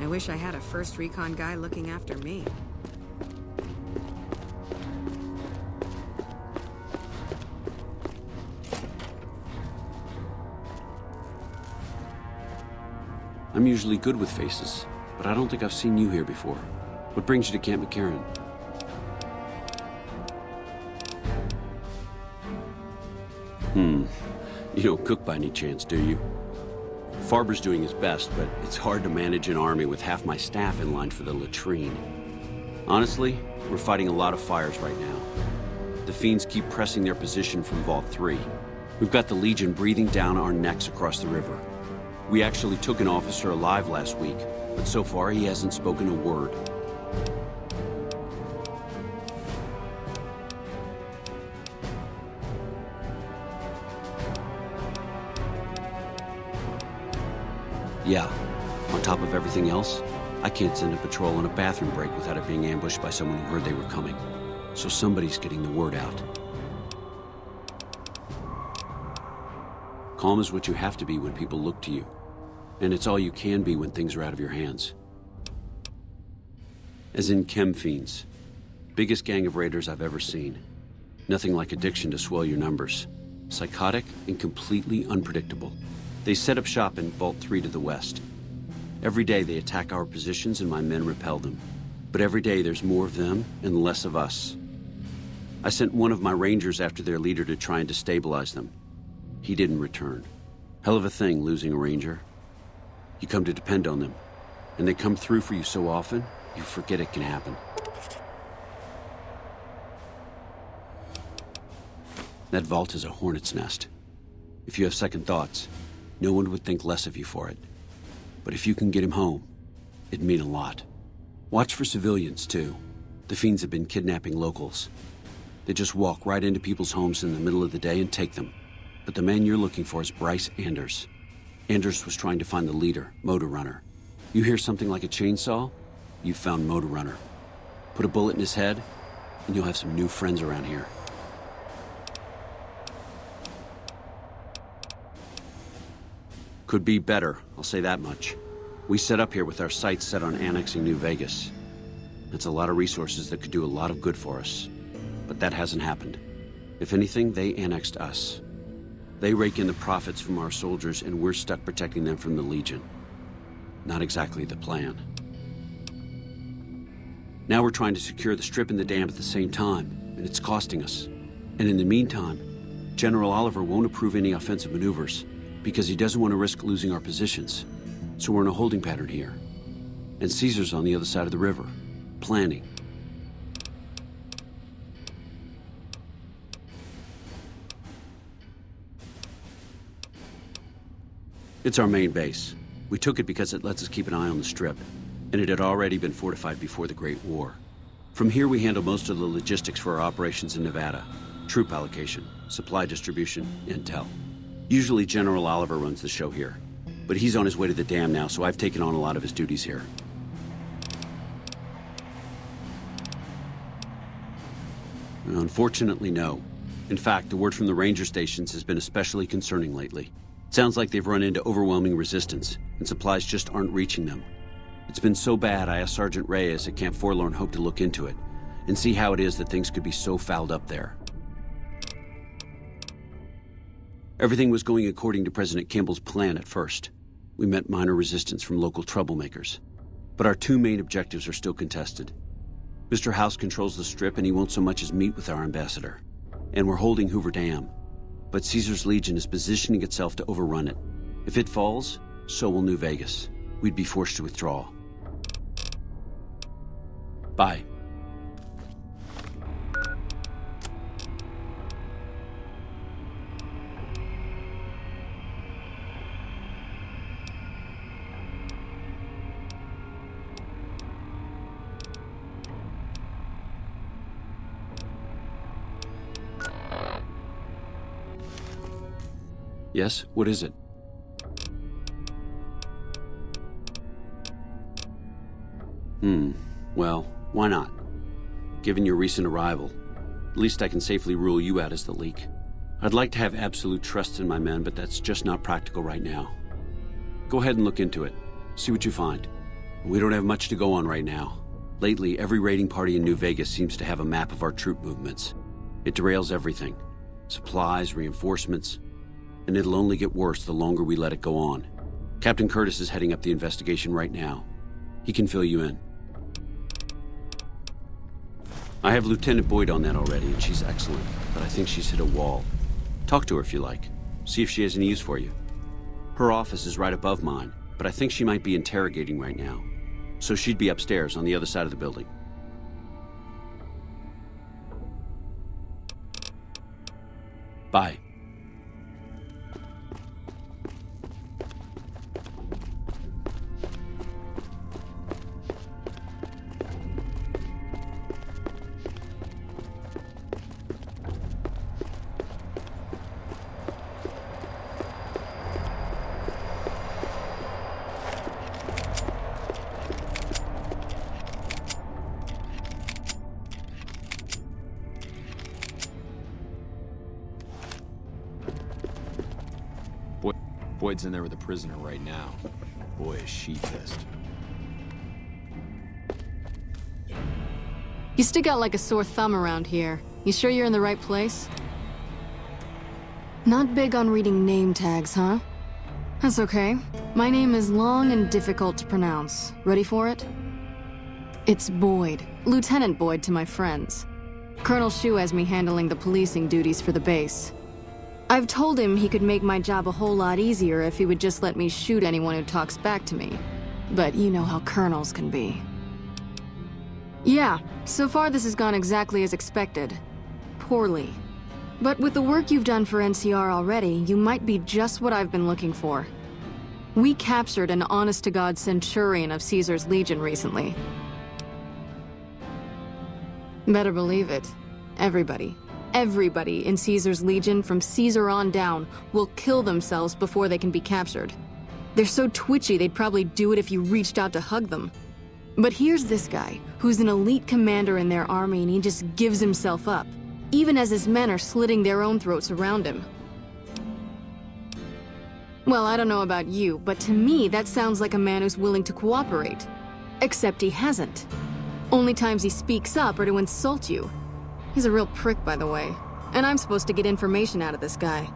I wish I had a first recon guy looking after me. I'm usually good with faces, but I don't think I've seen you here before. What brings you to Camp McCarran? You don't cook by any chance, do you? Farber's doing his best, but it's hard to manage an army with half my staff in line for the latrine. Honestly, we're fighting a lot of fires right now. The Fiends keep pressing their position from Vault 3. We've got the Legion breathing down our necks across the river. We actually took an officer alive last week, but so far he hasn't spoken a word. Yeah, on top of everything else, I can't send a patrol on a bathroom break without it being ambushed by someone who heard they were coming. So somebody's getting the word out. Calm is what you have to be when people look to you. And it's all you can be when things are out of your hands. As in Chem Fiends. Biggest gang of raiders I've ever seen. Nothing like addiction to swell your numbers. Psychotic and completely unpredictable. They set up shop in Vault 3 to the west. Every day they attack our positions and my men repel them. But every day there's more of them and less of us. I sent one of my rangers after their leader to try and destabilize them. He didn't return. Hell of a thing, losing a ranger. You come to depend on them, and they come through for you so often, you forget it can happen. That vault is a hornet's nest. If you have second thoughts, no one would think less of you for it. But if you can get him home, it'd mean a lot. Watch for civilians, too. The Fiends have been kidnapping locals. They just walk right into people's homes in the middle of the day and take them. But the man you're looking for is Bryce Anders. Anders was trying to find the leader, Motor Runner. You hear something like a chainsaw? You've found Motor Runner. Put a bullet in his head, and you'll have some new friends around here. Could be better, I'll say that much. We set up here with our sights set on annexing New Vegas. That's a lot of resources that could do a lot of good for us. But that hasn't happened. If anything, they annexed us. They rake in the profits from our soldiers, and we're stuck protecting them from the Legion. Not exactly the plan. Now we're trying to secure the Strip and the dam at the same time, and it's costing us. And in the meantime, General Oliver won't approve any offensive maneuvers, because he doesn't want to risk losing our positions. So we're in a holding pattern here. And Caesar's on the other side of the river, planning. It's our main base. We took it because it lets us keep an eye on the Strip, and it had already been fortified before the Great War. From here we handle most of the logistics for our operations in Nevada. Troop allocation, supply distribution, intel. Usually General Oliver runs the show here, but he's on his way to the dam now, so I've taken on a lot of his duties here. Unfortunately, no. In fact, the word from the ranger stations has been especially concerning lately. Sounds like they've run into overwhelming resistance, and supplies just aren't reaching them. It's been so bad, I asked Sergeant Reyes at Camp Forlorn Hope to look into it, and see how it is that things could be so fouled up there. Everything was going according to President Campbell's plan at first. We met minor resistance from local troublemakers. But our two main objectives are still contested. Mr. House controls the Strip, and he won't so much as meet with our ambassador. And we're holding Hoover Dam. But Caesar's Legion is positioning itself to overrun it. If it falls, so will New Vegas. We'd be forced to withdraw. Bye. Yes, what is it? Well, why not? Given your recent arrival, at least I can safely rule you out as the leak. I'd like to have absolute trust in my men, but that's just not practical right now. Go ahead and look into it. See what you find. We don't have much to go on right now. Lately, every raiding party in New Vegas seems to have a map of our troop movements. It derails everything. Supplies, reinforcements, and it'll only get worse the longer we let it go on. Captain Curtis is heading up the investigation right now. He can fill you in. I have Lieutenant Boyd on that already, and she's excellent, but I think she's hit a wall. Talk to her if you like. See if she has any use for you. Her office is right above mine, but I think she might be interrogating right now. So she'd be upstairs on the other side of the building. Bye. Boyd's in there with a prisoner right now. Boy, is she pissed. You stick out like a sore thumb around here. You sure you're in the right place? Not big on reading name tags, huh? That's okay. My name is long and difficult to pronounce. Ready for it? It's Boyd. Lieutenant Boyd to my friends. Colonel Shu has me handling the policing duties for the base. I've told him he could make my job a whole lot easier if he would just let me shoot anyone who talks back to me. But you know how colonels can be. Yeah, so far this has gone exactly as expected. Poorly. But with the work you've done for NCR already, you might be just what I've been looking for. We captured an honest-to-God Centurion of Caesar's Legion recently. Better believe it. Everybody in Caesar's Legion, from Caesar on down, will kill themselves before they can be captured. They're so twitchy they'd probably do it if you reached out to hug them. But here's this guy, who's an elite commander in their army, and he just gives himself up, even as his men are slitting their own throats around him. Well, I don't know about you, but to me that sounds like a man who's willing to cooperate. Except he hasn't. Only times he speaks up are to insult you. He's a real prick, by the way. And I'm supposed to get information out of this guy.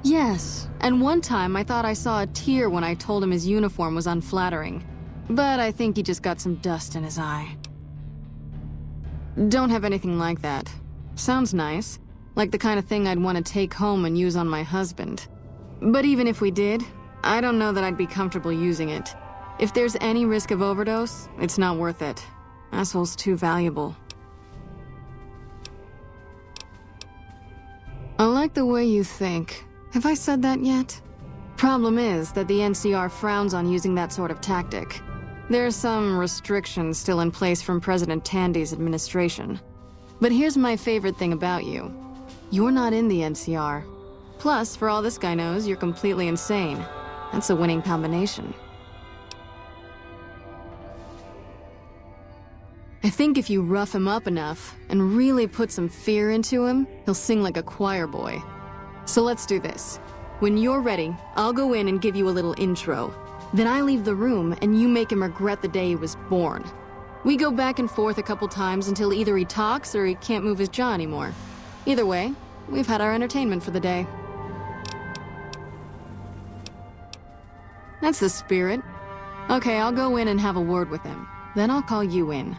Yes, and one time I thought I saw a tear when I told him his uniform was unflattering. But I think he just got some dust in his eye. Don't have anything like that. Sounds nice. Like the kind of thing I'd want to take home and use on my husband. But even if we did, I don't know that I'd be comfortable using it. If there's any risk of overdose, it's not worth it. Asshole's too valuable. I like the way you think. Have I said that yet? Problem is that the NCR frowns on using that sort of tactic. There are some restrictions still in place from President Tandy's administration. But here's my favorite thing about you. You're not in the NCR. Plus, for all this guy knows, you're completely insane. That's a winning combination. I think if you rough him up enough and really put some fear into him, he'll sing like a choir boy. So let's do this. When you're ready, I'll go in and give you a little intro. Then I leave the room and you make him regret the day he was born. We go back and forth a couple times until either he talks or he can't move his jaw anymore. Either way, we've had our entertainment for the day. That's the spirit. Okay, I'll go in and have a word with him. Then I'll call you in.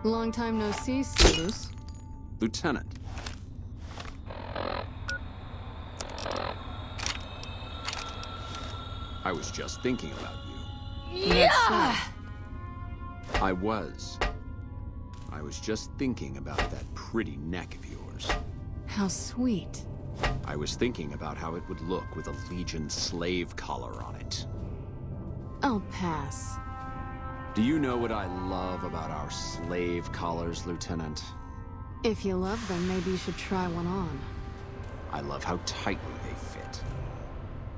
Long time no see, Silus. Lieutenant. I was just thinking about you. Yeah! I was just thinking about that pretty neck of yours. How sweet. I was thinking about how it would look with a Legion slave collar on it. I'll pass. Do you know what I love about our slave collars, Lieutenant? If you love them, maybe you should try one on. I love how tightly they fit.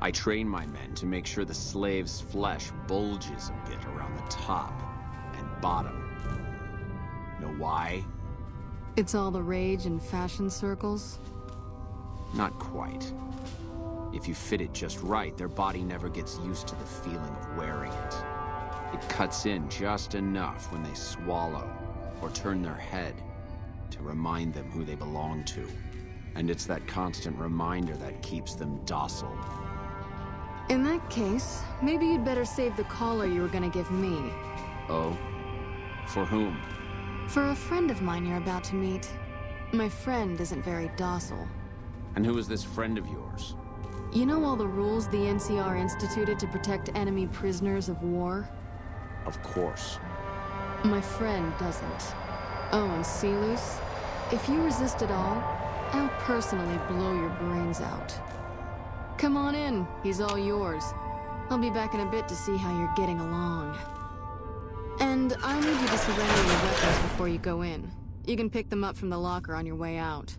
I train my men to make sure the slave's flesh bulges a bit around the top and bottom. Know why? It's all the rage in fashion circles? Not quite. If you fit it just right, their body never gets used to the feeling of wearing it. It cuts in just enough when they swallow or turn their head to remind them who they belong to. And it's that constant reminder that keeps them docile. In that case, maybe you'd better save the collar you were gonna give me. Oh? For whom? For a friend of mine you're about to meet. My friend isn't very docile. And who is this friend of yours? You know all the rules the NCR instituted to protect enemy prisoners of war? Of course. My friend doesn't. Oh, and Silus, if you resist at all, I'll personally blow your brains out. Come on in, he's all yours. I'll be back in a bit to see how you're getting along. And I'll need you to surrender your weapons before you go in. You can pick them up from the locker on your way out.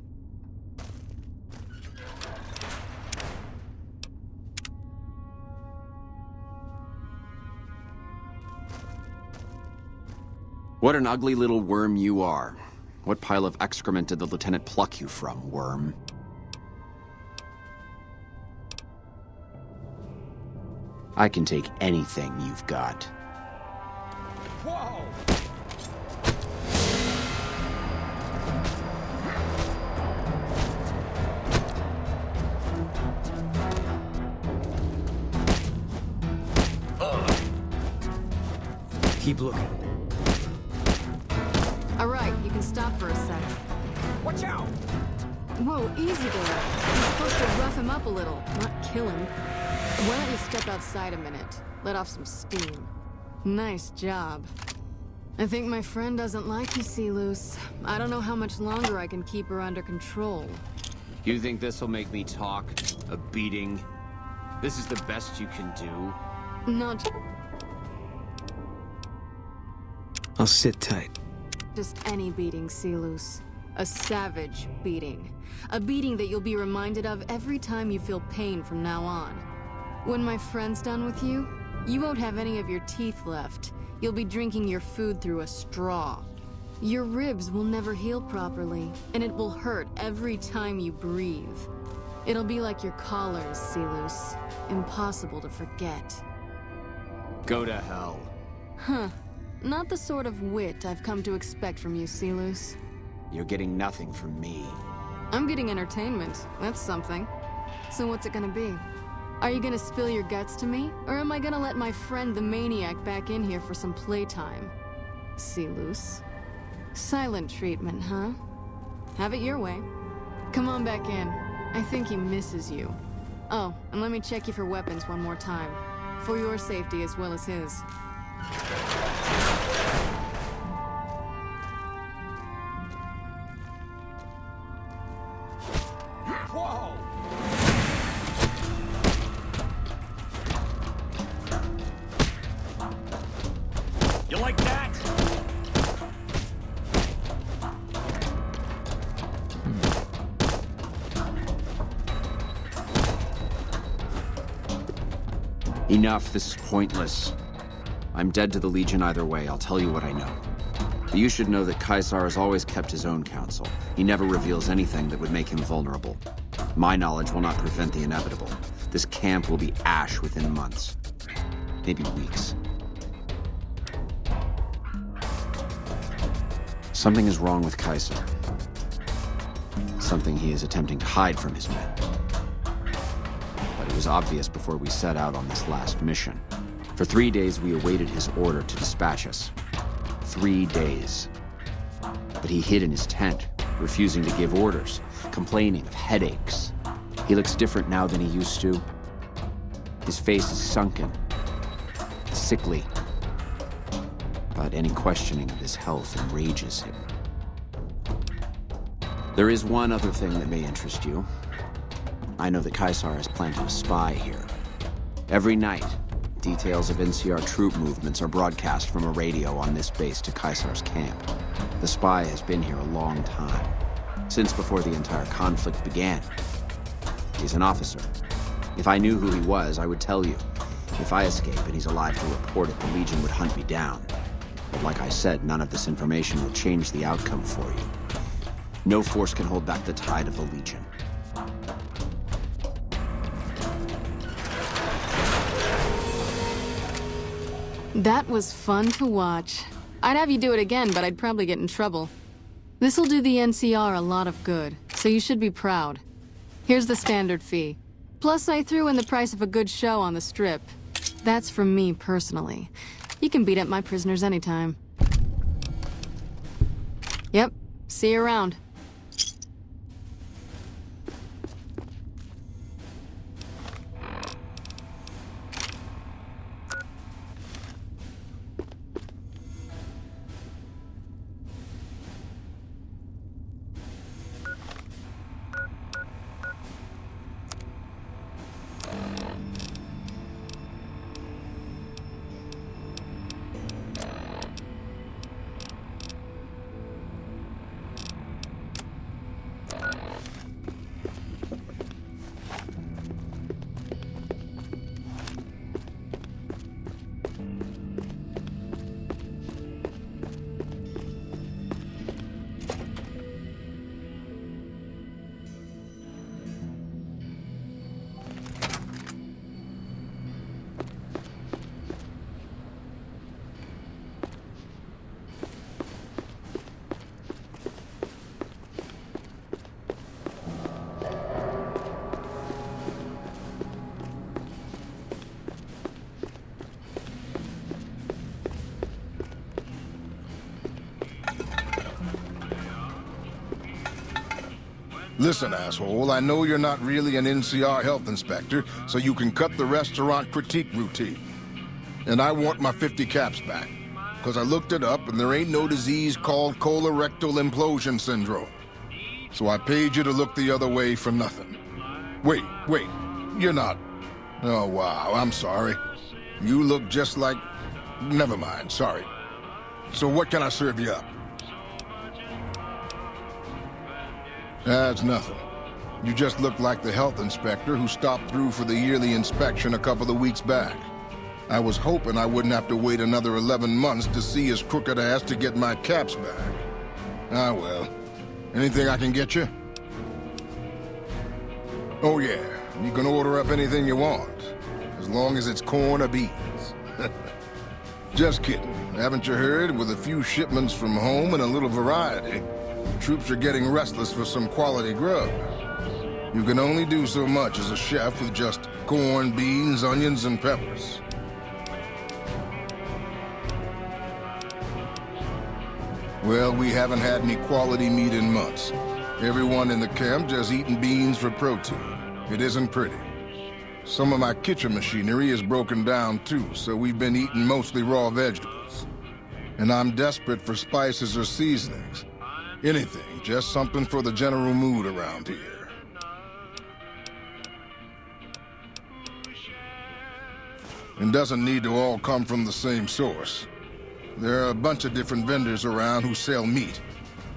What an ugly little worm you are. What pile of excrement did the lieutenant pluck you from, worm? I can take anything you've got. Whoa! Keep looking. All right, you can stop for a sec. Watch out! Whoa, easy there. You're supposed to rough him up a little, not kill him. Why don't you step outside a minute? Let off some steam. Nice job. I think my friend doesn't like you, Silus. I don't know how much longer I can keep her under control. You think this'll make me talk? A beating? This is the best you can do? Not I'll sit tight. just any beating, Silus. A savage beating. A beating that you'll be reminded of every time you feel pain from now on. When my friend's done with you, you won't have any of your teeth left. You'll be drinking your food through a straw. Your ribs will never heal properly, and it will hurt every time you breathe. It'll be like your collars, Silus. Impossible to forget. Go to hell. Huh. Not the sort of wit I've come to expect from you, Silus. You're getting nothing from me. I'm getting entertainment. That's something. So what's it gonna be? Are you gonna spill your guts to me? Or am I gonna let my friend the Maniac back in here for some playtime? Silus. Silent treatment, huh? Have it your way. Come on back in. I think he misses you. Oh, and let me check you for weapons one more time. For your safety as well as his. Whoa! You like that? Enough, this is pointless. I'm dead to the Legion either way, I'll tell you what I know. You should know that Caesar has always kept his own counsel. He never reveals anything that would make him vulnerable. My knowledge will not prevent the inevitable. This camp will be ash within months. Maybe weeks. Something is wrong with Caesar. Something he is attempting to hide from his men. But it was obvious before we set out on this last mission. For 3 days, we awaited his order to dispatch us. 3 days. But he hid in his tent, refusing to give orders, complaining of headaches. He looks different now than he used to. His face is sunken, sickly. But any questioning of his health enrages him. There is one other thing that may interest you. I know that Caesar has planted a spy here. Every night, details of NCR troop movements are broadcast from a radio on this base to Caesar's camp. The spy has been here a long time, since before the entire conflict began. He's an officer, If I knew who he was, I would tell you. If I escape and he's alive to report it, the Legion would hunt me down. But like I said, none of this information will change the outcome for you. No force can hold back the tide of the Legion. That was fun to watch. I'd have you do it again, but I'd probably get in trouble. This'll do the NCR a lot of good, so you should be proud. Here's the standard fee. Plus, I threw in the price of a good show on the Strip. That's from me personally. You can beat up my prisoners anytime. Yep, see you around. Listen, asshole, I know you're not really an NCR health inspector, so you can cut the restaurant critique routine. And I want my 50 caps back, because I looked it up and there ain't no disease called colorectal implosion syndrome. So I paid you to look the other way for nothing. Wait, you're not... Oh, wow, I'm sorry. You look just like... Never mind, sorry. So what can I serve you up? That's nothing. You just look like the health inspector who stopped through for the yearly inspection a couple of weeks back. I was hoping I wouldn't have to wait another 11 months to see his crooked ass to get my caps back. Ah, well. Anything I can get you? Oh, yeah. You can order up anything you want, as long as it's corn or beans. Just kidding. Haven't you heard? With a few shipments from home and a little variety, troops are getting restless for some quality grub. You can only do so much as a chef with just corn, beans, onions, and peppers. Well, we haven't had any quality meat in months. Everyone in the camp just eating beans for protein. It isn't pretty. Some of my kitchen machinery is broken down too, so we've been eating mostly raw vegetables. And I'm desperate for spices or seasonings. Anything, just something for the general mood around here. It doesn't need to all come from the same source. There are a bunch of different vendors around who sell meat.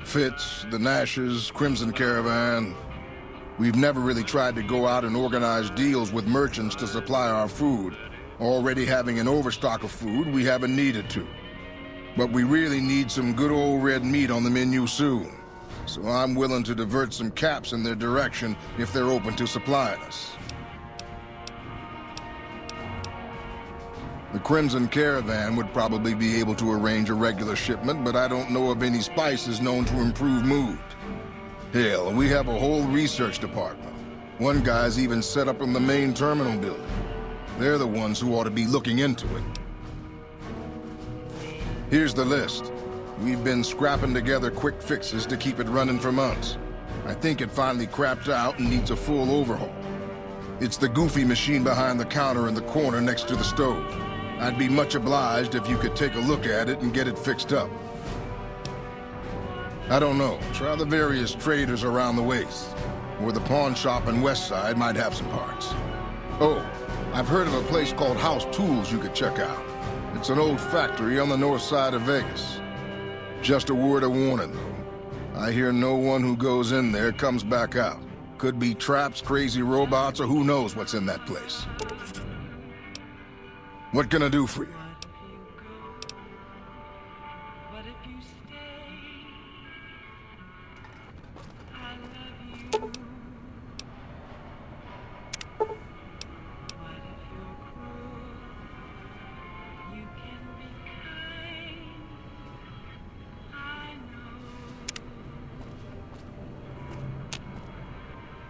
Fitz, the Nashes, Crimson Caravan. We've never really tried to go out and organize deals with merchants to supply our food. Already having an overstock of food, we haven't needed to. But we really need some good old red meat on the menu soon. So I'm willing to divert some caps in their direction if they're open to supplying us. The Crimson Caravan would probably be able to arrange a regular shipment, but I don't know of any spices known to improve mood. Hell, we have a whole research department. One guy's even set up in the main terminal building. They're the ones who ought to be looking into it. Here's the list. We've been scrapping together quick fixes to keep it running for months. I think it finally crapped out and needs a full overhaul. It's the goofy machine behind the counter in the corner next to the stove. I'd be much obliged if you could take a look at it and get it fixed up. I don't know. Try the various traders around the waste. Or the pawn shop in Westside might have some parts. Oh, I've heard of a place called House Tools you could check out. It's an old factory on the north side of Vegas. Just a word of warning, though. I hear no one who goes in there comes back out. Could be traps, crazy robots, or who knows what's in that place. What can I do for you?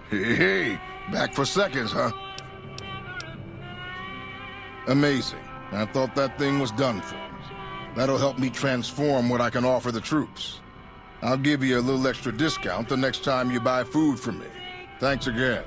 Hey, back for seconds, huh? Amazing. I thought that thing was done for. That'll help me transform what I can offer the troops. I'll give you a little extra discount the next time you buy food from me. Thanks again.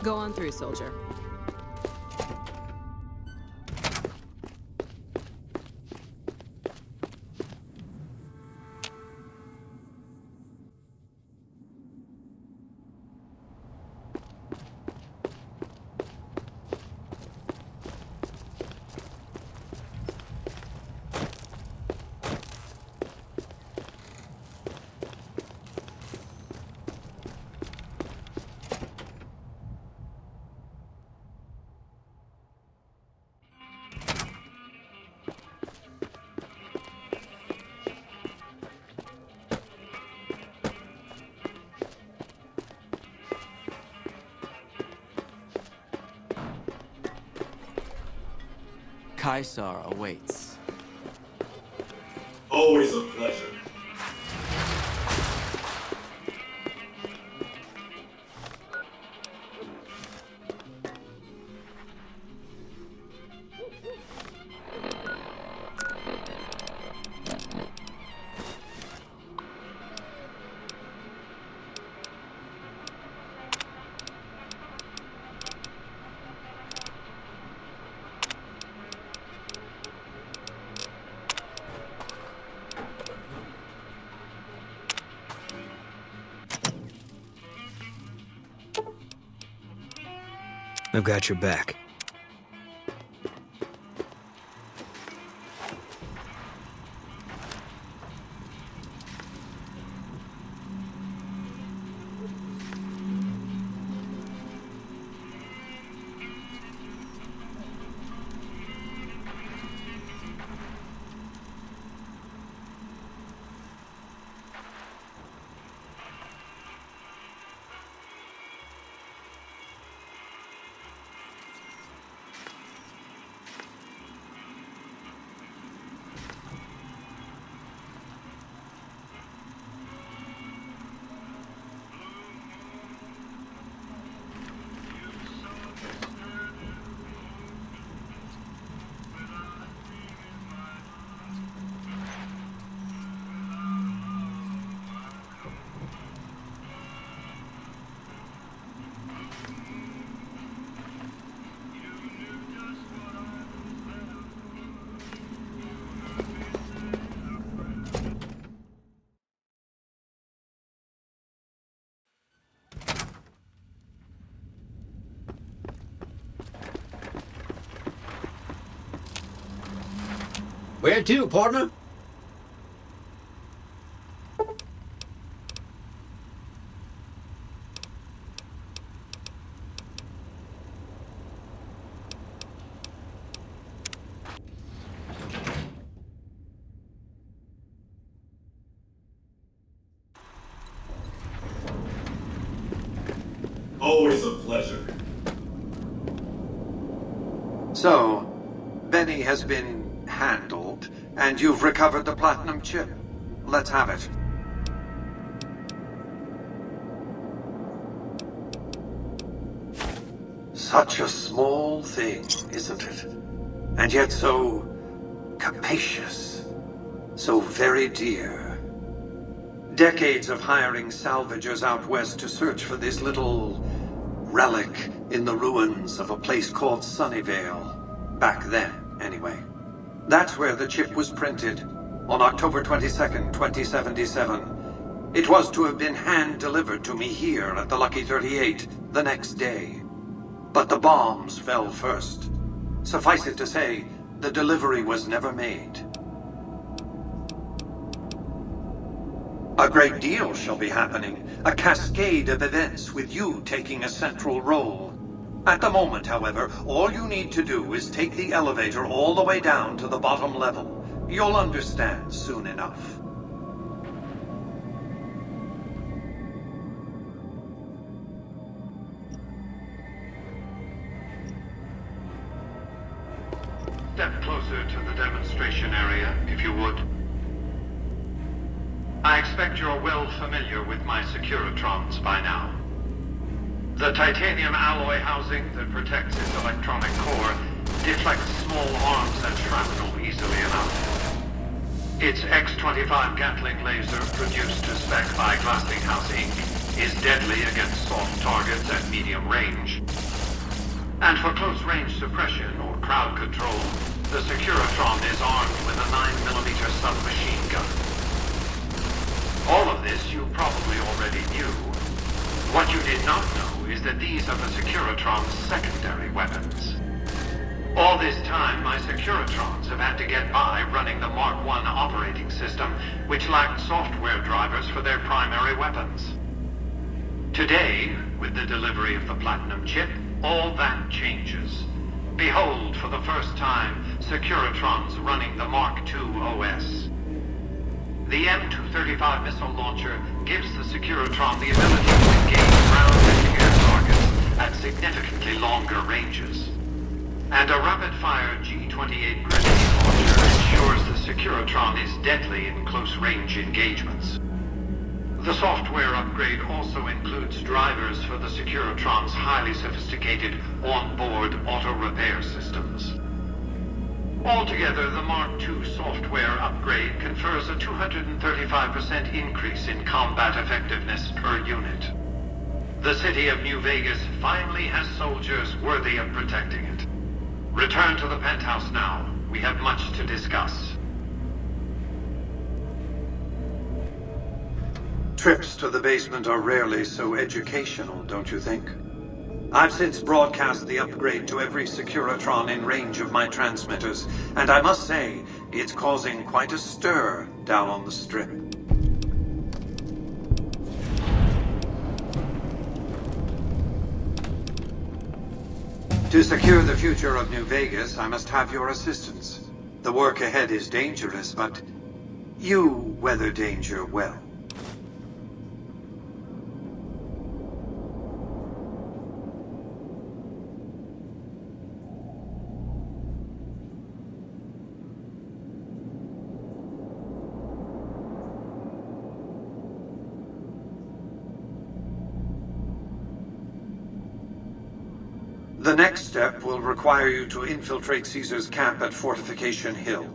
Go on through, soldier. Caesar awaits. Always a pleasure. I've got your back. Where to, partner? Always a pleasure. So, Benny has been handled, and you've recovered the platinum chip. Let's have it. Such a small thing, isn't it? And yet so capacious, so very dear. Decades of hiring salvagers out west to search for this little relic in the ruins of a place called Sunnyvale. Back then, anyway. That's where the chip was printed, on October 22nd, 2077. It was to have been hand-delivered to me here at the Lucky 38 the next day. But the bombs fell first. Suffice it to say, the delivery was never made. A great deal shall be happening, a cascade of events with you taking a central role. At the moment, however, all you need to do is take the elevator all the way down to the bottom level. You'll understand soon enough. Step closer to the demonstration area, if you would. I expect you're well familiar with my Securitrons by now. The titanium alloy housing that protects its electronic core deflects small arms and shrapnel easily enough. Its X-25 Gatling laser, produced to spec by Glassinghouse Inc., is deadly against soft targets at medium range. And for close-range suppression or crowd control, the Securitron is armed with a 9mm submachine gun. All of this you probably already knew. What you did not know is that these are the Securitron's secondary weapons. All this time, my Securitrons have had to get by running the Mark I operating system, which lacked software drivers for their primary weapons. Today, with the delivery of the Platinum chip, all that changes. Behold, for the first time, Securitrons running the Mark II OS. The M235 missile launcher gives the Securitron the ability to engage ground and air targets at significantly longer ranges. And a rapid-fire G-28 grenade launcher ensures the Securitron is deadly in close-range engagements. The software upgrade also includes drivers for the Securitron's highly sophisticated on-board auto-repair systems. Altogether, the Mark II software upgrade confers a 235% increase in combat effectiveness per unit. The city of New Vegas finally has soldiers worthy of protecting it. Return to the penthouse now. We have much to discuss. Trips to the basement are rarely so educational, don't you think? I've since broadcast the upgrade to every Securitron in range of my transmitters, and I must say, it's causing quite a stir down on the Strip. To secure the future of New Vegas, I must have your assistance. The work ahead is dangerous, but you weather danger well. The next step will require you to infiltrate Caesar's camp at Fortification Hill.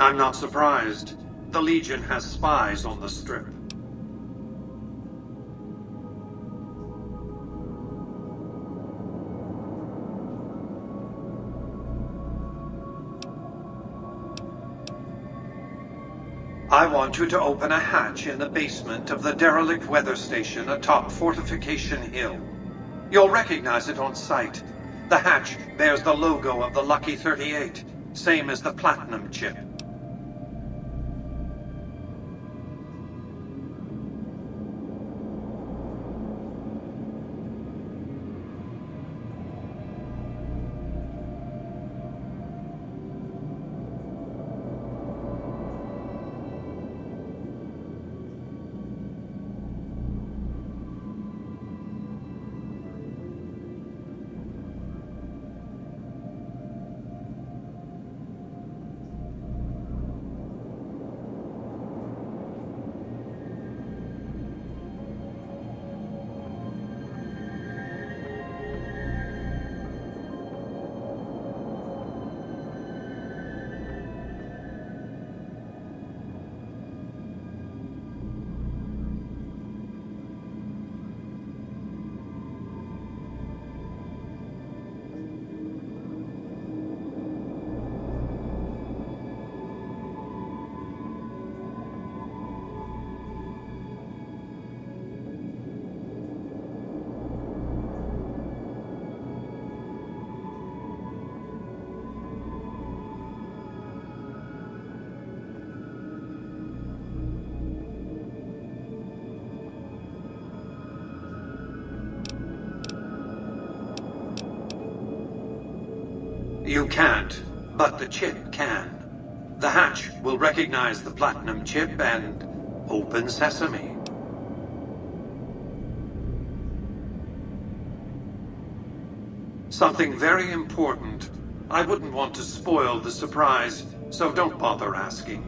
I'm not surprised. The Legion has spies on the Strip. I want you to open a hatch in the basement of the derelict weather station atop Fortification Hill. You'll recognize it on sight. The hatch bears the logo of the Lucky 38, same as the Platinum chip. You can't, but the chip can. The hatch will recognize the Platinum chip and open sesame. Something very important. I wouldn't want to spoil the surprise, so don't bother asking.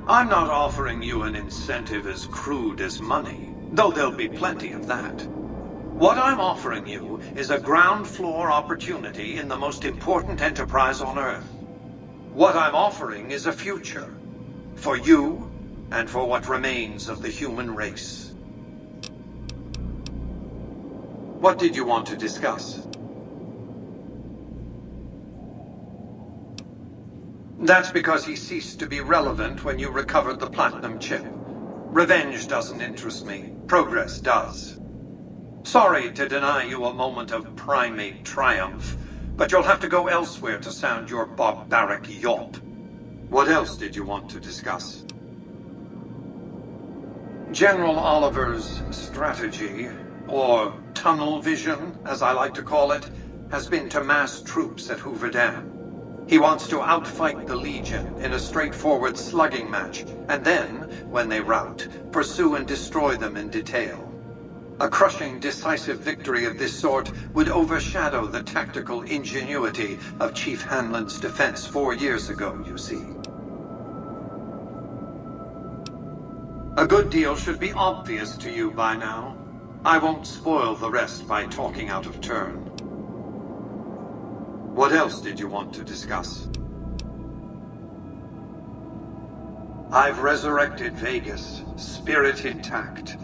I'm not offering you an incentive as crude as money, though there'll be plenty of that. What I'm offering you is a ground floor opportunity in the most important enterprise on Earth. What I'm offering is a future. For you, and for what remains of the human race. What did you want to discuss? That's because he ceased to be relevant when you recovered the Platinum chip. Revenge doesn't interest me. Progress does. Sorry to deny you a moment of primate triumph, but you'll have to go elsewhere to sound your barbaric yawp. What else did you want to discuss? General Oliver's strategy, or tunnel vision, as I like to call it, has been to mass troops at Hoover Dam. He wants to outfight the Legion in a straightforward slugging match, and then, when they rout, pursue and destroy them in detail. A crushing, decisive victory of this sort would overshadow the tactical ingenuity of Chief Hanlon's defense 4 years ago, you see. A good deal should be obvious to you by now. I won't spoil the rest by talking out of turn. What else did you want to discuss? I've resurrected Vegas, spirit intact.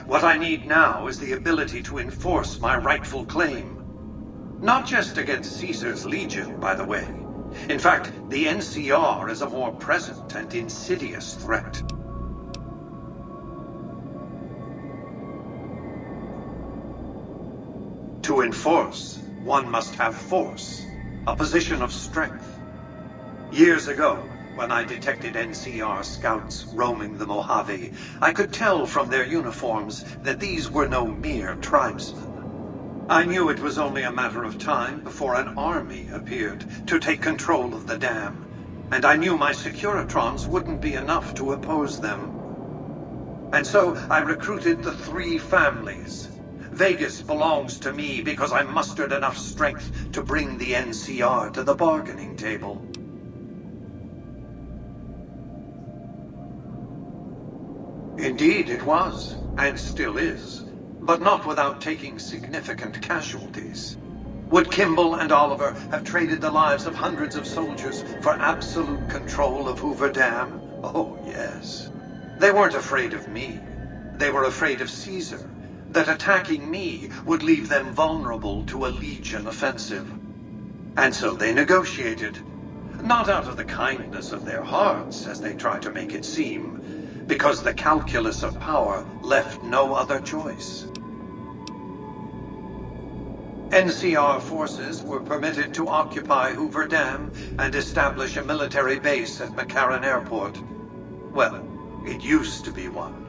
What I need now is the ability to enforce my rightful claim. Not just against Caesar's Legion, by the way. In fact, the NCR is a more present and insidious threat. To enforce, one must have force, a position of strength. Years ago, when I detected NCR scouts roaming the Mojave, I could tell from their uniforms that these were no mere tribesmen. I knew it was only a matter of time before an army appeared to take control of the dam, and I knew my Securitrons wouldn't be enough to oppose them. And so I recruited the 3 families. Vegas belongs to me because I mustered enough strength to bring the NCR to the bargaining table. Indeed it was, and still is, but not without taking significant casualties. Would Kimball and Oliver have traded the lives of hundreds of soldiers for absolute control of Hoover Dam? Oh, yes. They weren't afraid of me. They were afraid of Caesar. that attacking me would leave them vulnerable to a Legion offensive. And so they negotiated. Not out of the kindness of their hearts, as they try to make it seem, because the calculus of power left no other choice. NCR forces were permitted to occupy Hoover Dam and establish a military base at McCarran Airport. Well, it used to be one.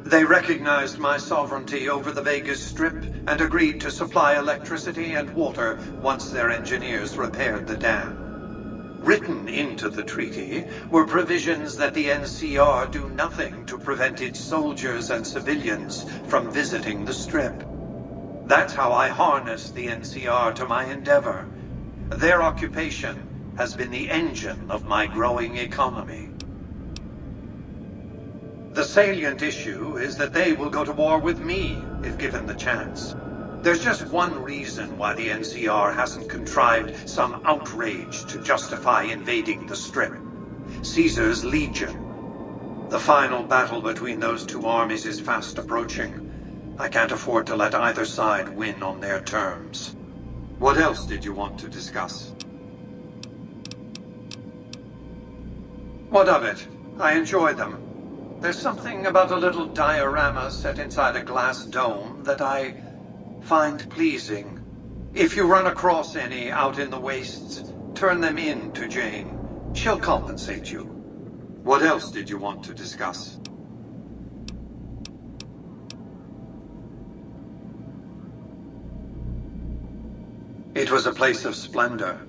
They recognized my sovereignty over the Vegas Strip and agreed to supply electricity and water once their engineers repaired the dam. Written into the treaty were provisions that the NCR do nothing to prevent its soldiers and civilians from visiting the Strip. That's how I harnessed the NCR to my endeavor. Their occupation has been the engine of my growing economy. The salient issue is that they will go to war with me if given the chance. There's just one reason why the NCR hasn't contrived some outrage to justify invading the Strip. Caesar's Legion. The final battle between those two armies is fast approaching. I can't afford to let either side win on their terms. What else did you want to discuss? What of it? I enjoy them. There's something about a little diorama set inside a glass dome that I find pleasing. If you run across any out in the wastes, turn them in to Jane. She'll compensate you. What else did you want to discuss? It was a place of splendor.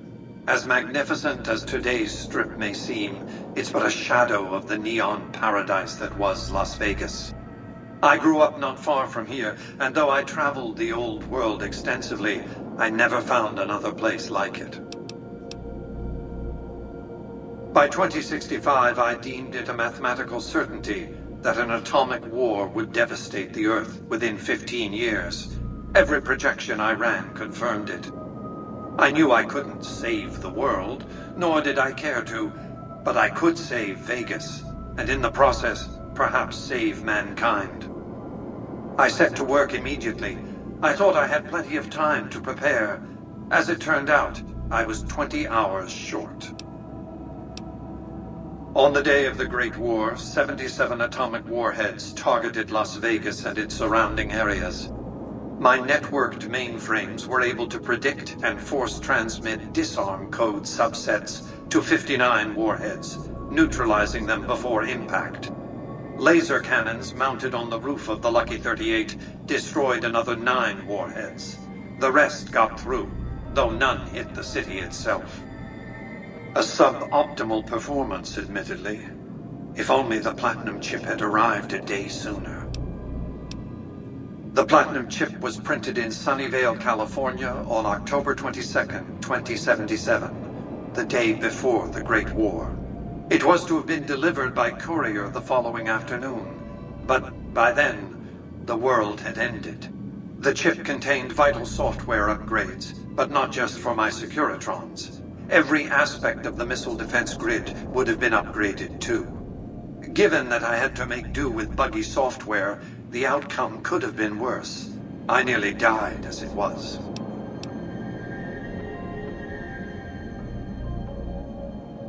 As magnificent as today's Strip may seem, it's but a shadow of the neon paradise that was Las Vegas. I grew up not far from here, and though I traveled the old world extensively, I never found another place like it. By 2065, I deemed it a mathematical certainty that an atomic war would devastate the Earth within 15 years. Every projection I ran confirmed it. I knew I couldn't save the world, nor did I care to, but I could save Vegas, and in the process, perhaps save mankind. I set to work immediately. I thought I had plenty of time to prepare. As it turned out, I was 20 hours short. On the day of the Great War, 77 atomic warheads targeted Las Vegas and its surrounding areas. My networked mainframes were able to predict and force transmit disarm code subsets to 59 warheads, neutralizing them before impact. Laser cannons mounted on the roof of the Lucky 38 destroyed another 9 warheads. The rest got through, though none hit the city itself. A suboptimal performance, admittedly. If only the Platinum chip had arrived a day sooner. The Platinum chip was printed in Sunnyvale, California on October 22nd, 2077, the day before the Great War. It was to have been delivered by courier the following afternoon, but by then, the world had ended. The chip contained vital software upgrades, but not just for my Securitrons. Every aspect of the missile defense grid would have been upgraded too. Given that I had to make do with buggy software, the outcome could have been worse. I nearly died as it was.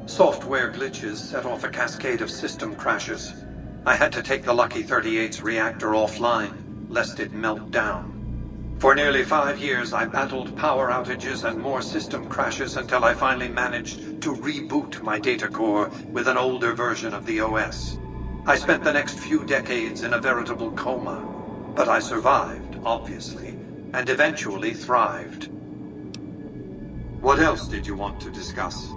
Software glitches set off a cascade of system crashes. I had to take the Lucky 38's reactor offline, lest it melt down. For nearly 5 years, I battled power outages and more system crashes until I finally managed to reboot my data core with an older version of the OS. I spent the next few decades in a veritable coma, but I survived, obviously, and eventually thrived. What else did you want to discuss?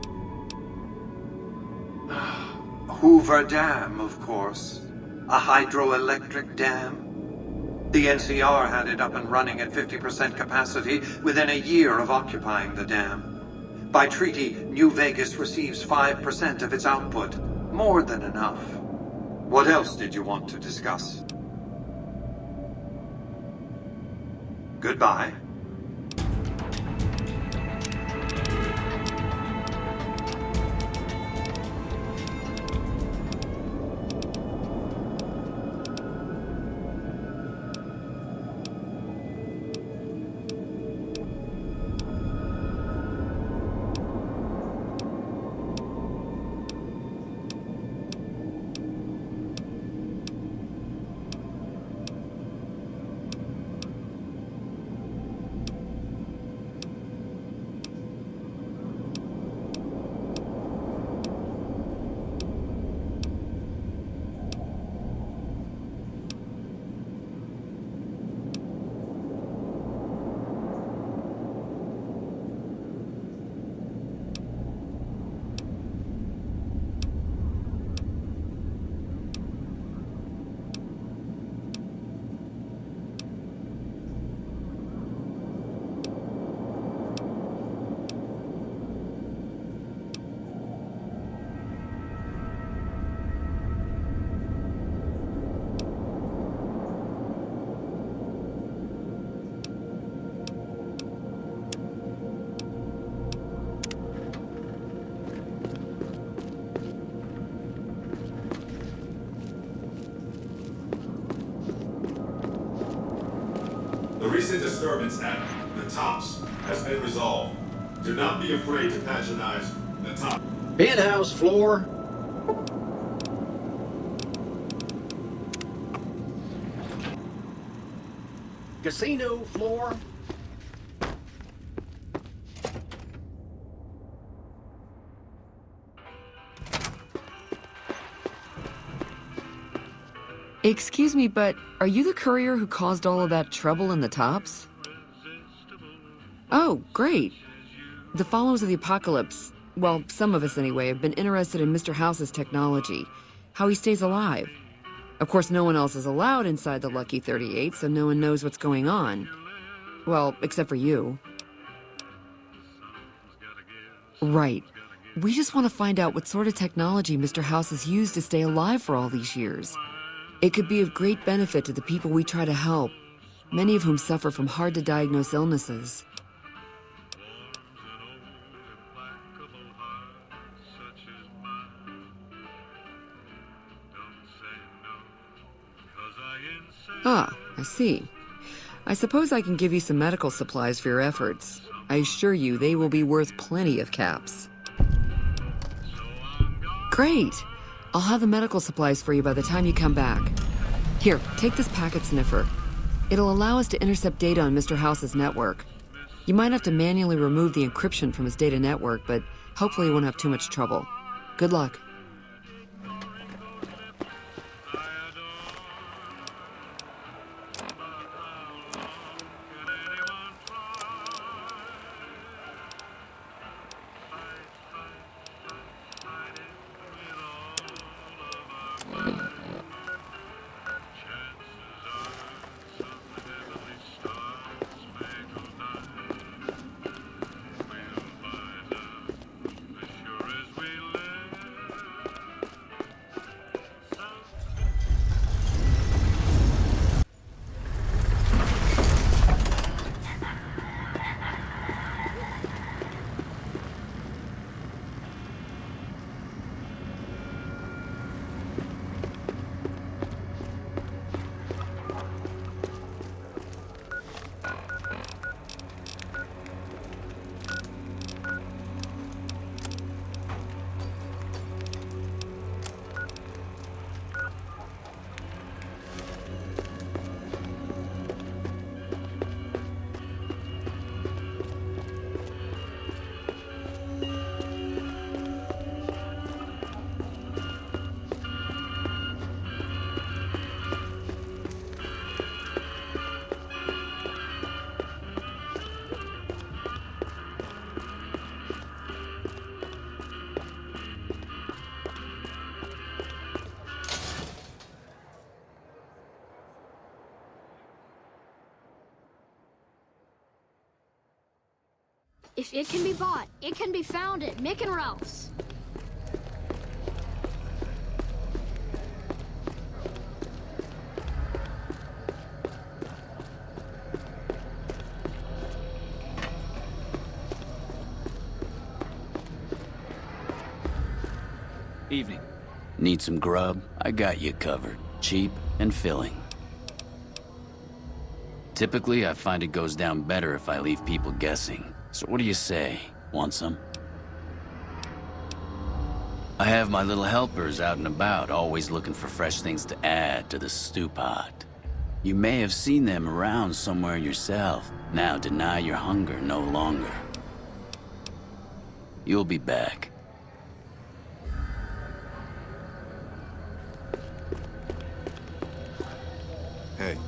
Hoover Dam, of course. A hydroelectric dam. The NCR had it up and running at 50% capacity within a year of occupying the dam. By treaty, New Vegas receives 5% of its output. More than enough. What else did you want to discuss? Goodbye. recent disturbance at the Tops has been resolved. Do not be afraid to patronize the Top. Penthouse floor. Casino floor. Excuse me, but are you the courier who caused all of that trouble in the Tops? Oh, great. The followers of the apocalypse, well, some of us anyway, have been interested in Mr. House's technology, how he stays alive. Of course, no one else is allowed inside the Lucky 38, so no one knows what's going on. Well, except for you. Right. We just want to find out what sort of technology Mr. House has used to stay alive for all these years. It could be of great benefit to the people we try to help, many of whom suffer from hard-to-diagnose illnesses. Ah, I see. I suppose I can give you some medical supplies for your efforts. I assure you they will be worth plenty of caps. Great! I'll have the medical supplies for you by the time you come back. Here, take this packet sniffer. It'll allow us to intercept data on Mr. House's network. You might have to manually remove the encryption from his data network, but hopefully you won't have too much trouble. Good luck. If it can be bought, it can be found at Mick and Ralph's. Evening. Need some grub? I got you covered. Cheap and filling. Typically, I find it goes down better if I leave people guessing. So what do you say? Want some? I have my little helpers out and about, always looking for fresh things to add to the stew pot. You may have seen them around somewhere yourself. Now deny your hunger no longer. You'll be back. Hey.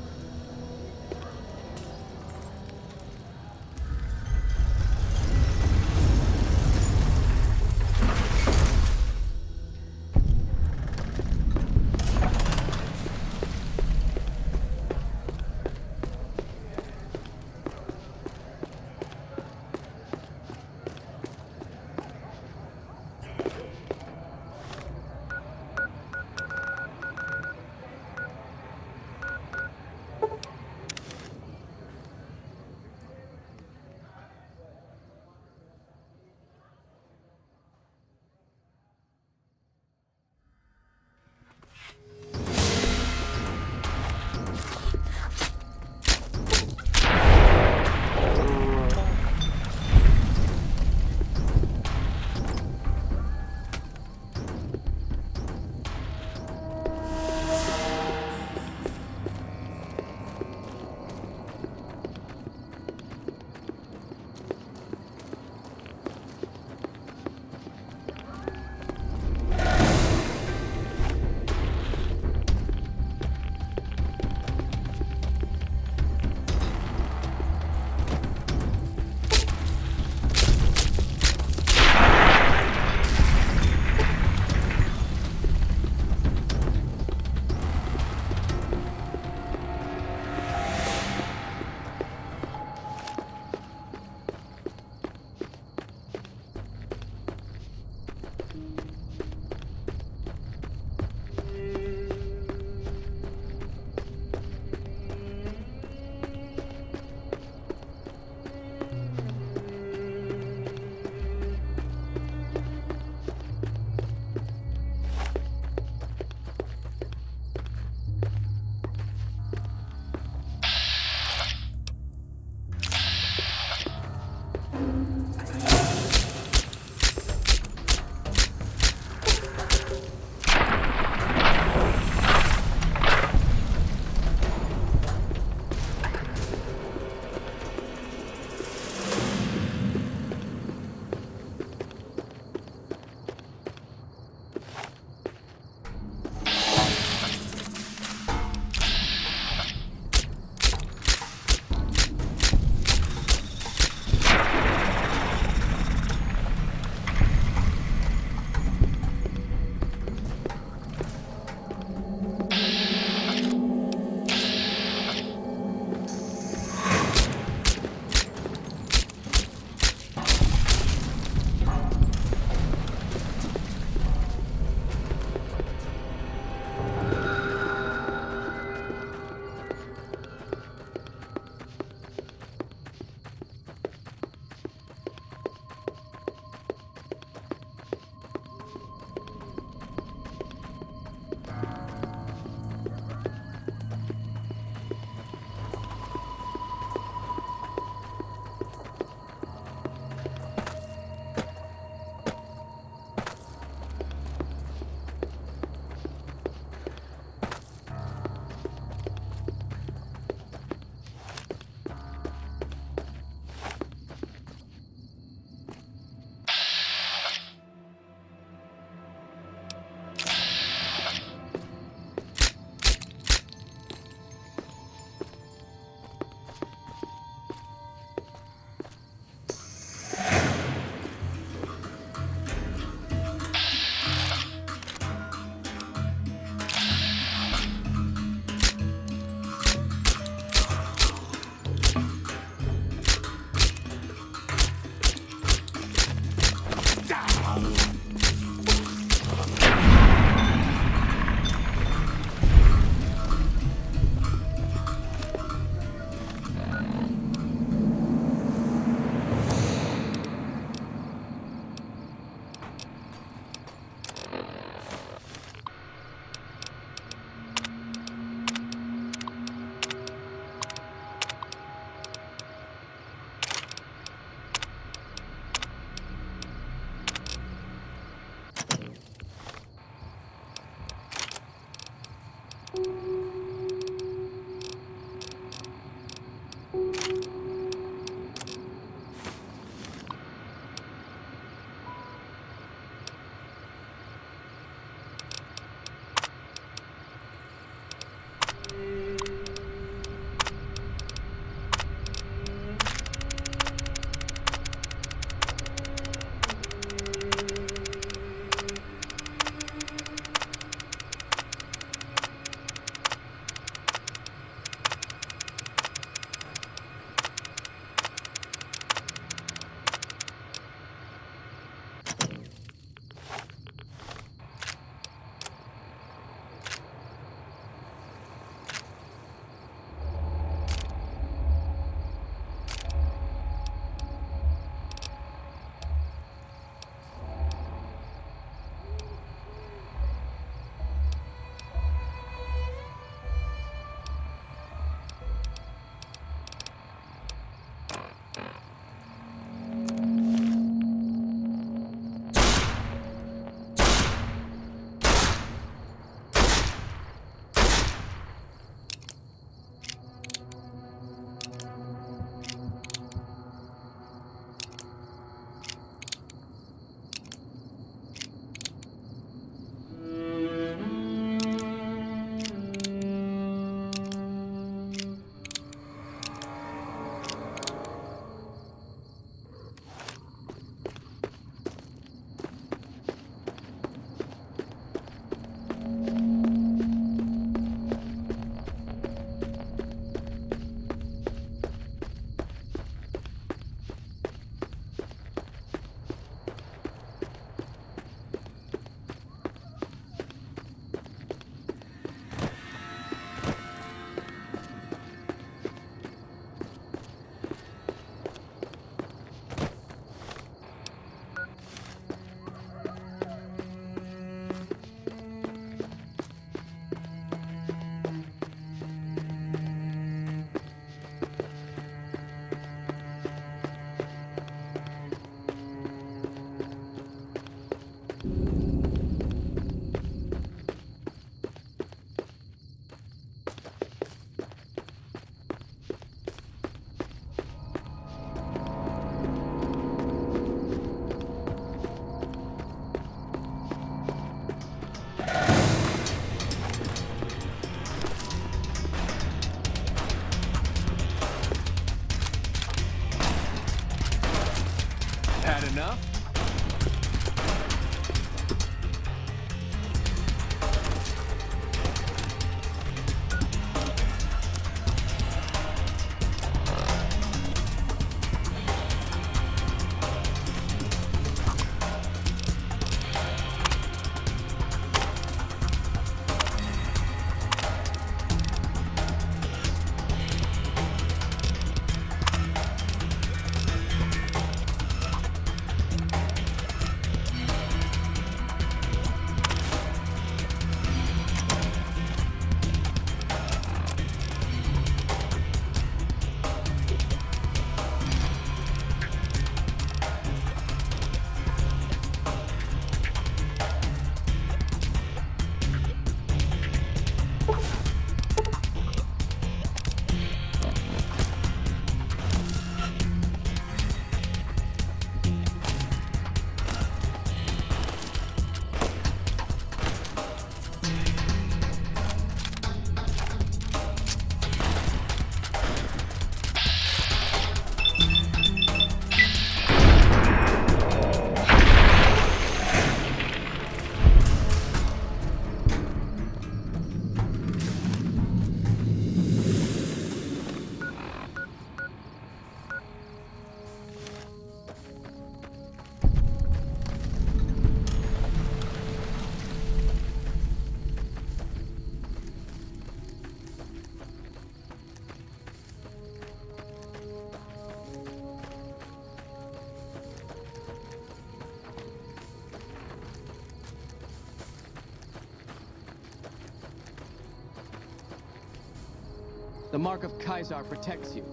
The mark of Caesar protects you.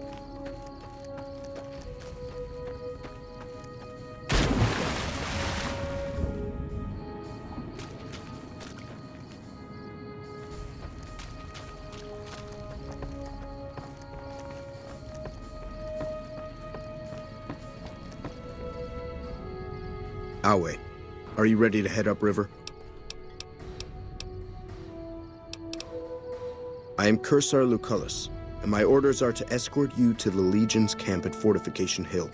Awe, are you ready to head upriver? I am Cursar Lucullus, and my orders are to escort you to the Legion's camp at Fortification Hill.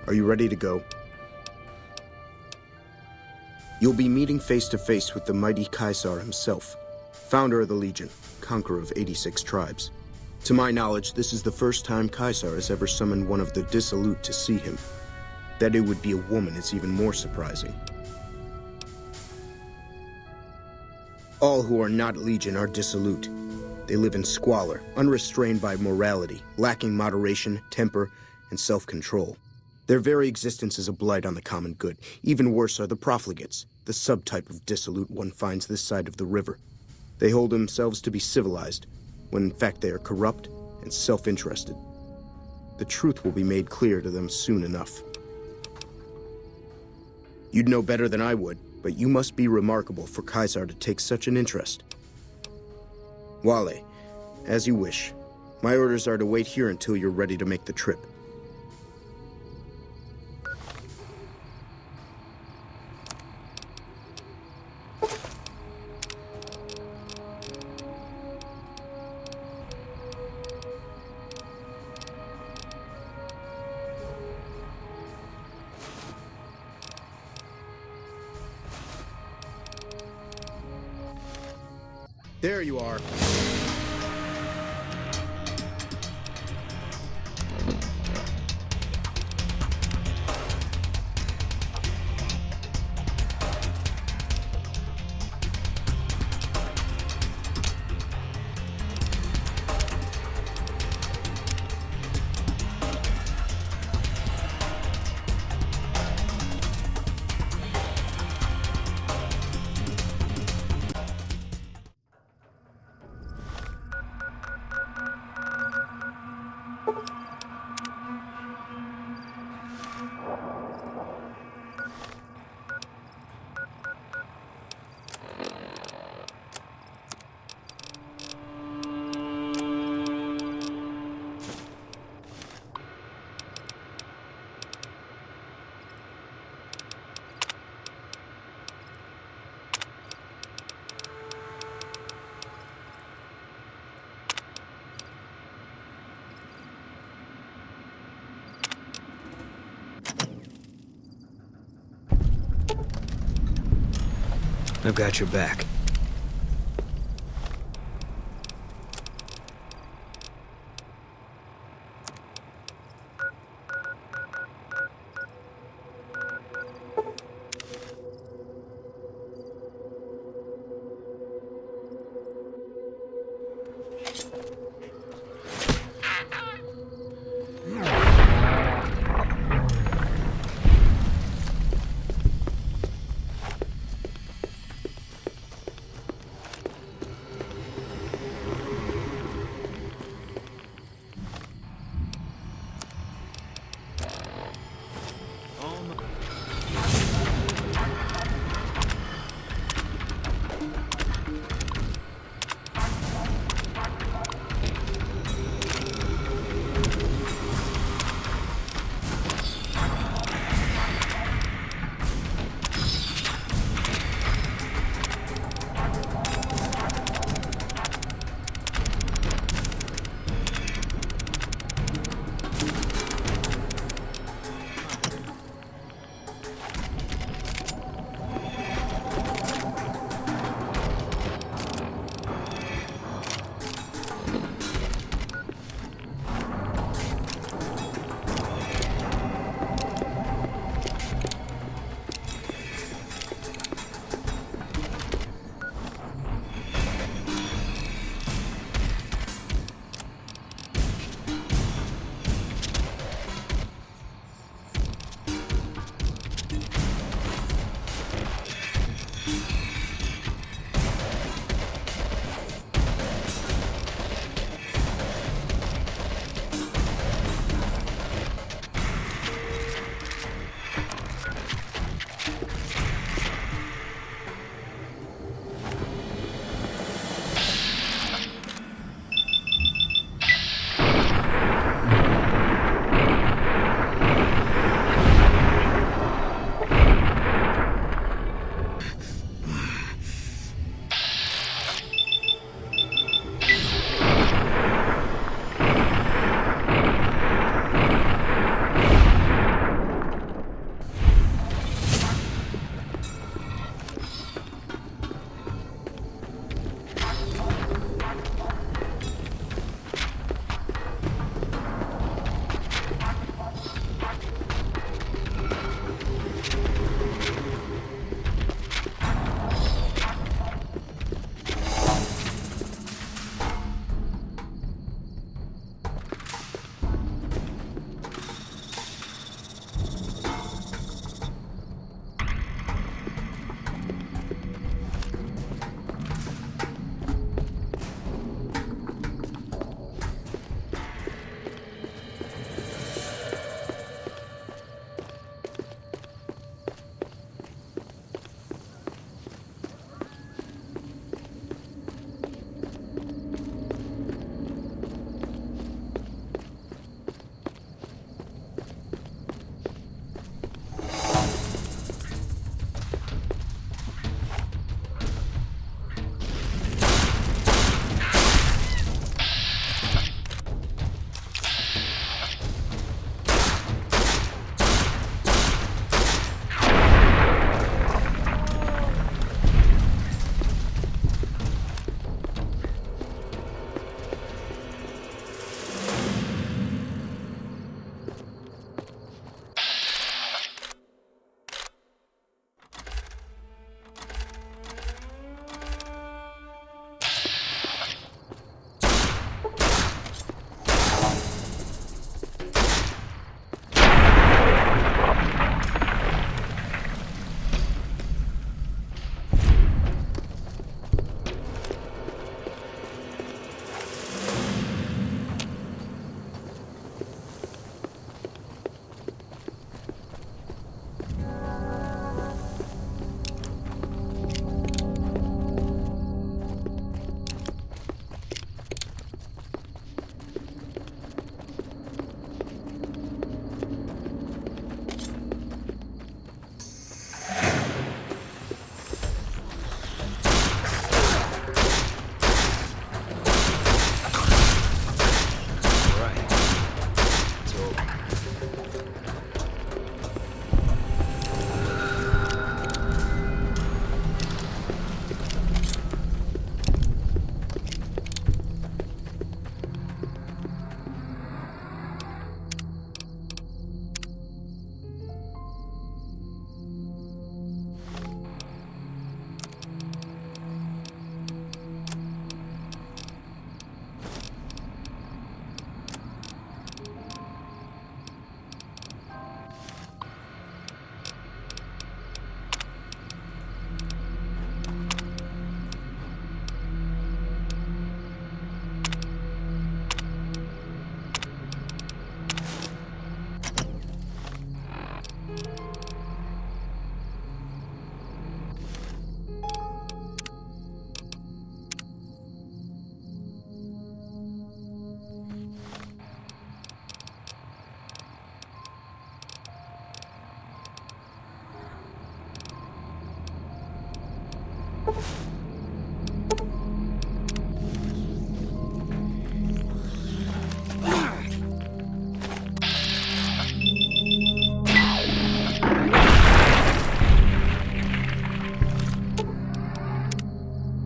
Are you ready to go? You'll be meeting face to face with the mighty Caesar himself, founder of the Legion, conqueror of 86 tribes. To my knowledge, this is the first time Caesar has ever summoned one of the dissolute to see him. That it would be a woman is even more surprising. All who are not Legion are dissolute. They live in squalor, unrestrained by morality, lacking moderation, temper, and self-control. Their very existence is a blight on the common good. Even worse are the profligates, the subtype of dissolute one finds this side of the river. They hold themselves to be civilized, when in fact they are corrupt and self-interested. The truth will be made clear to them soon enough. You'd know better than I would, but you must be remarkable for Caesar to take such an interest. Wale, as you wish. My orders are to wait here until you're ready to make the trip. There you are. I've got your back.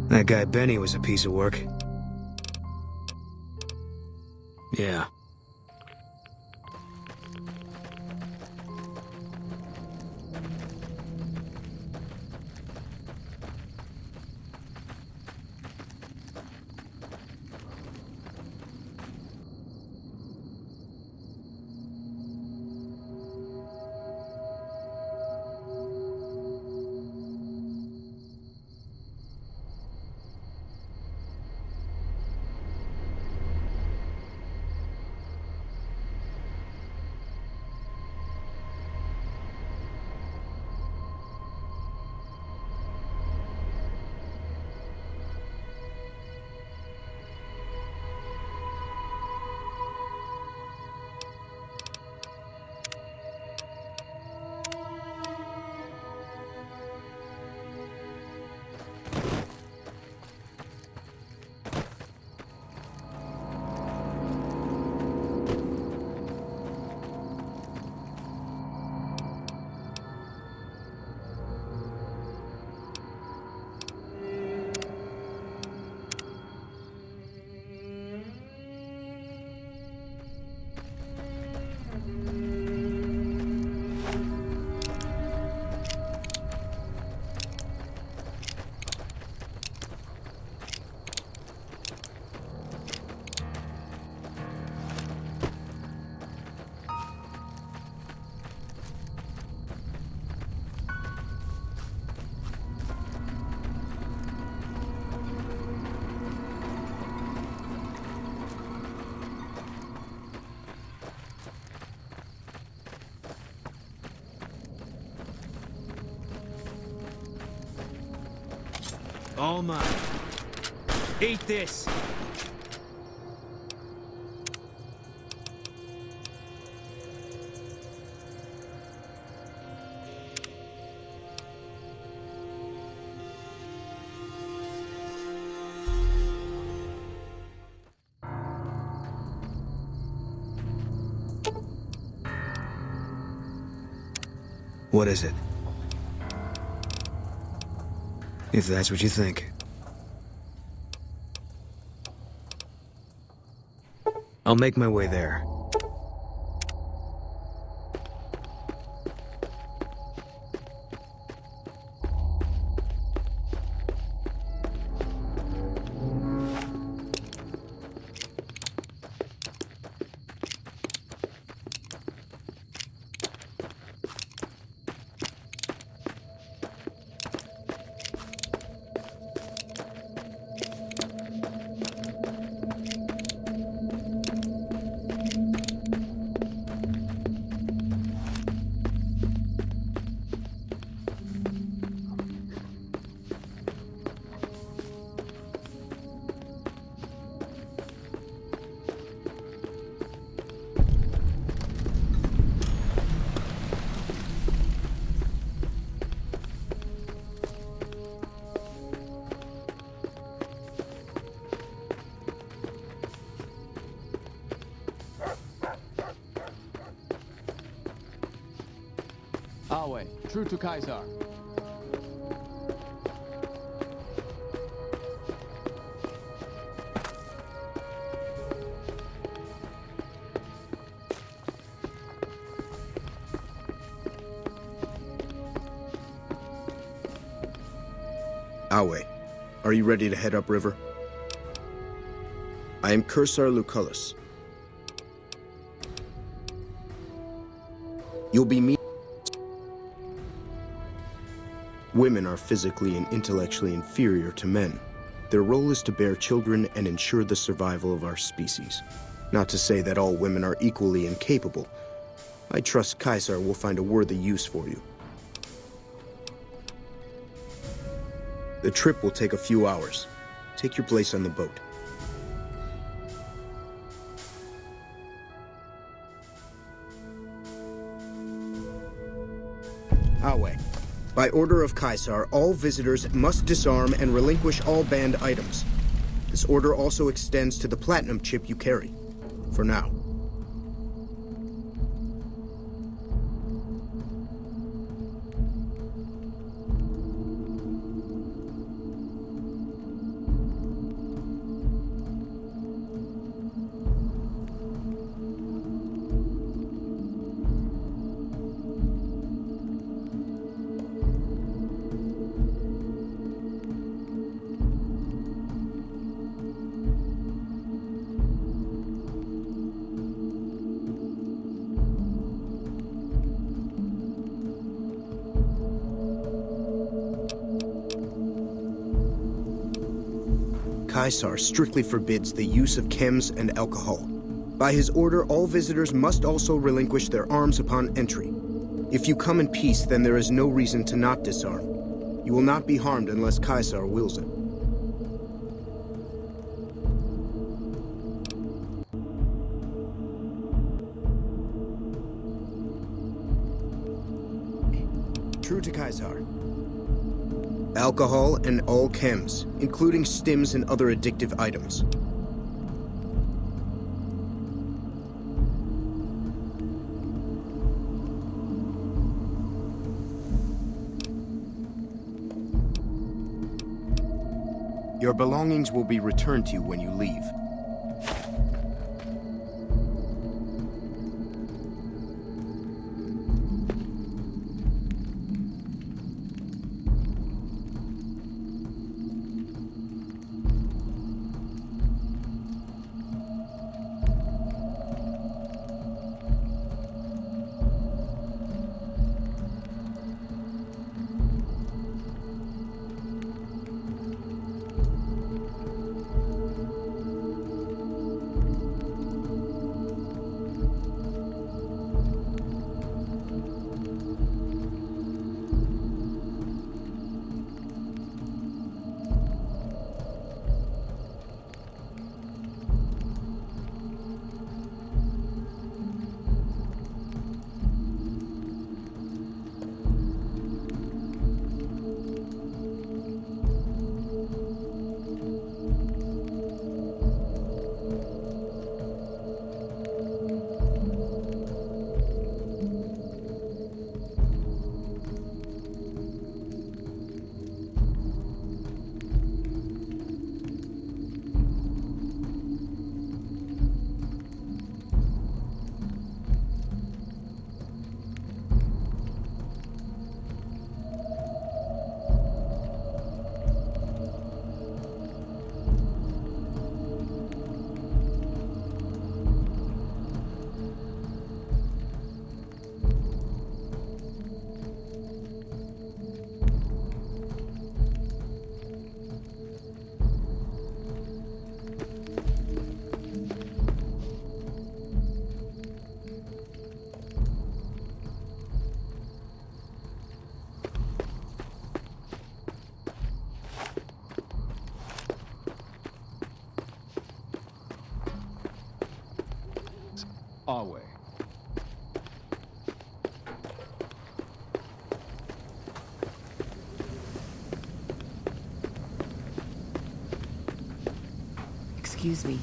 That guy Benny was a piece of work. Yeah. All mine. Eat this! What is it? If that's what you think. I'll make my way there. Awe, true to Caesar. Awe, are you ready to head upriver? I am Cursar Lucullus. You'll be meeting. Women are physically and intellectually inferior to men. Their role is to bear children and ensure the survival of our species. Not to say that all women are equally incapable. I trust Caesar will find a worthy use for you. The trip will take a few hours. Take your place on the boat. Awe, By order of Caesar, all visitors must disarm and relinquish all banned items. This order also extends to the platinum chip you carry. For now. Caesar strictly forbids the use of chems and alcohol. By his order, all visitors must also relinquish their arms upon entry. If you come in peace, then there is no reason to not disarm. You will not be harmed unless Caesar wills it. True to Caesar. Alcohol and all chems, including stims and other addictive items. Your belongings will be returned to you when you leave. Our way. Excuse me.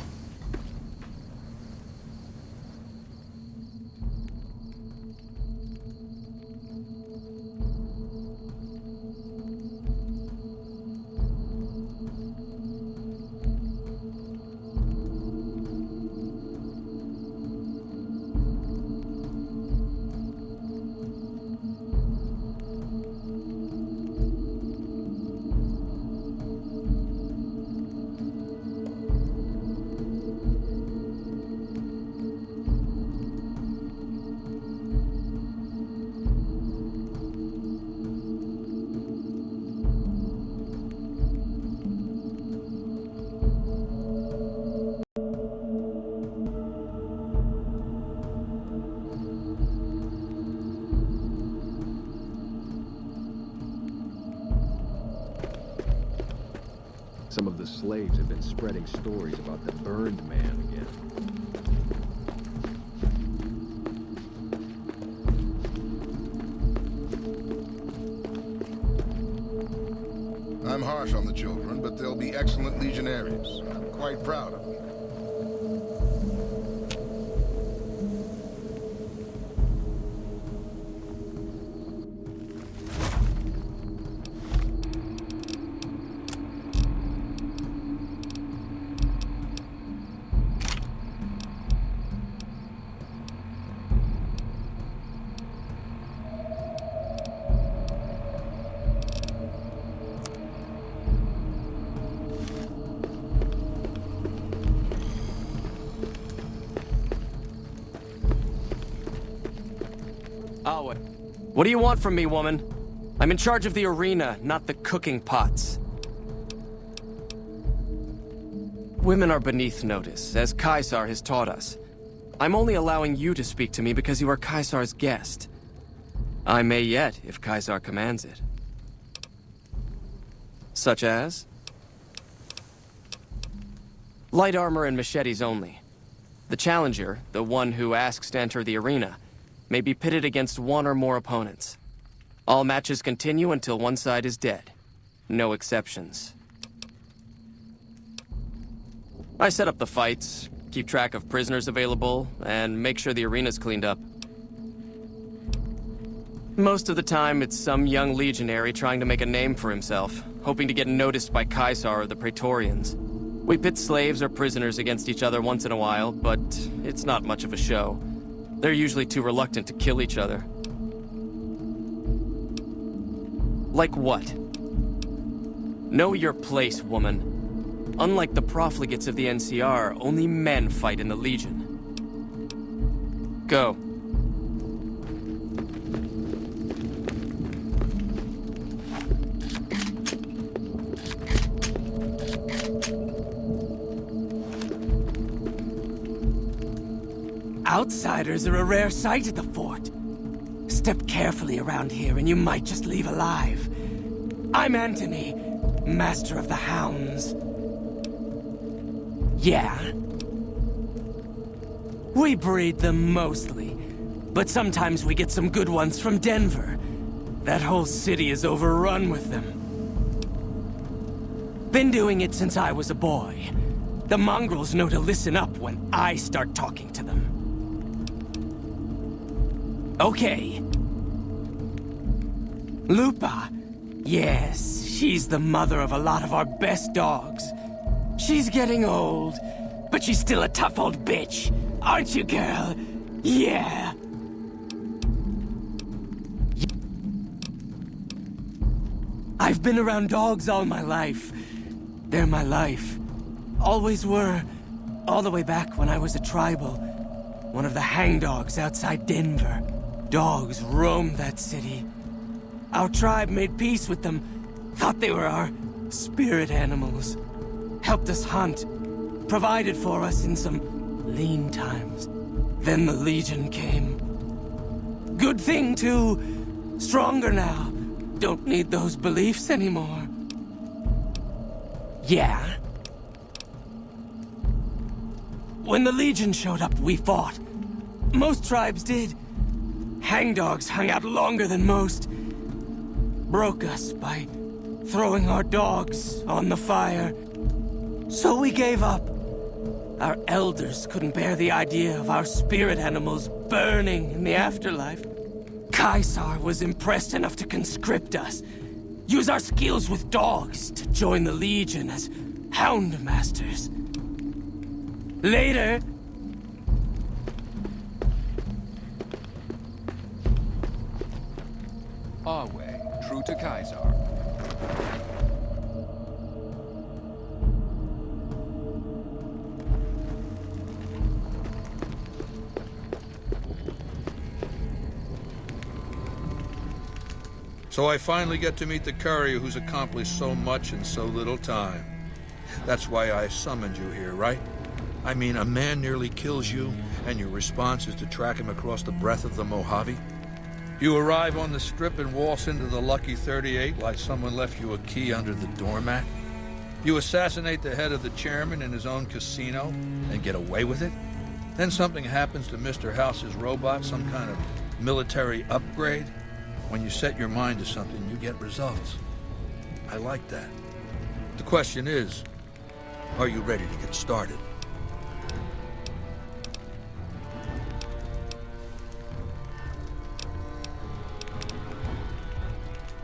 Some of the slaves have been spreading stories about the burned man again. harsh on the children, but they'll be excellent legionaries. I'm quite proud of them. Alway, what do you want from me, woman? I'm in charge of the arena, not the cooking pots. Women are beneath notice, as Caesar has taught us. I'm only allowing you to speak to me because you are Caesar's guest. I may yet, if Caesar commands it. Such as? Light armor and machetes only. The challenger, the one who asks to enter the arena, may be pitted against one or more opponents. All matches continue until one side is dead. No exceptions. I set up the fights, keep track of prisoners available, and make sure the arena's cleaned up. Most of the time, it's some young legionary trying to make a name for himself, hoping to get noticed by Caesar or the Praetorians. We pit slaves or prisoners against each other once in a while, but it's not much of a show. They're usually too reluctant to kill each other. Like what? Know your place, woman. Unlike the profligates of the NCR, only men fight in the Legion. Go. Outsiders are a rare sight at the fort. Step carefully around here and you might just leave alive. I'm Antony, Master of the Hounds. Yeah? We breed them mostly, but sometimes we get some good ones from Denver. That whole city is overrun with them. Been doing it since I was a boy. The mongrels know to listen up when I start talking to them. Okay. Lupa. Yes, she's the mother of a lot of our best dogs. She's getting old, but she's still a tough old bitch. Aren't you, girl? Yeah. I've been around dogs all my life. They're my life. Always were. All the way back when I was a tribal. One of the hangdogs outside Denver. Dogs roamed that city. Our tribe made peace with them. Thought they were our spirit animals. Helped us hunt. Provided for us in some lean times. Then the Legion came. Good thing, too. Stronger now. Don't need those beliefs anymore. Yeah? When the Legion showed up, we fought. Most tribes did. Hangdogs hung out longer than most. Broke us by throwing our dogs on the fire. So we gave up. Our elders couldn't bear the idea of our spirit animals burning in the afterlife. Caesar was impressed enough to conscript us. Use our skills with dogs to join the Legion as Hound Masters. Later... Our way, true to Caesar. So I finally get to meet the courier who's accomplished so much in so little time. That's why I summoned you here, right? I mean, a man nearly kills you, and your response is to track him across the breadth of the Mojave? You arrive on the strip and waltz into the Lucky 38 like someone left you a key under the doormat? You assassinate the head of the chairman in his own casino and get away with it? Then something happens to Mr. House's robot, some kind of military upgrade? When you set your mind to something, you get results. I like that. question is, are you ready to get started?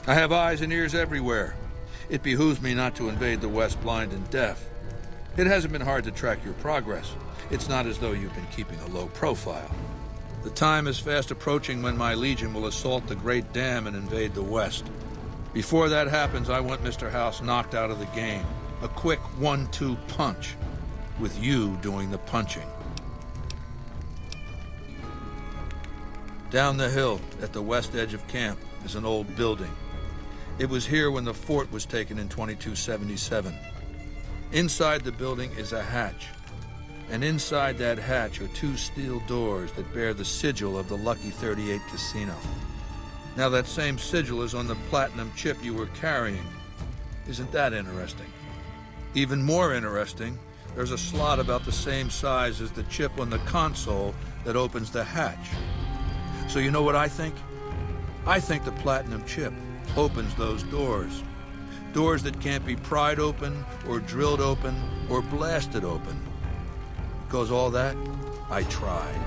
I have eyes and ears everywhere. It behooves me not to invade the West blind and deaf. It hasn't been hard to track your progress. It's not as though you've been keeping a low profile. The time is fast approaching when my Legion will assault the Great Dam and invade the West. Before that happens, I want Mr. House knocked out of the game. A quick 1-2 punch, with you doing the punching. Down the hill, at the west edge of camp, is an old building. It was here when the fort was taken in 2277. Inside the building is a hatch, and inside that hatch are 2 steel doors that bear the sigil of the Lucky 38 Casino. Now that same sigil is on the platinum chip you were carrying. Isn't that interesting? Even more interesting, there's a slot about the same size as the chip on the console that opens the hatch. So you know what I think? I think the platinum chip opens those doors. Doors that can't be pried open, or drilled open, or blasted open. Because all that, I tried.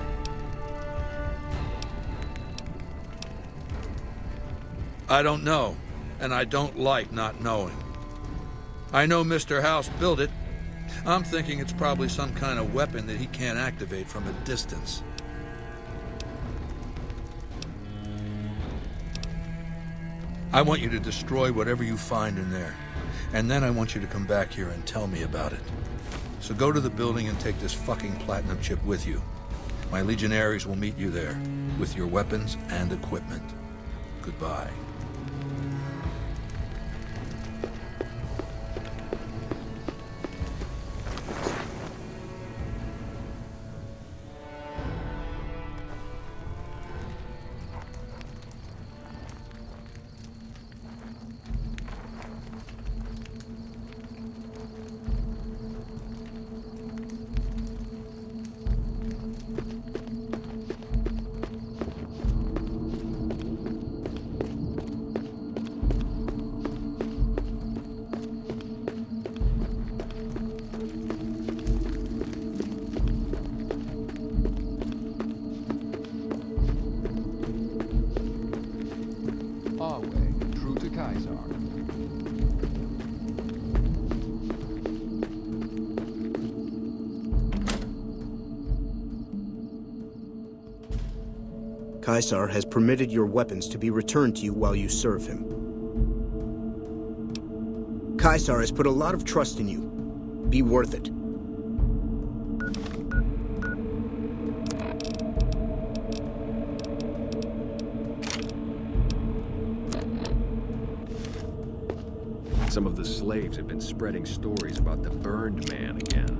I don't know, and I don't like not knowing. I know Mr. House built it. I'm thinking it's probably some kind of weapon that he can't activate from a distance. I want you to destroy whatever you find in there, and then I want you to come back here and tell me about it. So go to the building and take this fucking platinum chip with you. My legionaries will meet you there, with your weapons and equipment. Goodbye. Caesar has permitted your weapons to be returned to you while you serve him. Caesar has put a lot of trust in you. Be worth it. Some of the slaves have been spreading stories about the burned man again.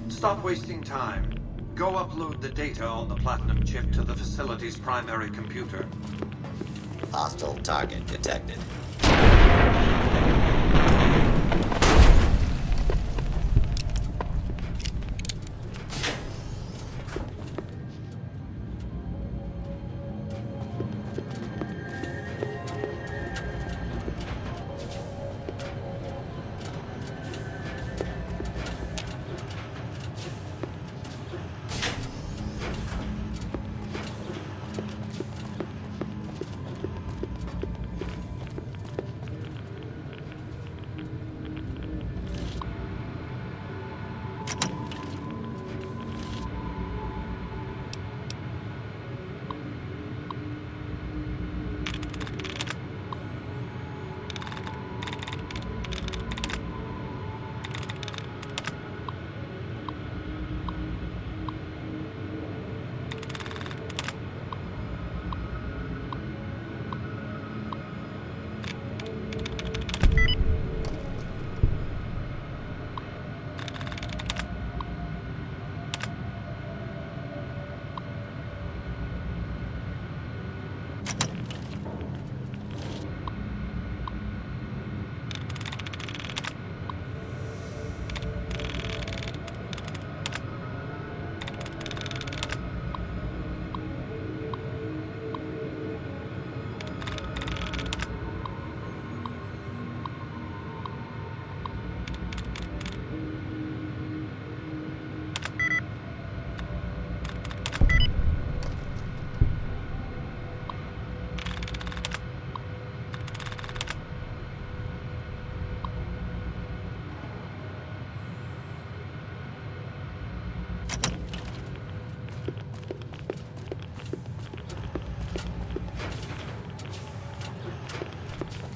Stop wasting time. Go upload the data on the platinum chip to the facility's primary computer. Hostile target detected.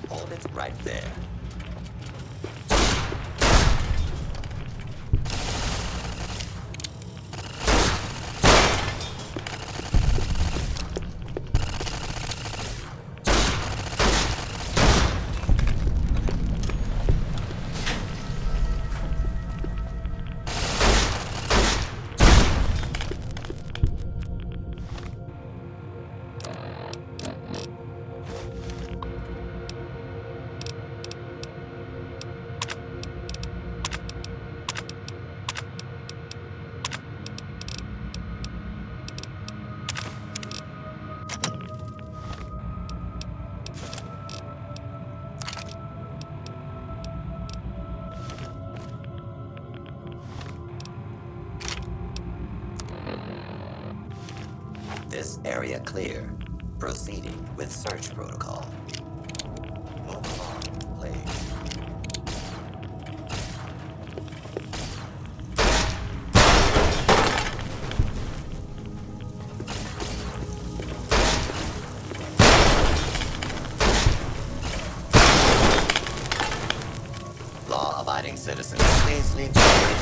Hold it right there. This area clear. Proceeding with search protocol. Move along, please. Law-abiding citizens, please leave the area.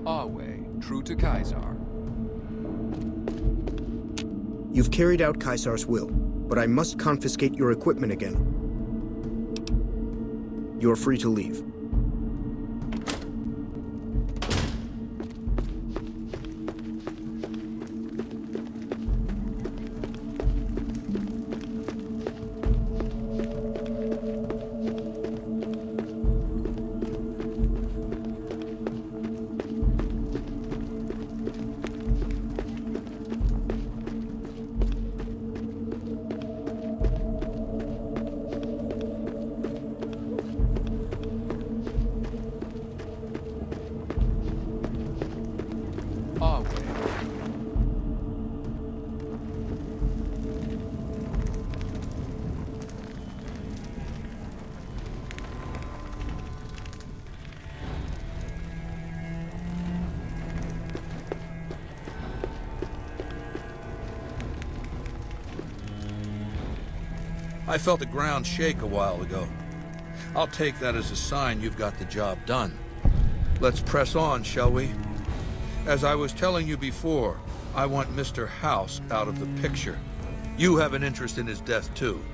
Our way, true to Caesar. You've carried out Caesar's will, but I must confiscate your equipment again. You're free to leave. I felt the ground shake a while ago. I'll take that as a sign you've got the job done. Let's press on, shall we? As I was telling you before, I want Mr. House out of the picture. You have an interest in his death, too.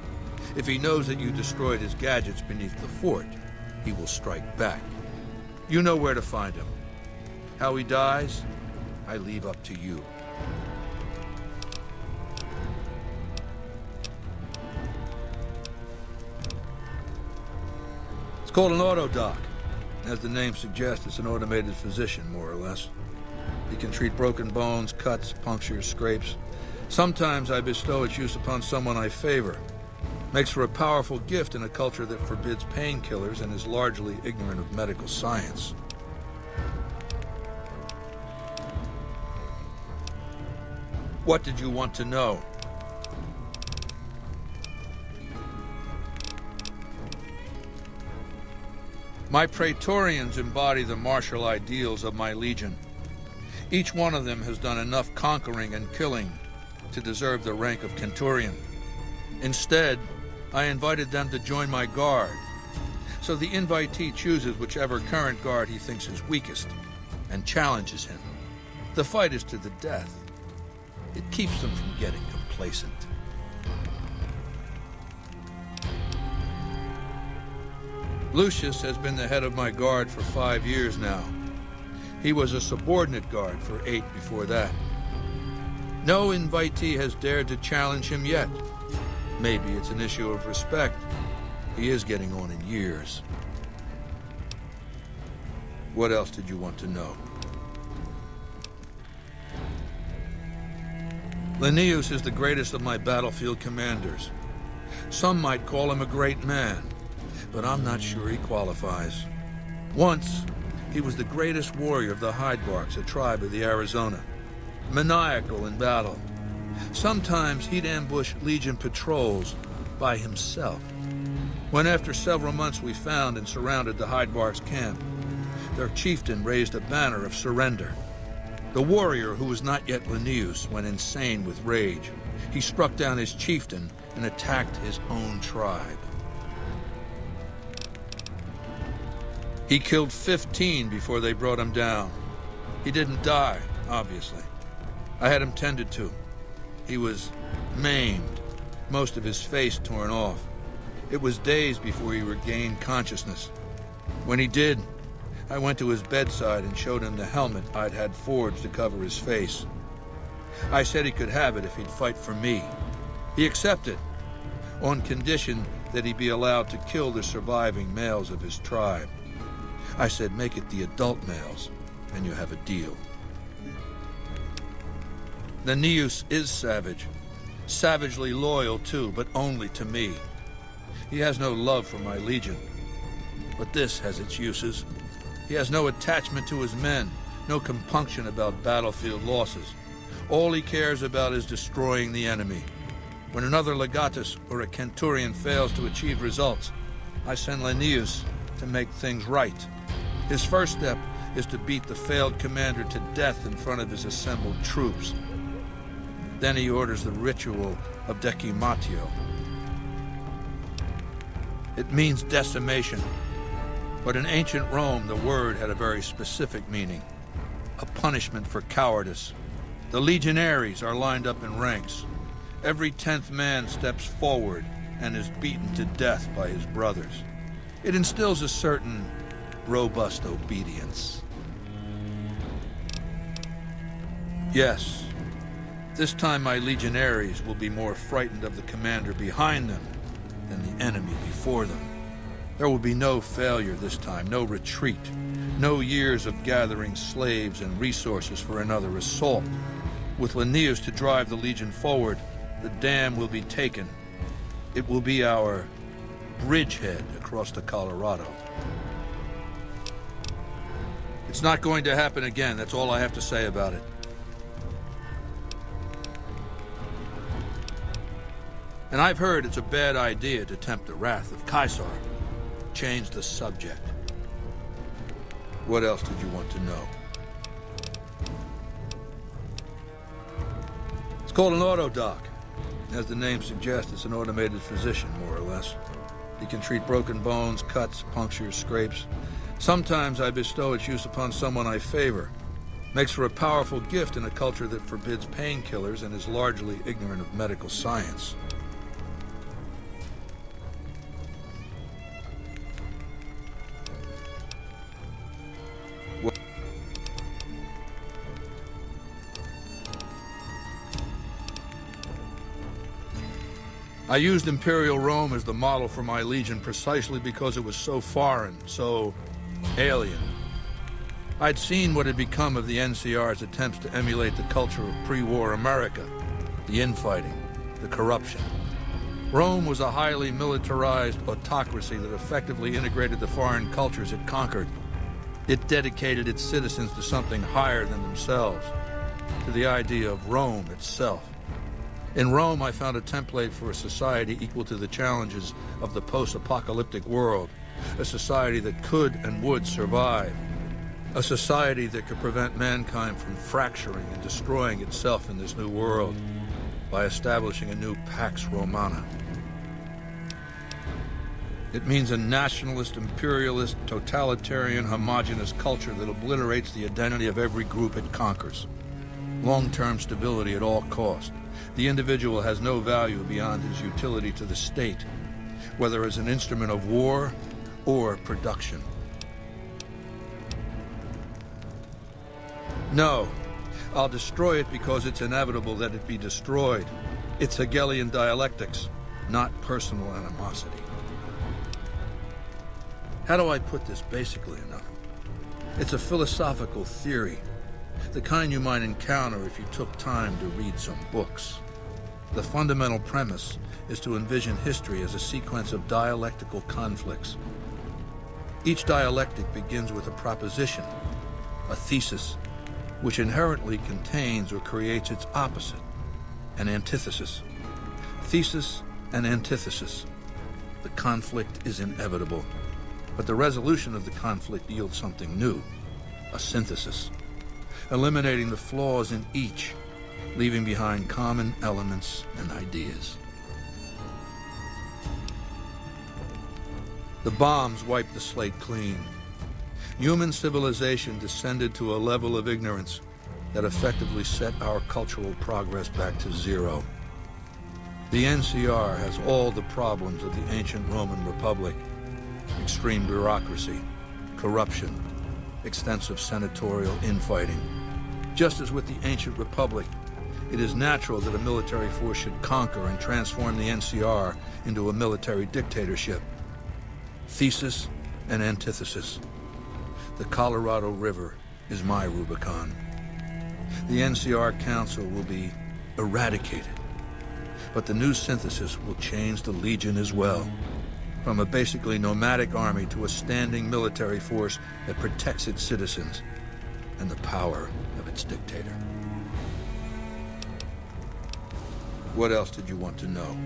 If he knows that you destroyed his gadgets beneath the fort, he will strike back. You know where to find him. How he dies, I leave up to you. It's called an autodoc. As the name suggests, it's an automated physician, more or less. He can treat broken bones, cuts, punctures, scrapes. Sometimes I bestow its use upon someone I favor. Makes for a powerful gift in a culture that forbids painkillers and is largely ignorant of medical science. What did you want to know? My Praetorians embody the martial ideals of my legion. Each one of them has done enough conquering and killing to deserve the rank of Centurion. Instead, I invited them to join my guard. So the invitee chooses whichever current guard he thinks is weakest and challenges him. The fight is to the death. It keeps them from getting complacent. Lucius has been the head of my guard for 5 years now. He was a subordinate guard for 8 before that. No invitee has dared to challenge him yet. Maybe it's an issue of respect. He is getting on in years. What else did you want to know? Linnaeus is the greatest of my battlefield commanders. Some might call him a great man, but I'm not sure he qualifies. Once, he was the greatest warrior of the Hydebarks, a tribe of the Arizona. Maniacal in battle. Sometimes he'd ambush Legion patrols by himself. When after several months we found and surrounded the Hydebarks camp, their chieftain raised a banner of surrender. The warrior, who was not yet Linnaeus, went insane with rage. He struck down his chieftain and attacked his own tribe. He killed 15 before they brought him down. He didn't die, obviously. I had him tended to. He was maimed, most of his face torn off. It was days before he regained consciousness. When he did, I went to his bedside and showed him the helmet I'd had forged to cover his face. I said he could have it if he'd fight for me. He accepted, on condition that he be allowed to kill the surviving males of his tribe. I said, make it the adult males, and you have a deal. Linnaeus is savage. Savagely loyal, too, but only to me. He has no love for my legion. But this has its uses. He has no attachment to his men, no compunction about battlefield losses. All he cares about is destroying the enemy. When another legatus or a Centurion fails to achieve results, I send Linnaeus to make things right. His first step is to beat the failed commander to death in front of his assembled troops. Then he orders the ritual of decimatio. It means decimation, but in ancient Rome the word had a very specific meaning, a punishment for cowardice. The legionaries are lined up in ranks. Every 10th man steps forward and is beaten to death by his brothers. It instills a certain robust obedience. Yes, this time my legionaries will be more frightened of the commander behind them than the enemy before them. There will be no failure this time, no retreat, no years of gathering slaves and resources for another assault. With Linnaeus to drive the Legion forward, the dam will be taken. It will be our bridgehead across the Colorado. It's not going to happen again, that's all I have to say about it. And I've heard it's a bad idea to tempt the wrath of Caesar. Change the subject. What else did you want to know? It's called an autodoc. As the name suggests, it's an automated physician, more or less. He can treat broken bones, cuts, punctures, scrapes. Sometimes I bestow its use upon someone I favor. Makes for a powerful gift in a culture that forbids painkillers and is largely ignorant of medical science. I used Imperial Rome as the model for my Legion precisely because it was so foreign, so alien. I'd seen what had become of the NCR's attempts to emulate the culture of pre-war America, the infighting, the corruption. Rome was a highly militarized autocracy that effectively integrated the foreign cultures it conquered. It dedicated its citizens to something higher than themselves, to the idea of Rome itself. In Rome, I found a template for a society equal to the challenges of the post-apocalyptic world, a society that could and would survive, a society that could prevent mankind from fracturing and destroying itself in this new world by establishing a new Pax Romana. It means a nationalist, imperialist, totalitarian, homogenous culture that obliterates the identity of every group it conquers. Long-term stability at all cost. The individual has no value beyond his utility to the state, whether as an instrument of war or production. No, I'll destroy it because it's inevitable that it be destroyed. It's Hegelian dialectics, not personal animosity. How do I put this basically enough? It's a philosophical theory, the kind you might encounter if you took time to read some books. The fundamental premise is to envision history as a sequence of dialectical conflicts. Each dialectic begins with a proposition, a thesis, which inherently contains or creates its opposite, an antithesis. Thesis and antithesis. The conflict is inevitable, but the resolution of the conflict yields something new, a synthesis, eliminating the flaws in each, leaving behind common elements and ideas. The bombs wiped the slate clean. Human civilization descended to a level of ignorance that effectively set our cultural progress back to zero. The NCR has all the problems of the ancient Roman Republic: extreme bureaucracy, corruption, extensive senatorial infighting. Just as with the ancient Republic, it is natural that a military force should conquer and transform the NCR into a military dictatorship. Thesis and antithesis. The Colorado River is my Rubicon. The NCR Council will be eradicated, but the new synthesis will change the Legion as well. From a basically nomadic army to a standing military force that protects its citizens and the power of its dictator. What else did you want to know?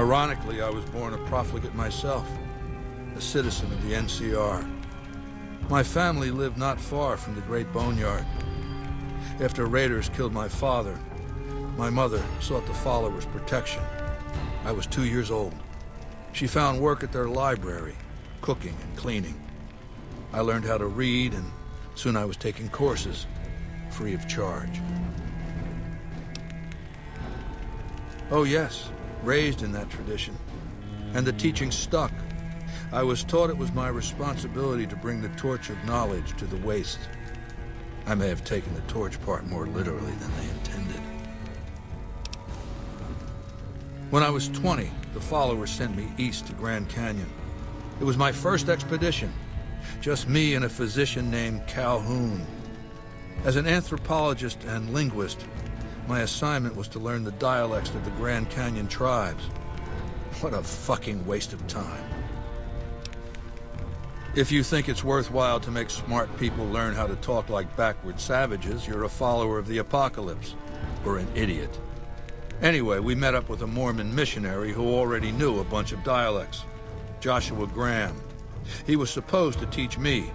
Ironically, I was born a profligate myself, a citizen of the NCR. My family lived not far from the Great Boneyard. After raiders killed my father, my mother sought the followers' protection. I was 2 years old. She found work at their library, cooking and cleaning. I learned how to read, and soon I was taking courses, free of charge. Oh yes, raised in that tradition. And the teaching stuck. I was taught it was my responsibility to bring the torch of knowledge to the waste. I may have taken the torch part more literally than they intended. When I was 20, the followers sent me east to Grand Canyon. It was my first expedition. Just me and a physician named Calhoun. As an anthropologist and linguist, my assignment was to learn the dialects of the Grand Canyon tribes. What a fucking waste of time. If you think it's worthwhile to make smart people learn how to talk like backward savages, you're a follower of the apocalypse, or an idiot. Anyway, we met up with a Mormon missionary who already knew a bunch of dialects, Joshua Graham. He was supposed to teach me,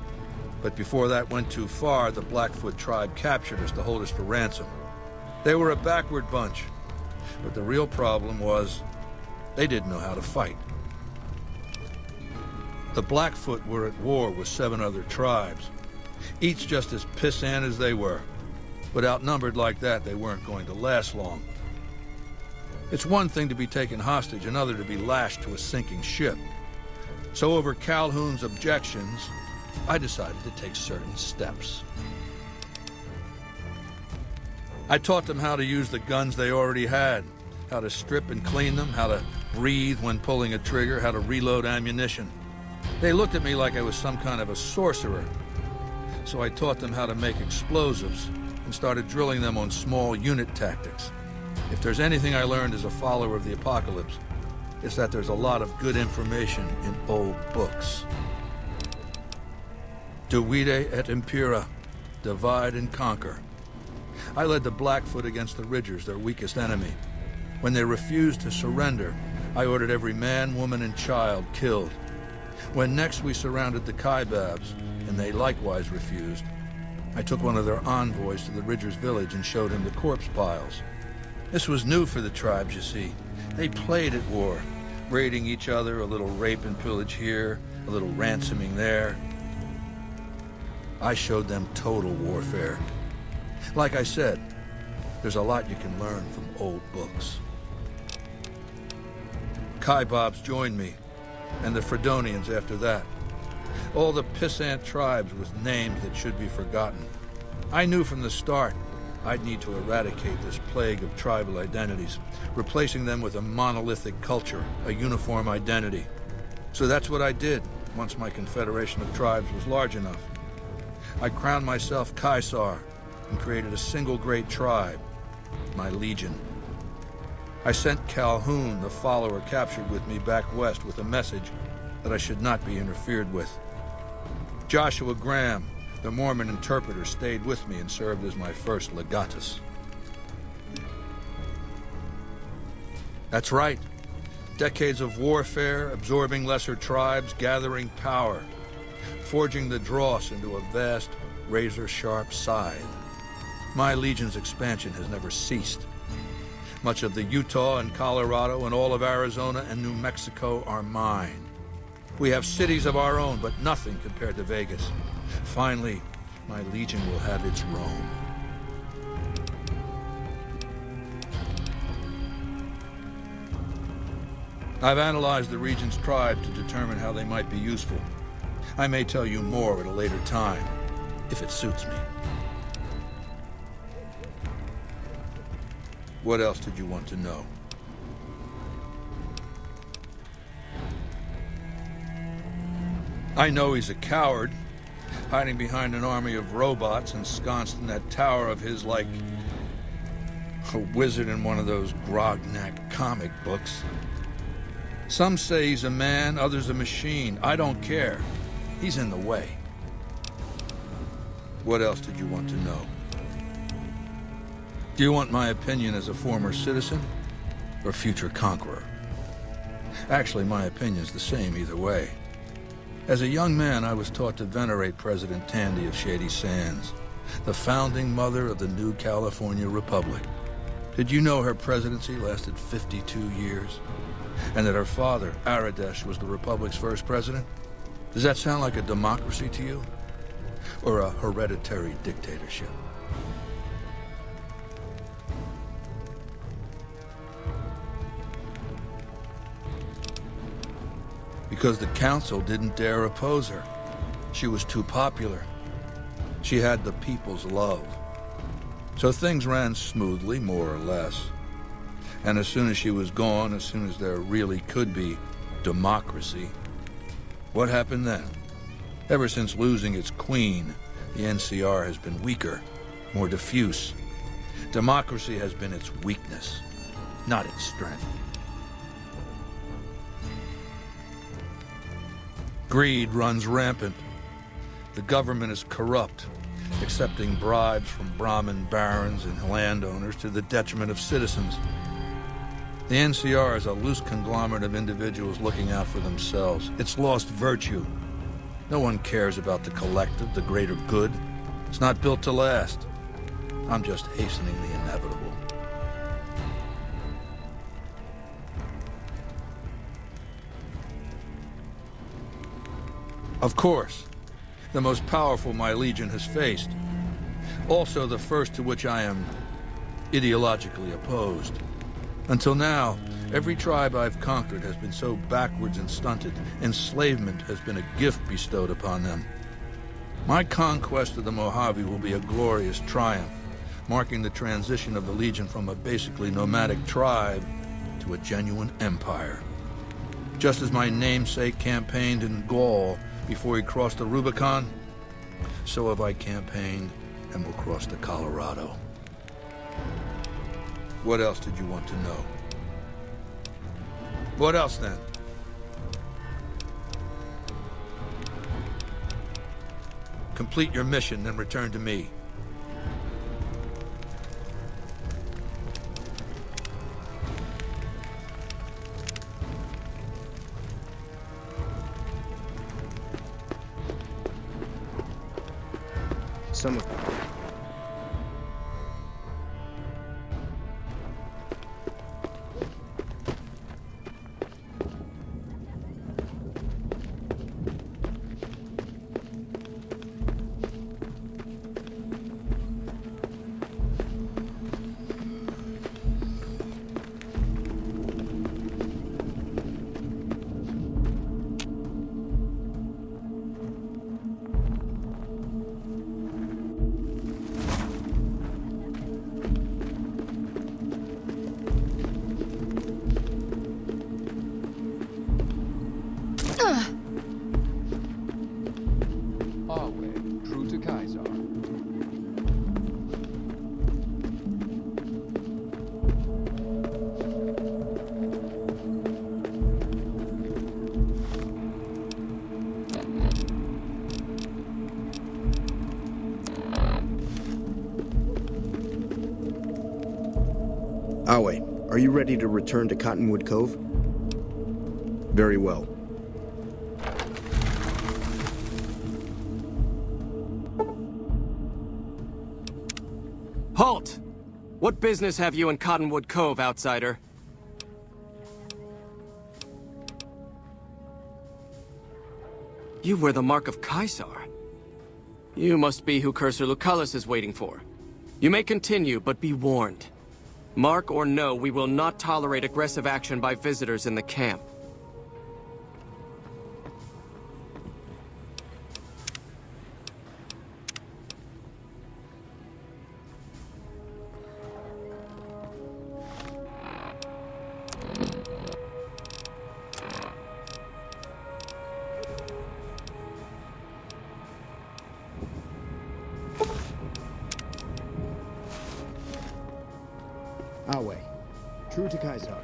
but before that went too far, the Blackfoot tribe captured us to hold us for ransom. They were a backward bunch, but the real problem was they didn't know how to fight. The Blackfoot were at war with 7 other tribes, each just as pissant as they were, but outnumbered like that, they weren't going to last long. It's one thing to be taken hostage, another to be lashed to a sinking ship. So over Calhoun's objections, I decided to take certain steps. I taught them how to use the guns they already had, how to strip and clean them, how to breathe when pulling a trigger, how to reload ammunition. They looked at me like I was some kind of a sorcerer. So I taught them how to make explosives and started drilling them on small unit tactics. If there's anything I learned as a follower of the apocalypse, it's that there's a lot of good information in old books. Divide et impera, divide and conquer. I led the Blackfoot against the Ridgers, their weakest enemy. When they refused to surrender, I ordered every man, woman, and child killed. When next we surrounded the Kaibabs, and they likewise refused, I took one of their envoys to the Ridgers' village and showed him the corpse piles. This was new for the tribes, you see. They played at war, raiding each other, a little rape and pillage here, a little ransoming there. I showed them total warfare. Like I said, there's a lot you can learn from old books. Kaibabs joined me, and the Fredonians after that. All the pissant tribes with names that should be forgotten. I knew from the start I'd need to eradicate this plague of tribal identities, replacing them with a monolithic culture, a uniform identity. So that's what I did once my confederation of tribes was large enough. I crowned myself Caesar and created a single great tribe, my legion. I sent Calhoun, the follower captured with me, back west with a message that I should not be interfered with. Joshua Graham, the Mormon interpreter, stayed with me and served as my first legatus. That's right. Decades of warfare, absorbing lesser tribes, gathering power, forging the dross into a vast, razor-sharp scythe. My legion's expansion has never ceased. Much of the Utah and Colorado and all of Arizona and New Mexico are mine. We have cities of our own, but nothing compared to Vegas. Finally, my legion will have its Rome. I've analyzed the region's tribe to determine how they might be useful. I may tell you more at a later time, if it suits me. What else did you want to know? I know he's a coward, hiding behind an army of robots ensconced in that tower of his like a wizard in one of those Grognak comic books. Some say he's a man, others a machine. I don't care. He's in the way. What else did you want to know? Do you want my opinion as a former citizen or future conqueror? Actually, my opinion's the same either way. As a young man, I was taught to venerate President Tandy of Shady Sands, the founding mother of the new California Republic. Did you know her presidency lasted 52 years? And that her father, Aradesh, was the Republic's first president? Does that sound like a democracy to you? Or a hereditary dictatorship? Because the council didn't dare oppose her. She was too popular. She had the people's love. So things ran smoothly, more or less. And as soon as she was gone, as soon as there really could be democracy, what happened then? Ever since losing its queen, the NCR has been weaker, more diffuse. Democracy has been its weakness, not its strength. Greed runs rampant. The government is corrupt, accepting bribes from Brahmin barons and landowners to the detriment of citizens. The NCR is a loose conglomerate of individuals looking out for themselves. It's lost virtue. No one cares about the collective, the greater good. It's not built to last. I'm just hastening the inevitable. Of course, the most powerful my legion has faced. Also the first to which I am ideologically opposed. Until now, every tribe I've conquered has been so backwards and stunted, enslavement has been a gift bestowed upon them. My conquest of the Mojave will be a glorious triumph, marking the transition of the Legion from a basically nomadic tribe to a genuine empire. Just as my namesake campaigned in Gaul before he crossed the Rubicon, so have I campaigned and will cross the Colorado. What else did you want to know? What else then? Complete your mission and return to me. Some of Awe, are you ready to return to Cottonwood Cove? Very well. Halt! What business have you in Cottonwood Cove, outsider? You wear the mark of Caesar. You must be who Cursor Lucullus is waiting for. You may continue, but be warned. Mark or no, we will not tolerate aggressive action by visitors in the camp. Awe, true to Caesar.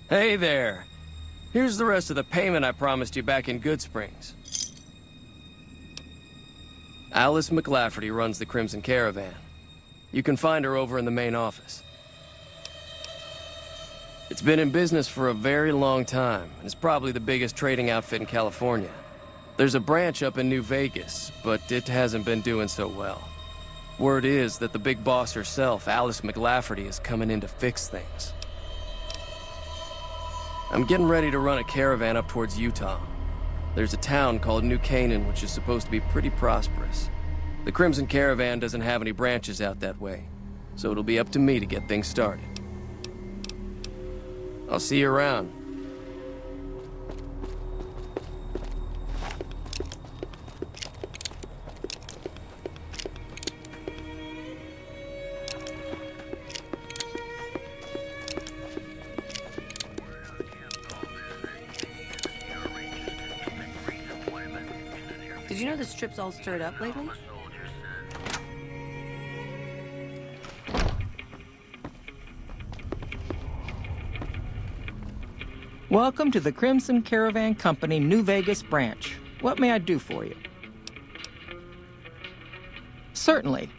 Hey there. Here's the rest of the payment I promised you back in Good Springs. Alice McLafferty runs the Crimson Caravan. You can find her over in the main office. It's been in business for a very long time, and it's probably the biggest trading outfit in California. There's a branch up in New Vegas, but it hasn't been doing so well. Word is that the big boss herself, Alice McLafferty, is coming in to fix things. I'm getting ready to run a caravan up towards Utah. There's a town called New Canaan, which is supposed to be pretty prosperous. The Crimson Caravan doesn't have any branches out that way, so it'll be up to me to get things started. I'll see you around. Did you know this trip's all stirred up lately? Welcome to the Crimson Caravan Company New Vegas branch. What may I do for you? Certainly.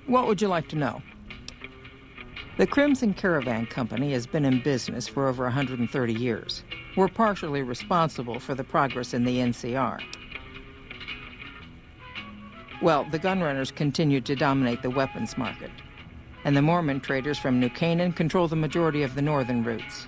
What would you like to know? The Crimson Caravan Company has been in business for over 130 years. We're partially responsible for the progress in the NCR. Well, the gunrunners continue to dominate the weapons market, and the Mormon traders from New Canaan control the majority of the northern routes.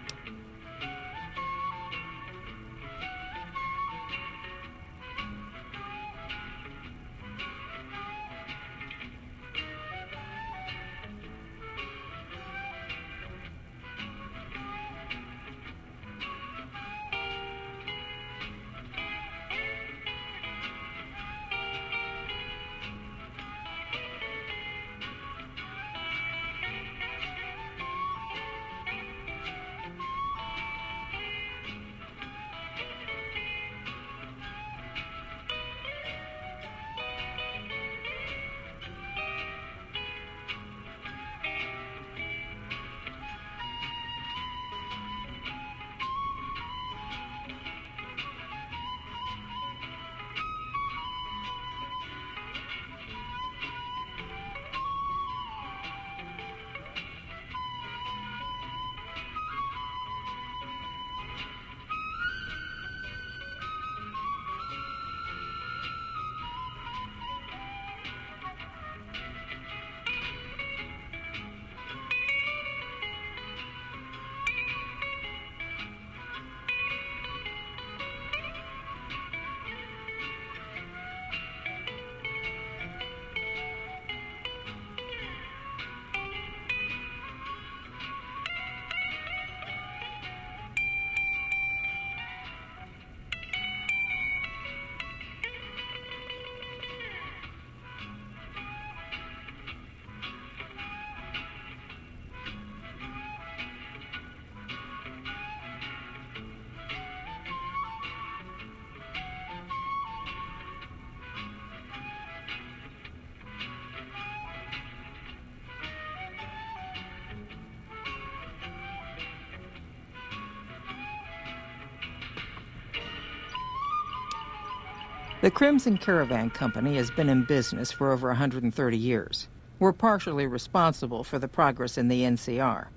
The Crimson Caravan Company has been in business for over 130 years. We're partially responsible for the progress in the NCR.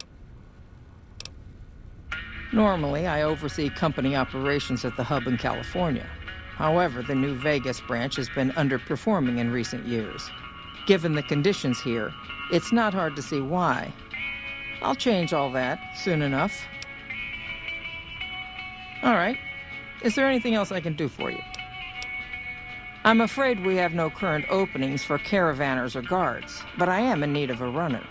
Normally, I oversee company operations at the hub in California. However, the New Vegas branch has been underperforming in recent years. Given the conditions here, it's not hard to see why. I'll change all that soon enough. All right. Is there anything else I can do for you? I'm afraid we have no current openings for caravanners or guards, but I am in need of a runner.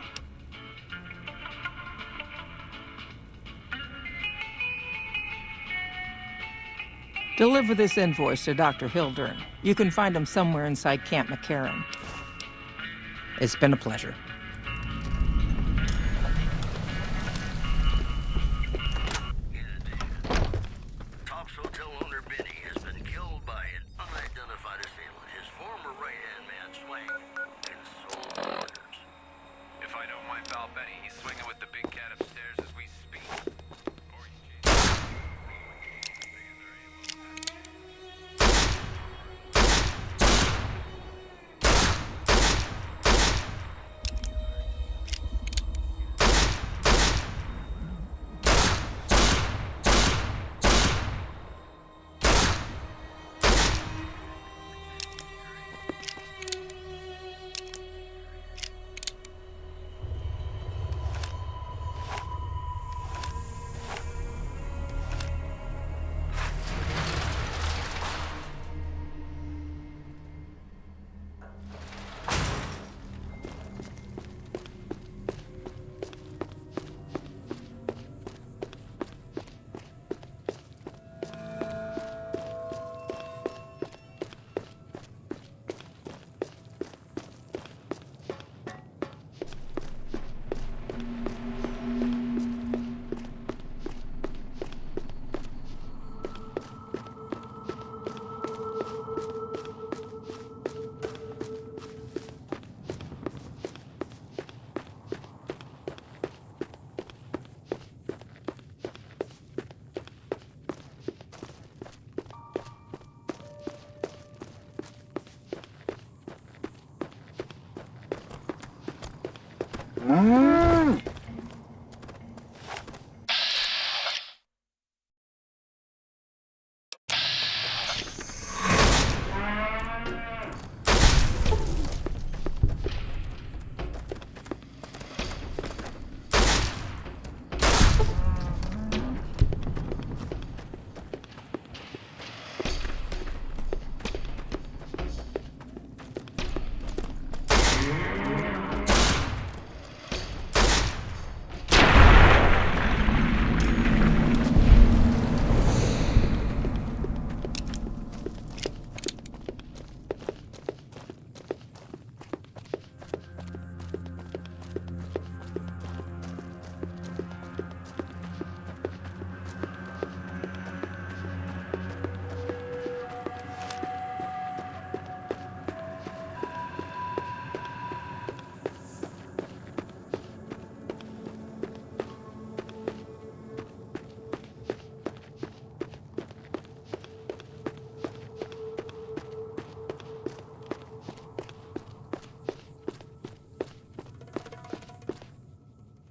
Deliver this invoice to Dr. Hildern. You can find him somewhere inside Camp McCarran. It's been a pleasure.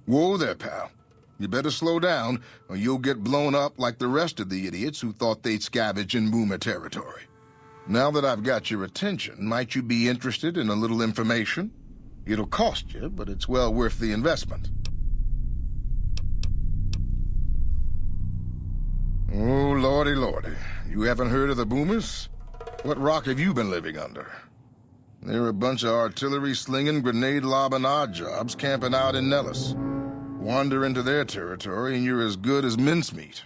Whoa there, pal. You better slow down, or you'll get blown up like the rest of the idiots who thought they'd scavenge in Boomer territory. Now that I've got your attention, might you be interested in a little information? It'll cost you, but it's well worth the investment. Oh, lordy, lordy. You haven't heard of the Boomers? What rock have you been living under? They're a bunch of artillery-slinging, grenade-lobbing odd jobs camping out in Nellis. Wander into their territory and you're as good as mincemeat.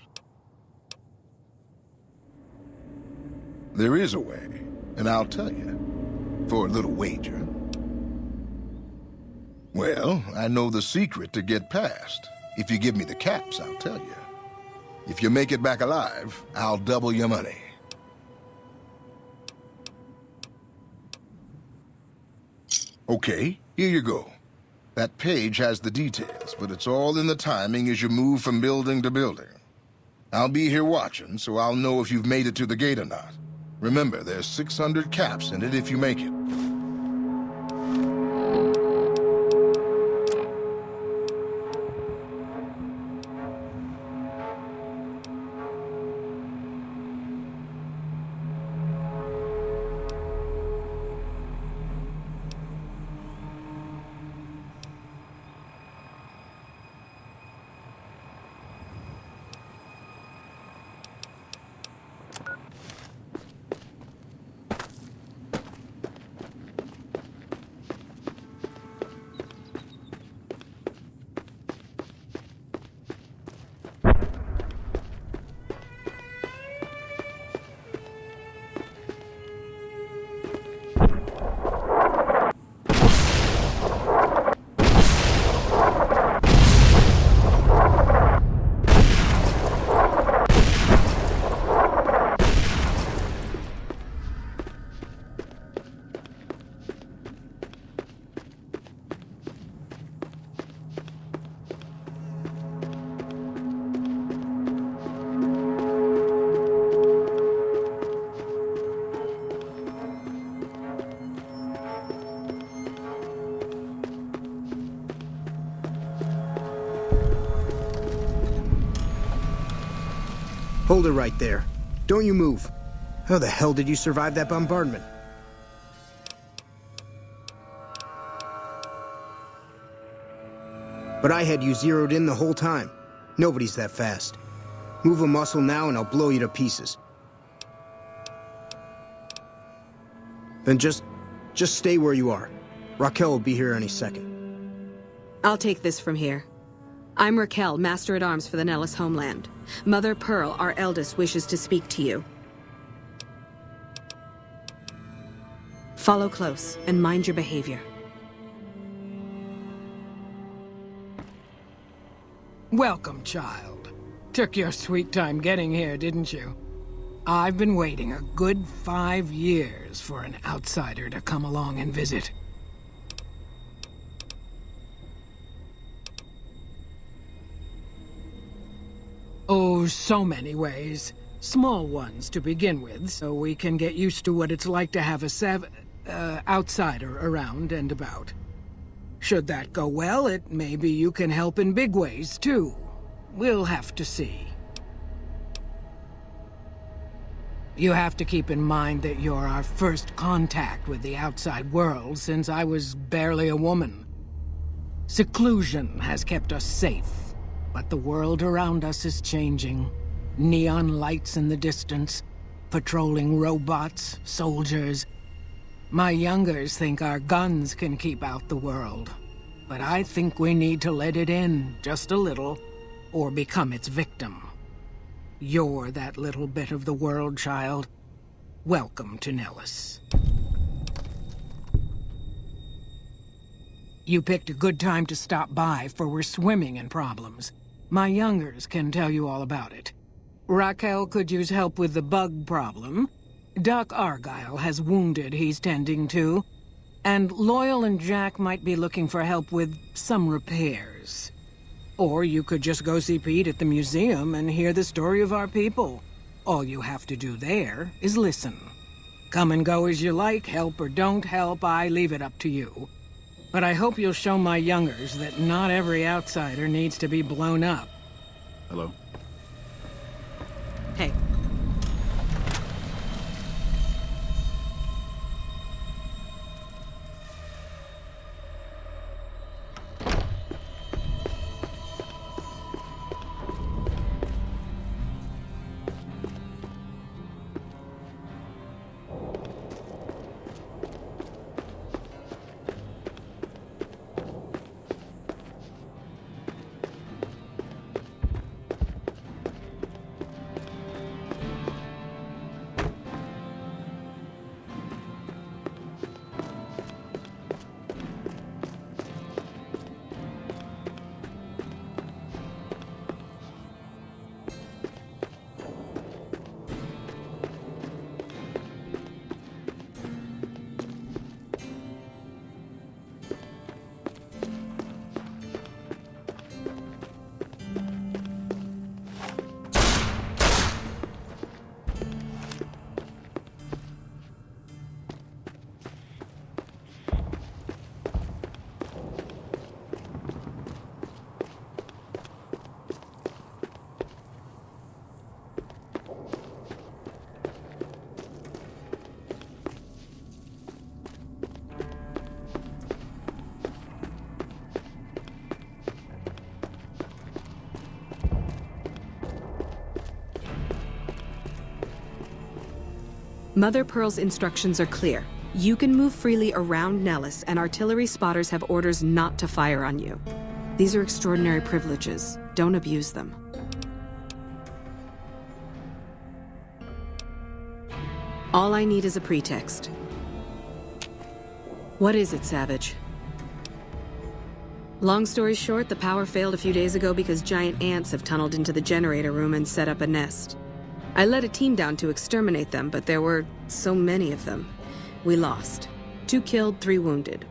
There is a way, and I'll tell you, for a little wager. Well, I know the secret to get past. If you give me the caps, I'll tell you. If you make it back alive, I'll double your money. Okay, here you go. That page has the details, but it's all in the timing as you move from building to building. I'll be here watching, so I'll know if you've made it to the gate or not. Remember, there's 600 caps in it if you make it. Hold her right there. Don't you move. How the hell did you survive that bombardment? But I had you zeroed in the whole time. Nobody's that fast. Move a muscle now and I'll blow you to pieces. Then just stay where you are. Raquel will be here any second. I'll take this from here. I'm Raquel, Master-at-Arms for the Nellis homeland. Mother Pearl, our eldest, wishes to speak to you. Follow close and mind your behavior. Welcome, child. Took your sweet time getting here, didn't you? I've been waiting a good 5 years for an outsider to come along and visit. Oh, so many ways. Small ones to begin with, so we can get used to what it's like to have a outsider around and about. Should that go well, maybe you can help in big ways, too. We'll have to see. You have to keep in mind that you're our first contact with the outside world since I was barely a woman. Seclusion has kept us safe. But the world around us is changing. Neon lights in the distance, patrolling robots, soldiers. My youngers think our guns can keep out the world. But I think we need to let it in, just a little, or become its victim. You're that little bit of the world, child. Welcome to Nellis. You picked a good time to stop by, for we're swimming in problems. My youngers can tell you all about it. Raquel could use help with the bug problem. Doc Argyle has wounded he's tending to. And Loyal and Jack might be looking for help with some repairs. Or you could just go see Pete at the museum and hear the story of our people. All you have to do there is listen. Come and go as you like, help or don't help, I leave it up to you. But I hope you'll show my youngers that not every outsider needs to be blown up. Hello? Hey. Mother Pearl's instructions are clear. You can move freely around Nellis, and artillery spotters have orders not to fire on you. These are extraordinary privileges. Don't abuse them. All I need is a pretext. What is it, Savage? Long story short, the power failed a few days ago because giant ants have tunneled into the generator room and set up a nest. I led a team down to exterminate them, but there were so many of them. We lost. 2 killed, 3 wounded.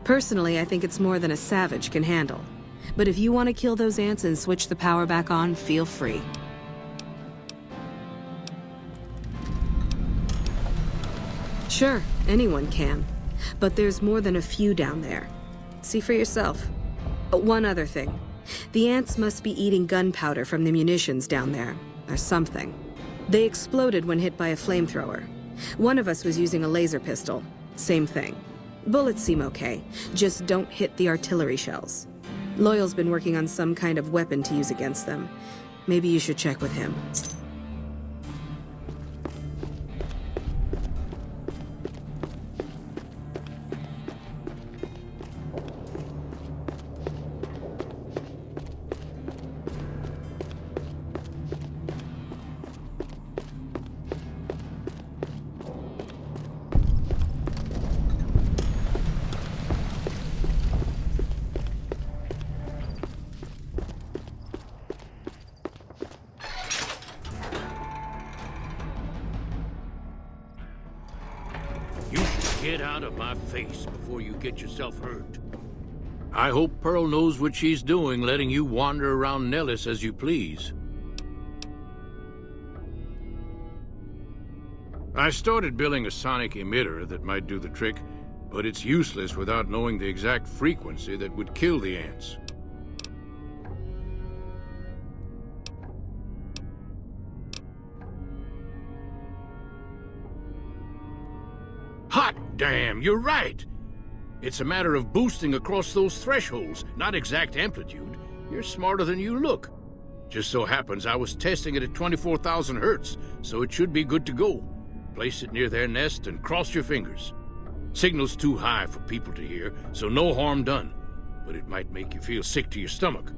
Personally, I think it's more than a Savage can handle. But if you want to kill those ants and switch the power back on, feel free. Sure, anyone can. But there's more than a few down there. See for yourself. One other thing. The ants must be eating gunpowder from the munitions down there, or something. They exploded when hit by a flamethrower. One of us was using a laser pistol. Same thing. Bullets seem okay. Just don't hit the artillery shells. Loyal's been working on some kind of weapon to use against them. Maybe you should check with him. Get out of my face before you get yourself hurt. I hope Pearl knows what she's doing, letting you wander around Nellis as you please. I started building a sonic emitter that might do the trick, but it's useless without knowing the exact frequency that would kill the ants. Hot damn, you're right! It's a matter of boosting across those thresholds, not exact amplitude. You're smarter than you look. Just so happens I was testing it at 24,000 hertz, so it should be good to go. Place it near their nest and cross your fingers. Signal's too high for people to hear, so no harm done. But it might make you feel sick to your stomach.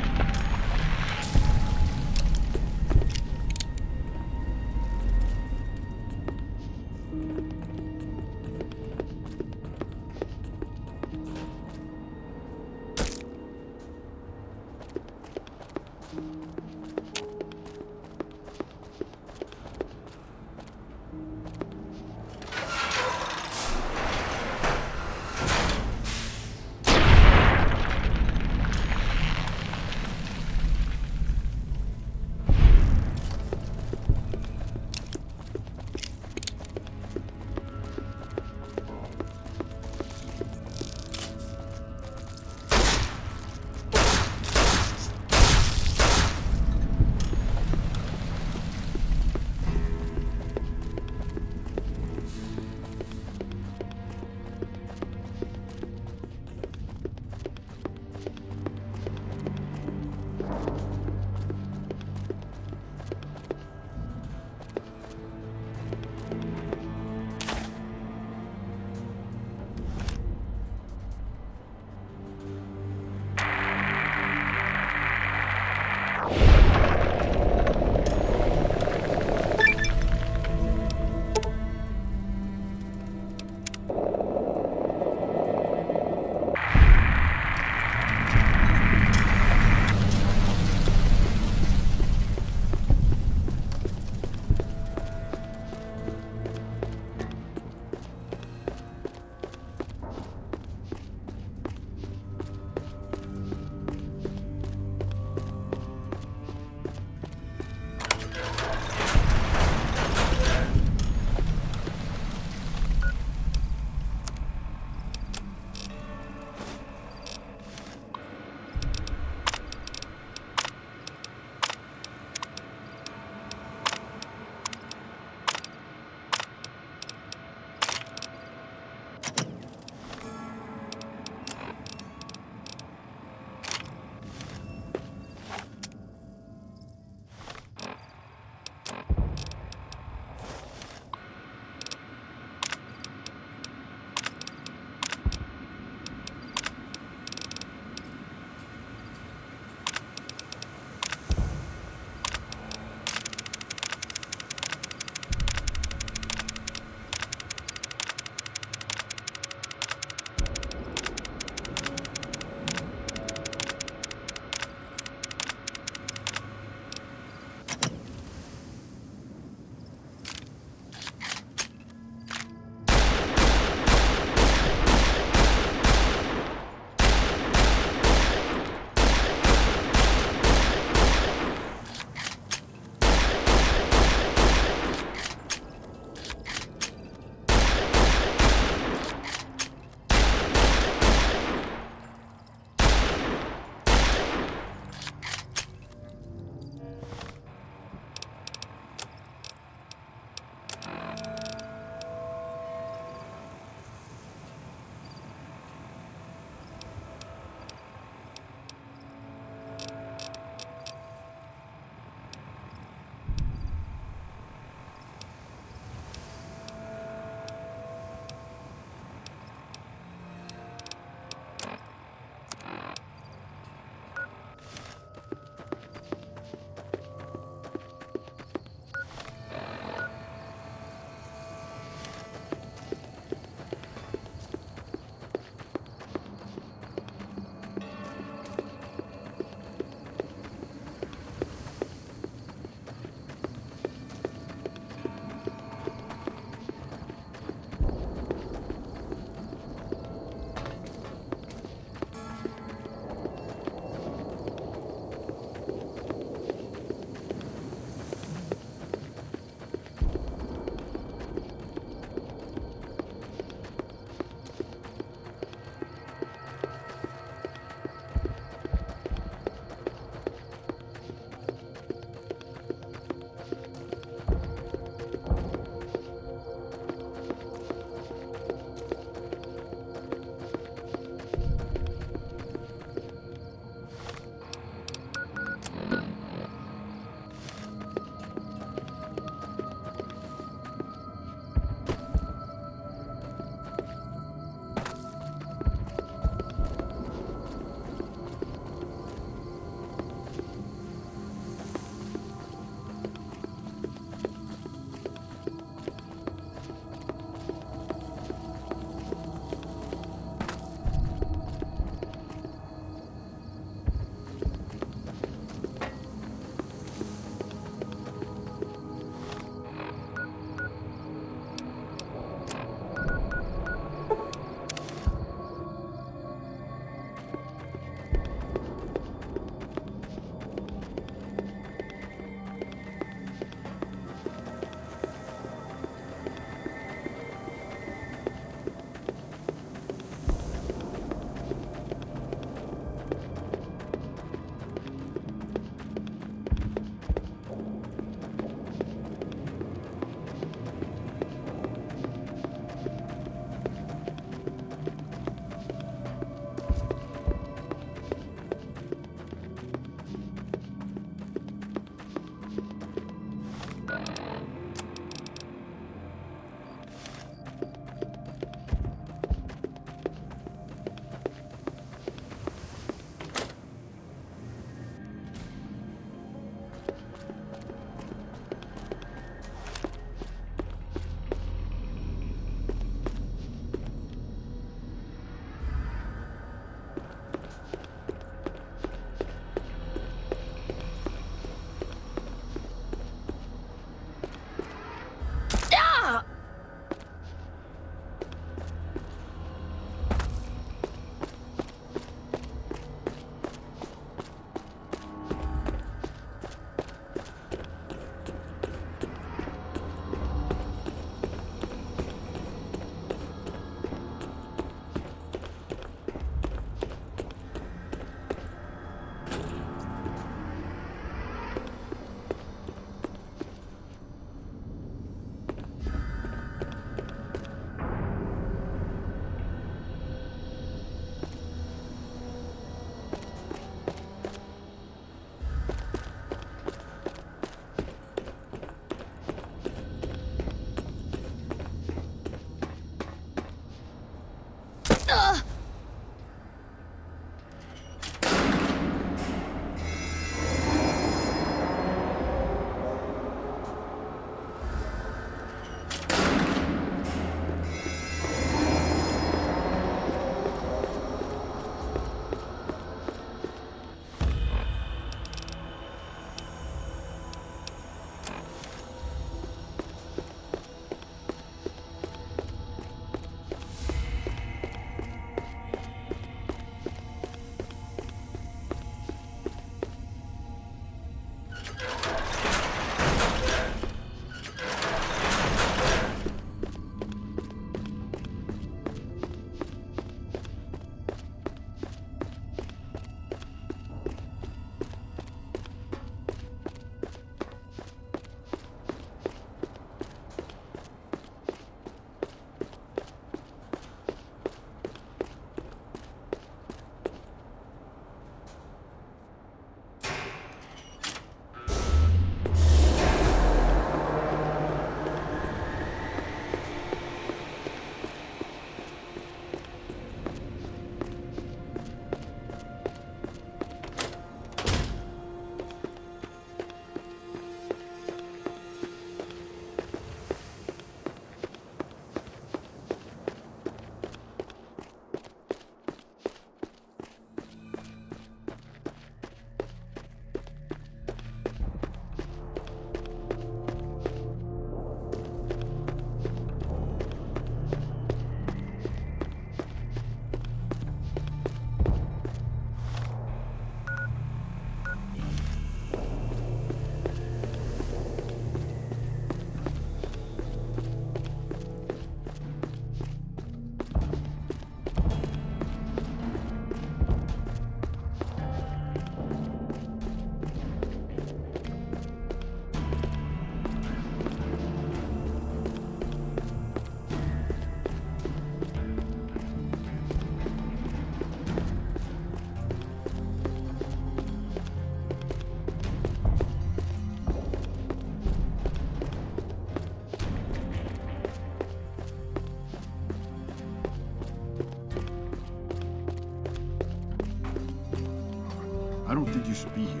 I don't think you should be here.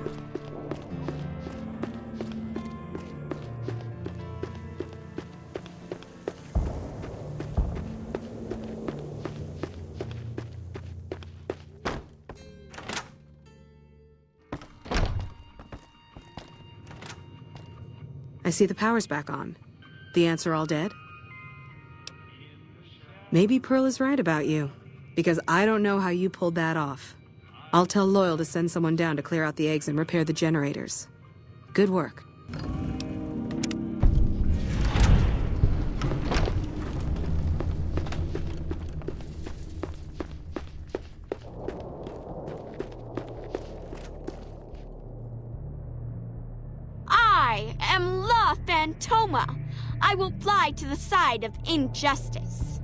I see the power's back on. The ants are all dead? Maybe Pearl is right about you, because I don't know how you pulled that off. I'll tell Loyal to send someone down to clear out the eggs and repair the generators. Good work. I am La Phantoma. I will fly to the side of injustice.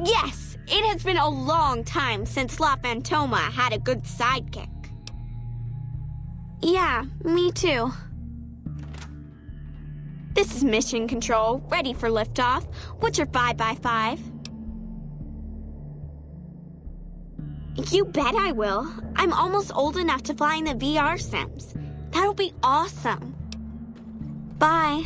Yes, it has been a long time since La Phantoma had a good sidekick. Yeah, me too. This is Mission Control, ready for liftoff. What's your 5x5? You bet I will. I'm almost old enough to fly in the VR sims. That'll be awesome. Bye.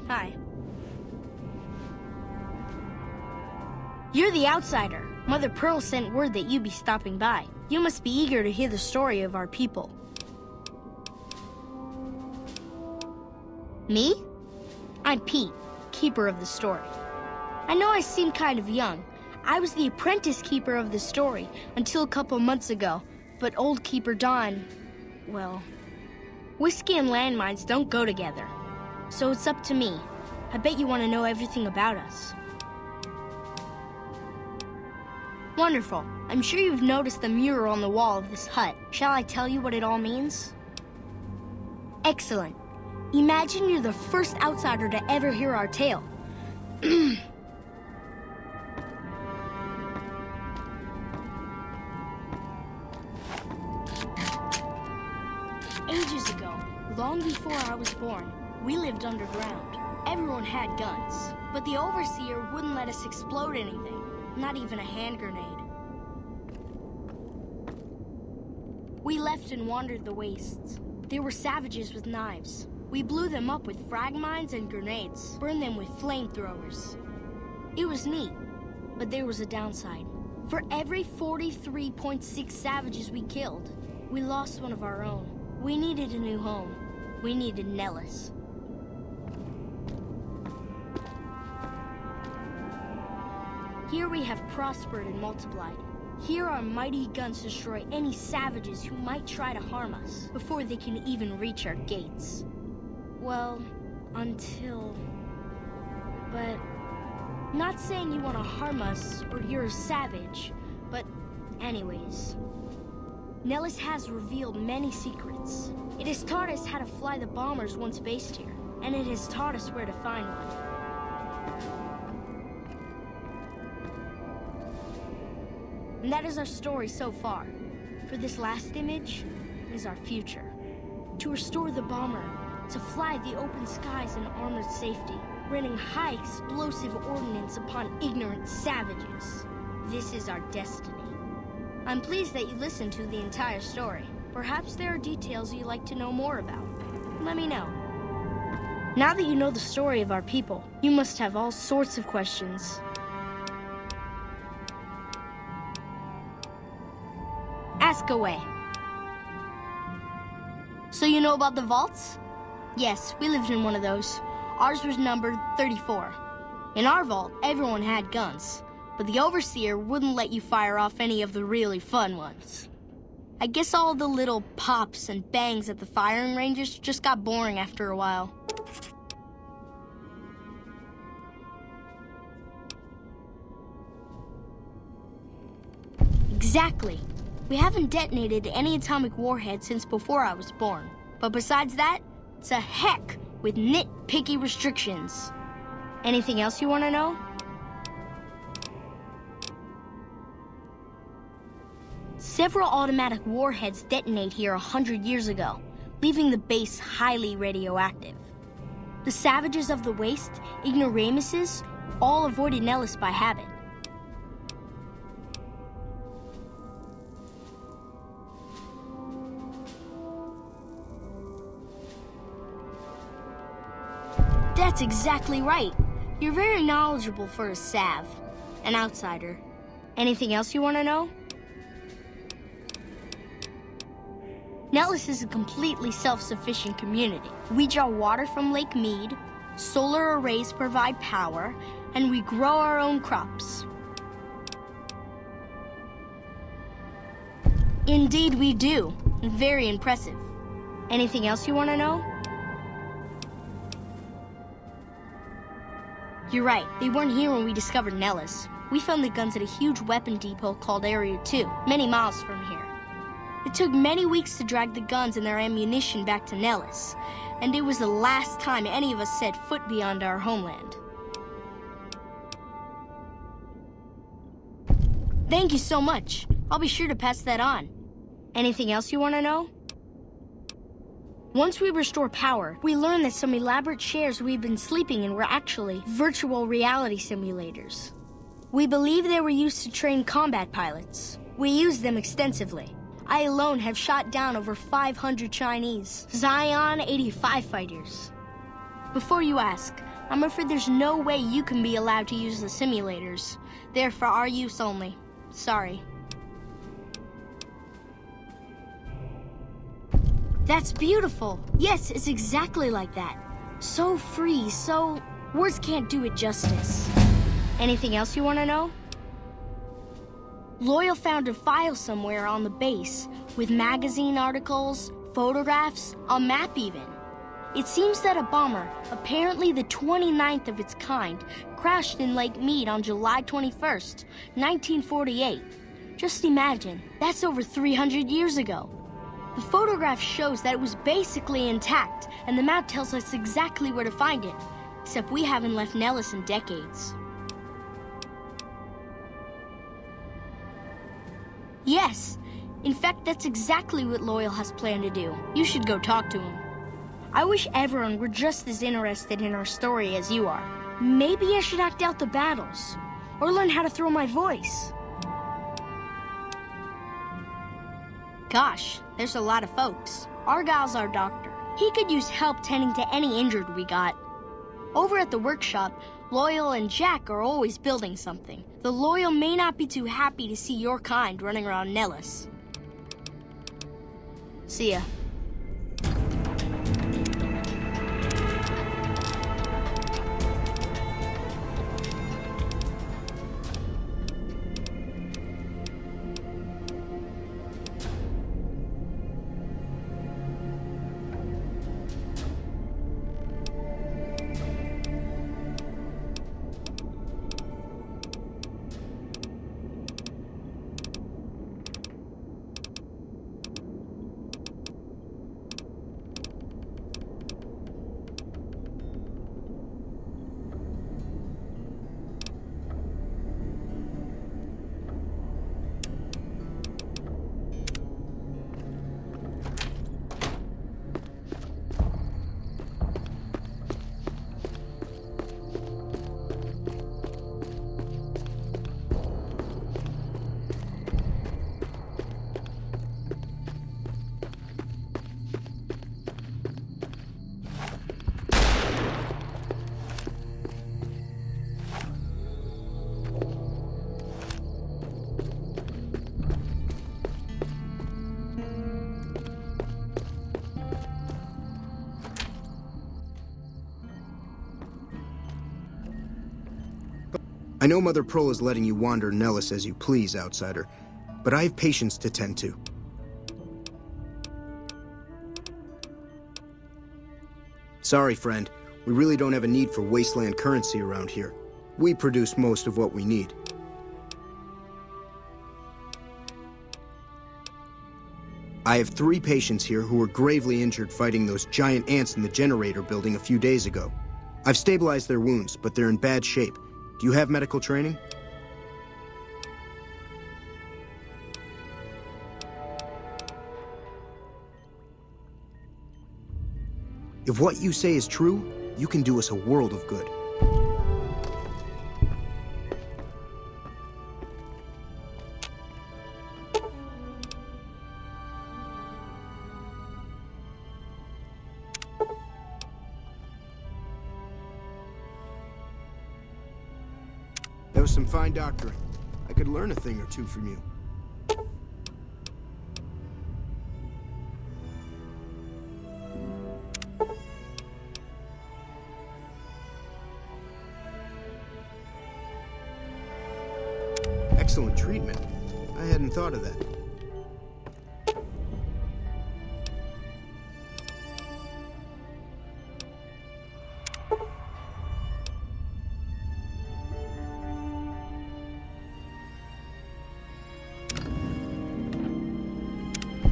Hi. You're the outsider. Mother Pearl sent word that you'd be stopping by. You must be eager to hear the story of our people. Me? I'm Pete, keeper of the story. I know I seem kind of young. I was the apprentice keeper of the story until a couple months ago, but old Keeper Don, well, whiskey and landmines don't go together. So it's up to me. I bet you want to know everything about us. Wonderful. I'm sure you've noticed the mural on the wall of this hut. Shall I tell you what it all means? Excellent. Imagine you're the first outsider to ever hear our tale. Ages ago, long before I was born, we lived underground. Everyone had guns, but the Overseer wouldn't let us explode anything, not even a hand grenade. We left and wandered the wastes. There were savages with knives. We blew them up with frag mines and grenades, burned them with flamethrowers. It was neat, but there was a downside. For every 43.6 savages we killed, we lost one of our own. We needed a new home. We needed Nellis. Here we have prospered and multiplied. Here our mighty guns destroy any savages who might try to harm us before they can even reach our gates. Well, until... But... Not saying you want to harm us or you're a savage, but anyways. Nellis has revealed many secrets. It has taught us how to fly the bombers once based here, and it has taught us where to find one. And that is our story so far. For this last image is our future. To restore the bomber, to fly the open skies in armored safety, raining high explosive ordnance upon ignorant savages. This is our destiny. I'm pleased that you listened to the entire story. Perhaps there are details you'd like to know more about. Let me know. Now that you know the story of our people, you must have all sorts of questions. Ask away. So you know about the vaults? Yes, we lived in one of those. Ours was numbered 34. In our vault, everyone had guns, but the Overseer wouldn't let you fire off any of the really fun ones. I guess all the little pops and bangs at the firing ranges just got boring after a while. Exactly. We haven't detonated any atomic warheads since before I was born. But besides that, it's a heck with nitpicky restrictions. Anything else you want to know? Several automatic warheads detonate here 100 years ago, leaving the base highly radioactive. The savages of the waste, ignoramuses, all avoided Nellis by habit. That's exactly right. You're very knowledgeable for a Sav, an outsider. Anything else you want to know? Nellis is a completely self-sufficient community. We draw water from Lake Mead, solar arrays provide power, and we grow our own crops. Indeed we do. Very impressive. Anything else you want to know? You're right, they weren't here when we discovered Nellis. We found the guns at a huge weapon depot called Area 2, many miles from here. It took many weeks to drag the guns and their ammunition back to Nellis, and it was the last time any of us set foot beyond our homeland. Thank you so much. I'll be sure to pass that on. Anything else you want to know? Once we restore power, we learned that some elaborate chairs we've been sleeping in were actually virtual reality simulators. We believe they were used to train combat pilots. We used them extensively. I alone have shot down over 500 Chinese Zion 85 fighters. Before you ask, I'm afraid there's no way you can be allowed to use the simulators. They're for our use only. Sorry. That's beautiful. Yes, it's exactly like that. So free, so... words can't do it justice. Anything else you want to know? Loyal found a file somewhere on the base with magazine articles, photographs, a map even. It seems that a bomber, apparently the 29th of its kind, crashed in Lake Mead on July 21st, 1948. Just imagine, that's over 300 years ago. The photograph shows that it was basically intact, and the map tells us exactly where to find it, except we haven't left Nellis in decades. Yes, in fact, that's exactly what Loyal has planned to do. You should go talk to him. I wish everyone were just as interested in our story as you are. Maybe I should act out the battles, or learn how to throw my voice. Gosh, there's a lot of folks. Argyle's our doctor. He could use help tending to any injured we got. Over at the workshop, Loyal and Jack are always building something. The Loyal may not be too happy to see your kind running around Nellis. See ya. I know Mother Pearl is letting you wander Nellis as you please, outsider, but I have patients to tend to. Sorry, friend. We really don't have a need for wasteland currency around here. We produce most of what we need. I have 3 patients here who were gravely injured fighting those giant ants in the generator building a few days ago. I've stabilized their wounds, but they're in bad shape. Do you have medical training? If what you say is true, you can do us a world of good. That was some fine doctoring. I could learn a thing or two from you. Excellent treatment. I hadn't thought of that.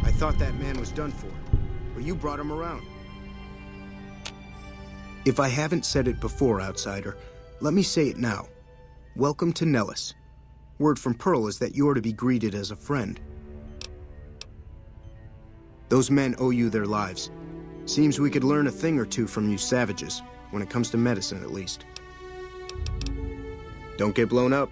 I thought that man was done for, but you brought him around. If I haven't said it before, outsider, let me say it now. Welcome to Nellis. Word from Pearl is that you're to be greeted as a friend. Those men owe you their lives. Seems we could learn a thing or two from you savages, when it comes to medicine at least. Don't get blown up.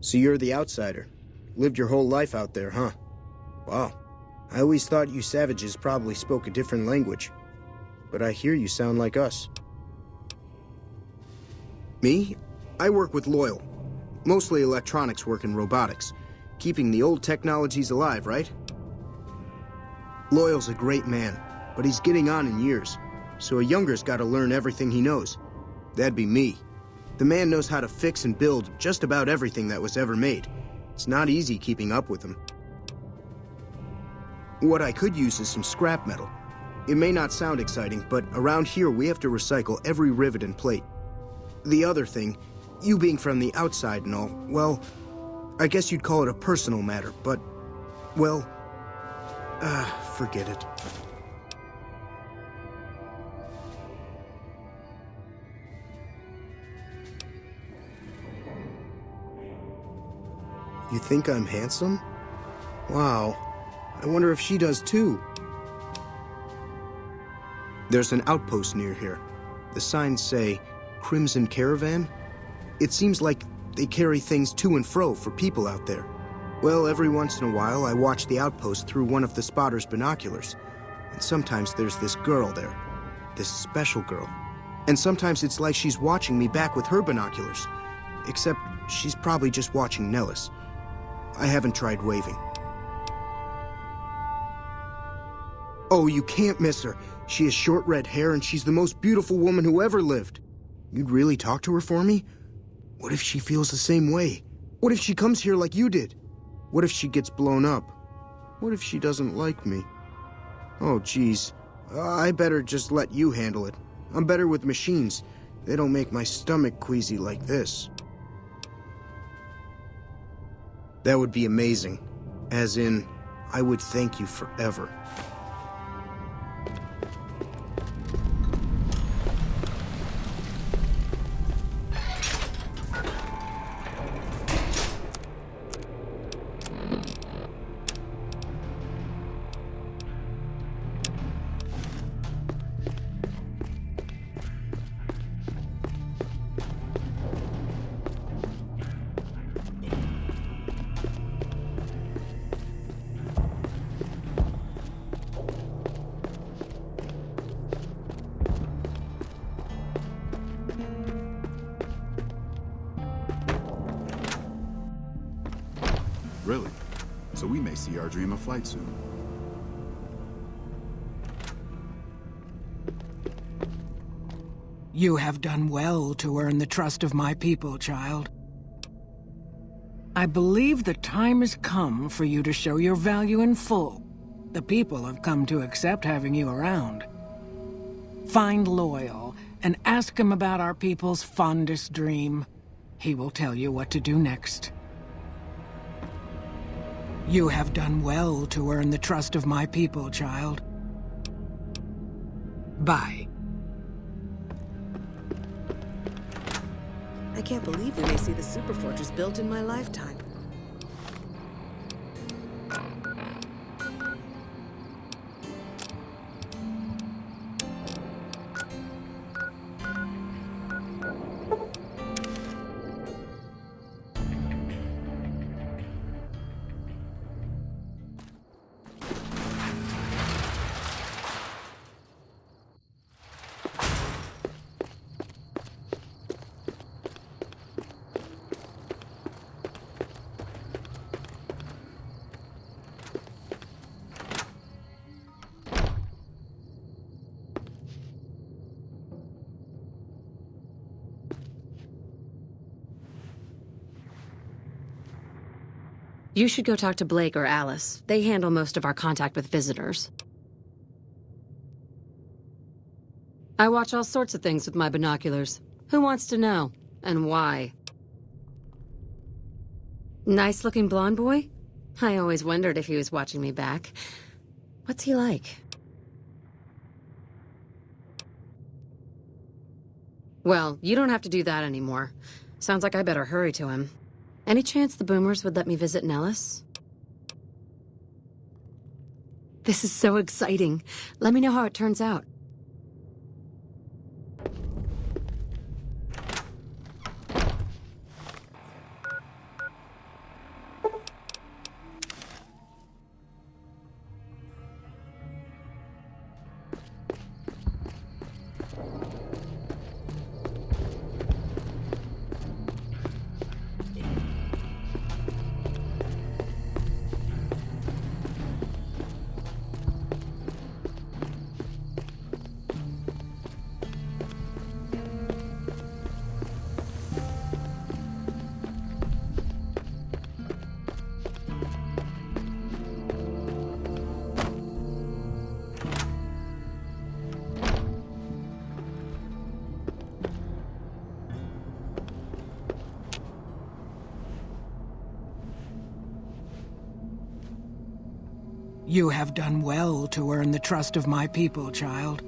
So you're the outsider. Lived your whole life out there, huh? Wow. I always thought you savages probably spoke a different language. But I hear you sound like us. Me? I work with Loyal. Mostly electronics work and robotics. Keeping the old technologies alive, right? Loyal's a great man, but he's getting on in years. So a younger's gotta learn everything he knows. That'd be me. The man knows how to fix and build just about everything that was ever made. It's not easy keeping up with him. What I could use is some scrap metal. It may not sound exciting, but around here we have to recycle every rivet and plate. The other thing, you being from the outside and all, well, I guess you'd call it a personal matter, but, well, forget it. You think I'm handsome? Wow. I wonder if she does too. There's an outpost near here. The signs say, Crimson Caravan? It seems like they carry things to and fro for people out there. Well, every once in a while I watch the outpost through one of the spotter's binoculars. And sometimes there's this girl there. This special girl. And sometimes it's like she's watching me back with her binoculars. Except she's probably just watching Nellis. I haven't tried waving. Oh, you can't miss her. She has short red hair and she's the most beautiful woman who ever lived. You'd really talk to her for me? What if she feels the same way? What if she comes here like you did? What if she gets blown up? What if she doesn't like me? Oh, geez. I better just let you handle it. I'm better with machines. They don't make my stomach queasy like this. That would be amazing. As in, I would thank you forever. see our dream of flight soon. You have done well to earn the trust of my people, child. I believe the time has come for you to show your value in full. The people have come to accept having you around. Find Loyal and ask him about our people's fondest dream. He will tell you what to do next. You have done well to earn the trust of my people, child. Bye. I can't believe we may see the Superfortress built in my lifetime. You should go talk to Blake or Alice. They handle most of our contact with visitors. I watch all sorts of things with my binoculars. Who wants to know? And why? Nice-looking blonde boy? I always wondered if he was watching me back. What's he like? Well, you don't have to do that anymore. Sounds like I better hurry to him. Any chance the Boomers would let me visit Nellis? This is so exciting. Let me know how it turns out. You have done well to earn the trust of my people, child.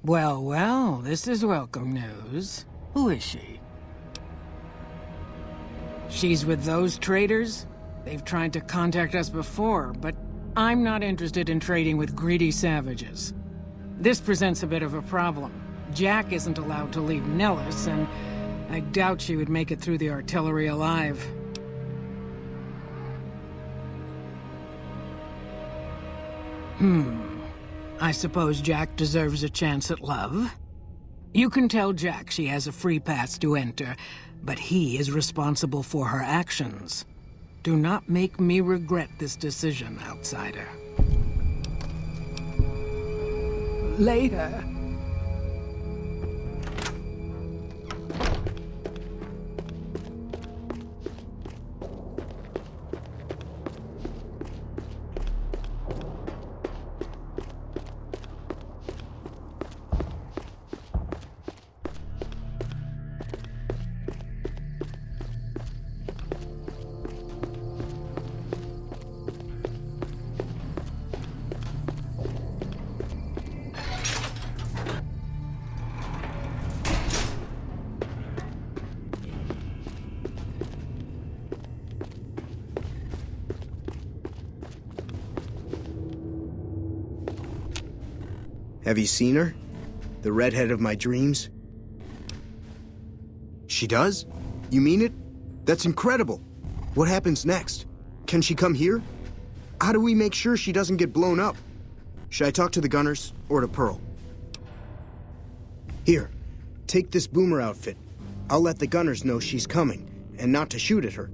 Well, well, this is welcome news. Who is she? She's with those traders? They've tried to contact us before, but I'm not interested in trading with greedy savages. This presents a bit of a problem. Jack isn't allowed to leave Nellis, and I doubt she would make it through the artillery alive. I suppose Jack deserves a chance at love. You can tell Jack she has a free pass to enter, but he is responsible for her actions. Do not make me regret this decision, outsider. Later. Have you seen her? The redhead of my dreams? She does? You mean it? That's incredible. What happens next? Can she come here? How do we make sure she doesn't get blown up? Should I talk to the gunners or to Pearl? Here, take this boomer outfit. I'll let the gunners know she's coming, and not to shoot at her.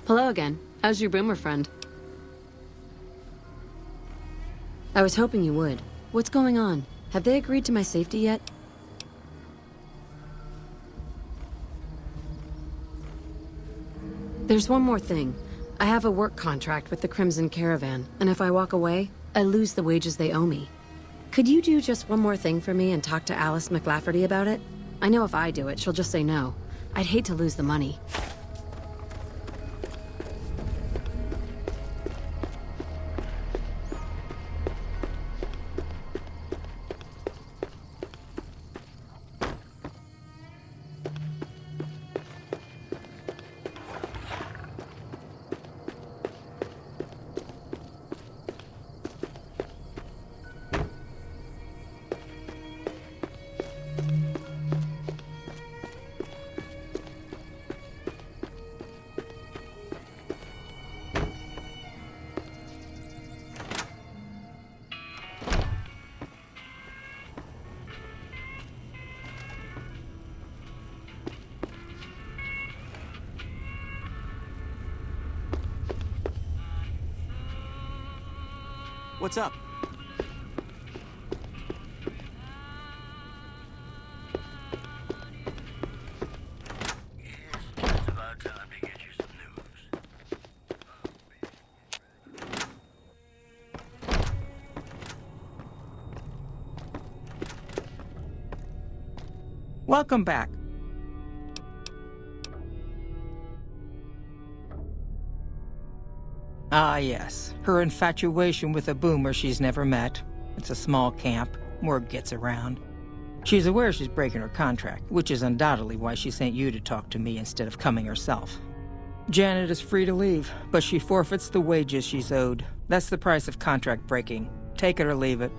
Hello again. How's your boomer friend? I was hoping you would. What's going on? Have they agreed to my safety yet? There's one more thing. I have a work contract with the Crimson Caravan, and if I walk away, I lose the wages they owe me. Could you do just one more thing for me and talk to Alice McLafferty about it? I know if I do it, she'll just say no. I'd hate to lose the money. What's up? Welcome back. Ah, yes. Her infatuation with a boomer she's never met. It's a small camp. Word gets around. She's aware she's breaking her contract, which is undoubtedly why she sent you to talk to me instead of coming herself. Janet is free to leave, but she forfeits the wages she's owed. That's the price of contract breaking. Take it or leave it.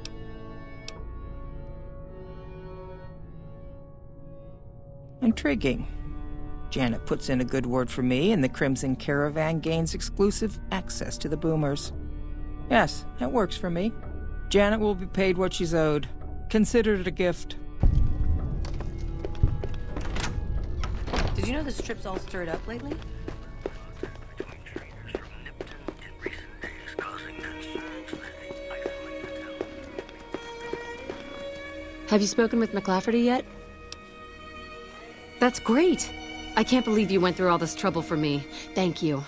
Intriguing. Janet puts in a good word for me, and the Crimson Caravan gains exclusive access to the boomers. Yes, that works for me. Janet will be paid what she's owed. Consider it a gift. Did you know this trip's all stirred up lately? Have you spoken with McLafferty yet? That's great! I can't believe you went through all this trouble for me. Thank you.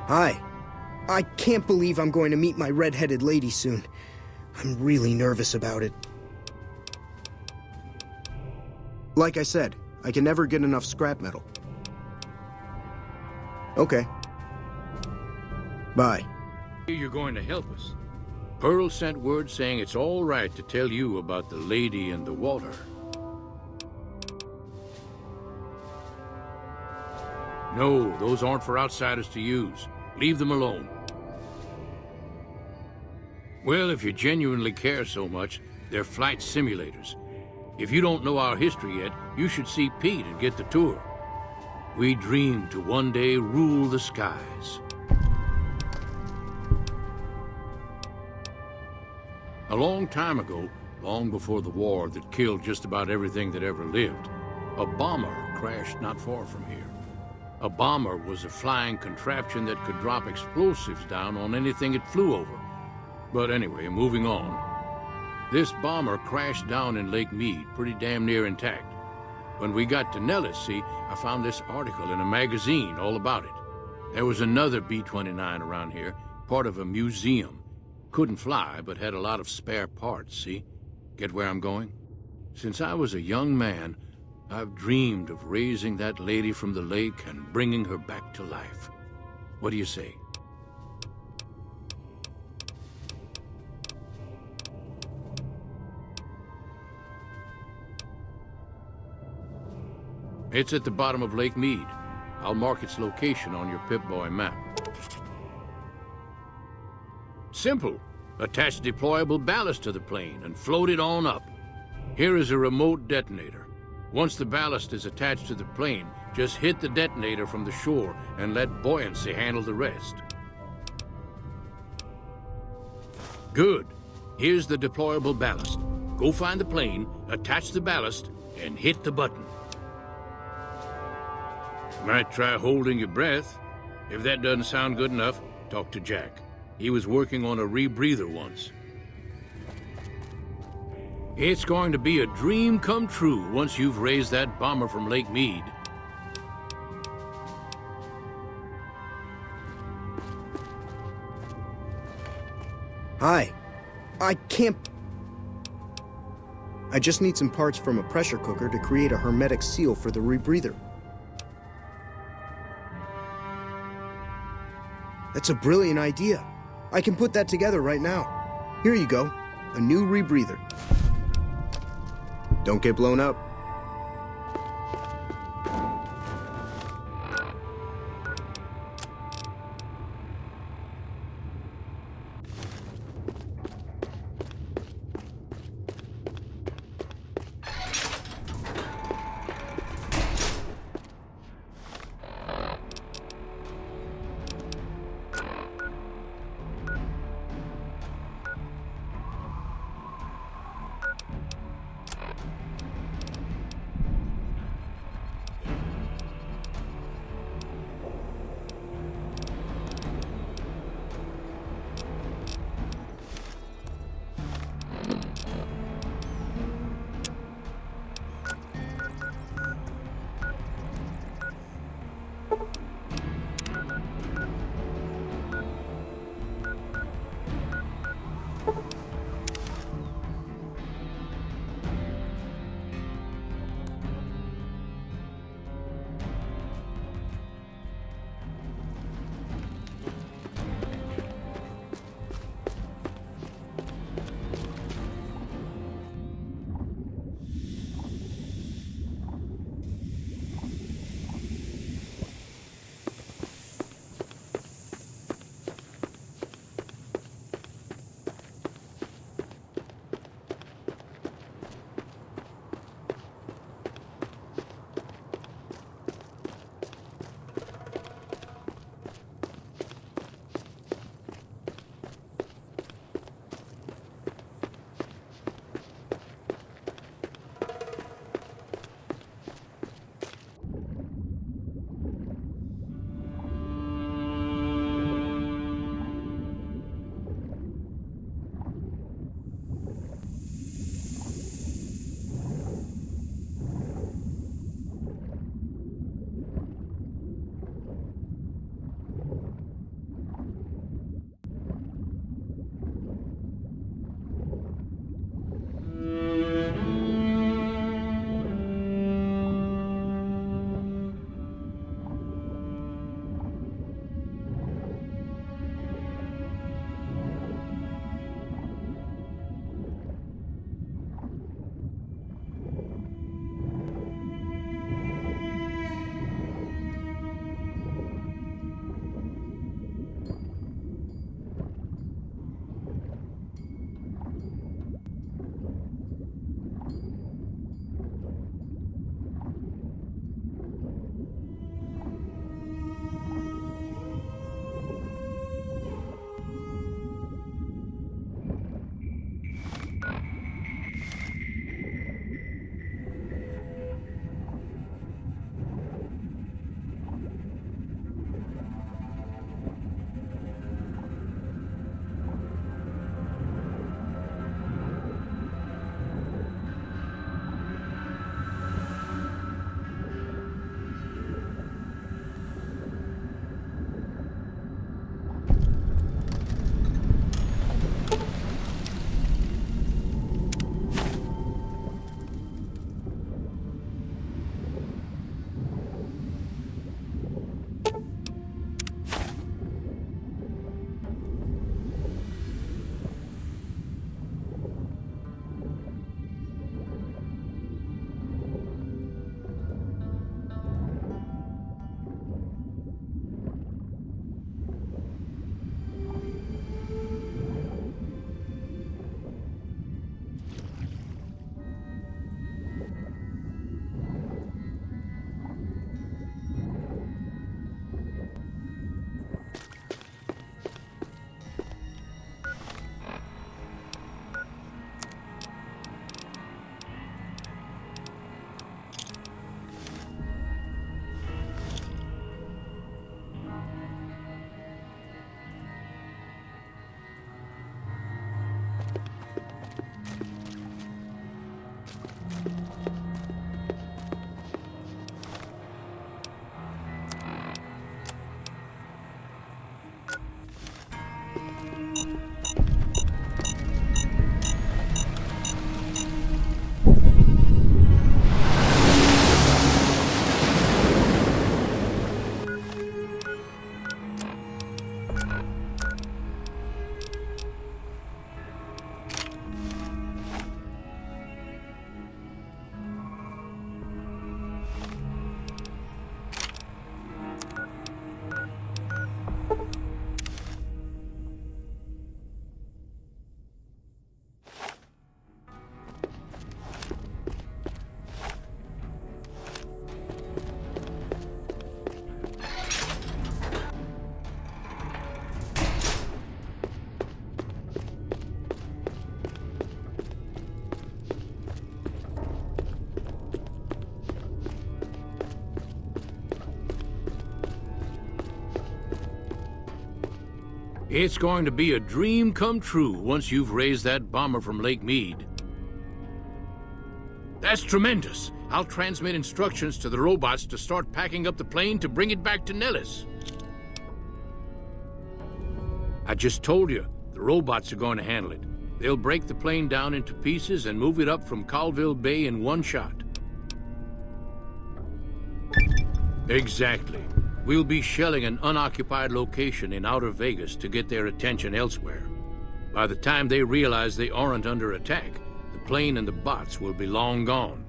Hi. I can't believe I'm going to meet my red-headed lady soon. I'm really nervous about it. Like I said, I can never get enough scrap metal. Okay. Bye. You're going to help us. Pearl sent word saying it's all right to tell you about the lady in the water. No, those aren't for outsiders to use. Leave them alone. Well, if you genuinely care so much, they're flight simulators. If you don't know our history yet, you should see Pete and get the tour. We dream to one day rule the skies. A long time ago, long before the war that killed just about everything that ever lived, a bomber crashed not far from here. A bomber was a flying contraption that could drop explosives down on anything it flew over. But anyway, moving on. This bomber crashed down in Lake Mead, pretty damn near intact. When we got to Nellis, see, I found this article in a magazine all about it. There was another B-29 around here, part of a museum. Couldn't fly, but had a lot of spare parts, see? Get where I'm going? Since I was a young man, I've dreamed of raising that lady from the lake and bringing her back to life. What do you say? It's at the bottom of Lake Mead. I'll mark its location on your Pip-Boy map. Simple. Attach deployable ballast to the plane and float it on up. Here is a remote detonator. Once the ballast is attached to the plane, just hit the detonator from the shore and let buoyancy handle the rest. Good. Here's the deployable ballast. Go find the plane, attach the ballast, and hit the button. Might try holding your breath. If that doesn't sound good enough, talk to Jack. He was working on a rebreather once. It's going to be a dream come true once you've raised that bomber from Lake Mead. Hi. I can't... I just need some parts from a pressure cooker to create a hermetic seal for the rebreather. That's a brilliant idea. I can put that together right now. Here you go. A new rebreather. Don't get blown up. It's going to be a dream come true once you've raised that bomber from Lake Mead. That's tremendous. I'll transmit instructions to the robots to start packing up the plane to bring it back to Nellis. I just told you, the robots are going to handle it. They'll break the plane down into pieces and move it up from Colville Bay in one shot. Exactly. We'll be shelling an unoccupied location in outer Vegas to get their attention elsewhere. By the time they realize they aren't under attack, the plane and the bots will be long gone.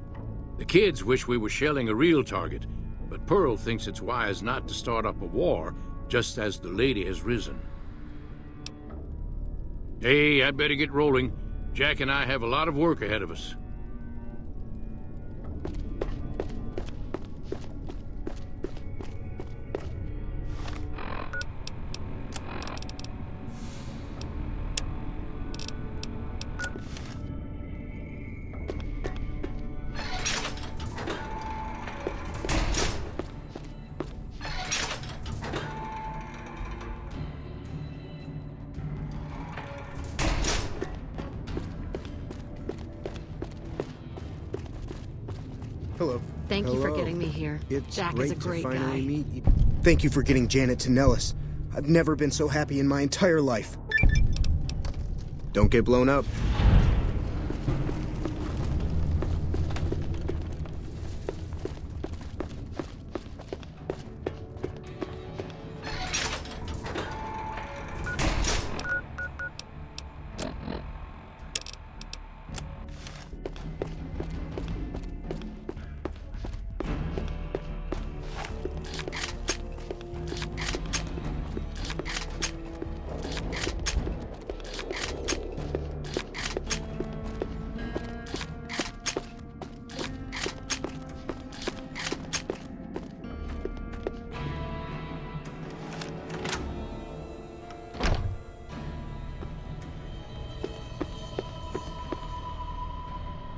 The kids wish we were shelling a real target, but Pearl thinks it's wise not to start up a war just as the lady has risen. Hey, I'd better get rolling. Jack and I have a lot of work ahead of us. Hello. Thank you for getting me here. It's Jack great is a great to finally guy. meet you. Thank you for getting Janet to Nellis. I've never been so happy in my entire life. Don't get blown up.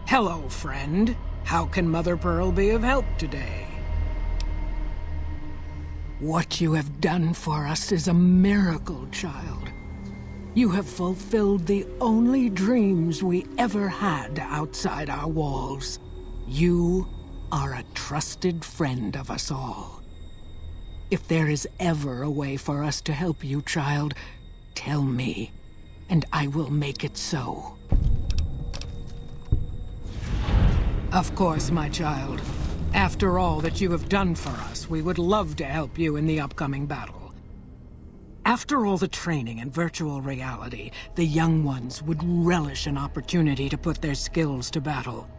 Hello, friend. How can Mother Pearl be of help today? What you have done for us is a miracle, child. You have fulfilled the only dreams we ever had outside our walls. You are a trusted friend of us all. If there is ever a way for us to help you, child, tell me, and I will make it so. Of course, my child. After all that you have done for us, we would love to help you in the upcoming battle. After all the training in virtual reality, the young ones would relish an opportunity to put their skills to battle.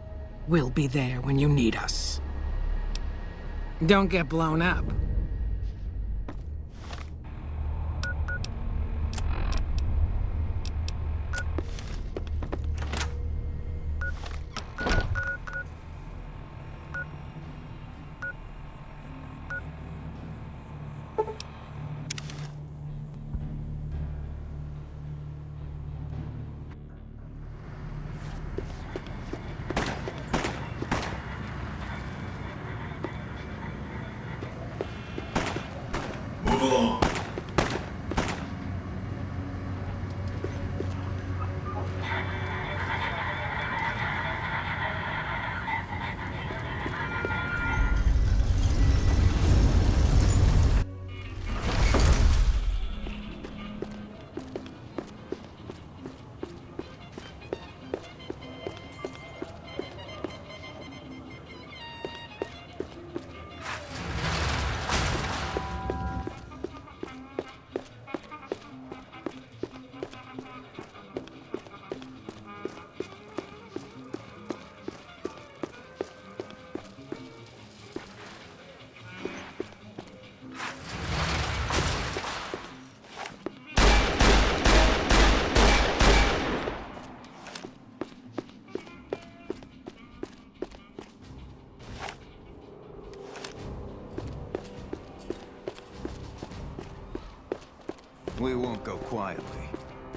We'll be there when you need us. Don't get blown up. Move along. We won't go quietly.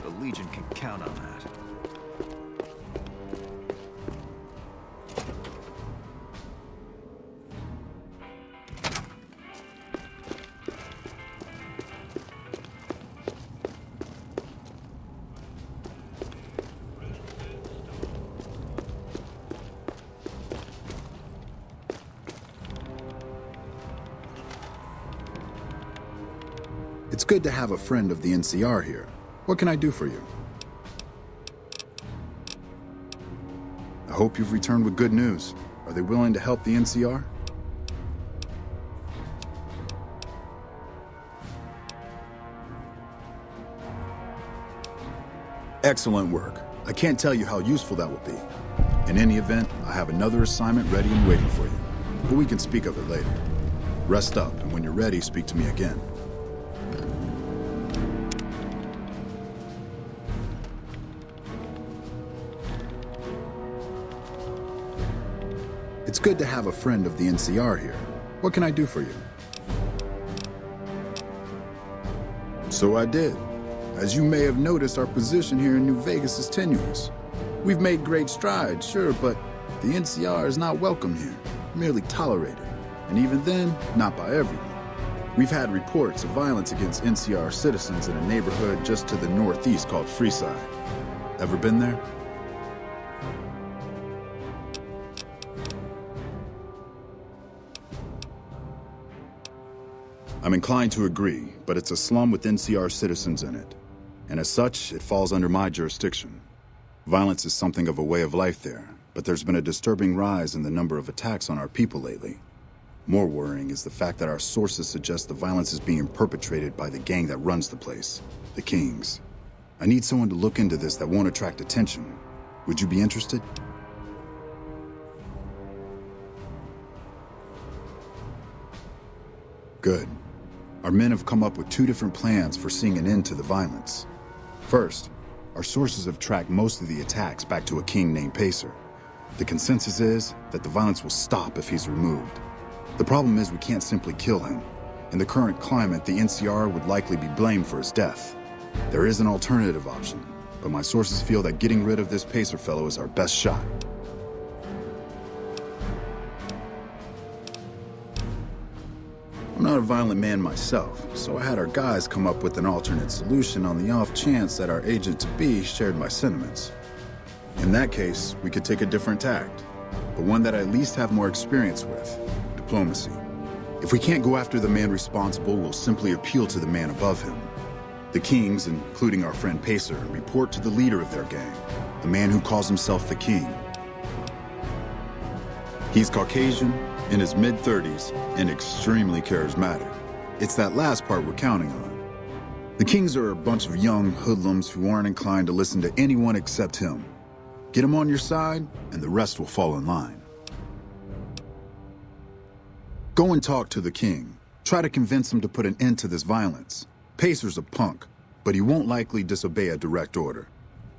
The Legion can count on that. It's good to have a friend of the NCR here. What can I do for you? I hope you've returned with good news. Are they willing to help the NCR? Excellent work. I can't tell you how useful that will be. In any event, I have another assignment ready and waiting for you. But we can speak of it later. Rest up, and when you're ready, speak to me again. It's good to have a friend of the NCR here. What can I do for you? So I did. As you may have noticed, our position here in New Vegas is tenuous. We've made great strides, sure, but the NCR is not welcome here, merely tolerated. And even then, not by everyone. We've had reports of violence against NCR citizens in a neighborhood just to the northeast called Freeside. Ever been there? I'm inclined to agree, but it's a slum with NCR citizens in it. And as such, it falls under my jurisdiction. Violence is something of a way of life there, but there's been a disturbing rise in the number of attacks on our people lately. More worrying is the fact that our sources suggest the violence is being perpetrated by the gang that runs the place, the Kings. I need someone to look into this that won't attract attention. Would you be interested? Good. Our men have come up with 2 different plans for seeing an end to the violence. First, our sources have tracked most of the attacks back to a king named Pacer. The consensus is that the violence will stop if he's removed. The problem is we can't simply kill him. In the current climate, the NCR would likely be blamed for his death. There is an alternative option, but my sources feel that getting rid of this Pacer fellow is our best shot. I'm not a violent man myself, so I had our guys come up with an alternate solution on the off chance that our agent-to-be shared my sentiments. In that case, we could take a different tact, but one that I at least have more experience with: diplomacy. If we can't go after the man responsible, we'll simply appeal to the man above him. The Kings, including our friend Pacer, report to the leader of their gang, the man who calls himself the King. He's Caucasian, in his mid-30s, and extremely charismatic. It's that last part we're counting on. The Kings are a bunch of young hoodlums who aren't inclined to listen to anyone except him. Get him on your side, and the rest will fall in line. Go and talk to the King. Try to convince him to put an end to this violence. Pacer's a punk, but he won't likely disobey a direct order.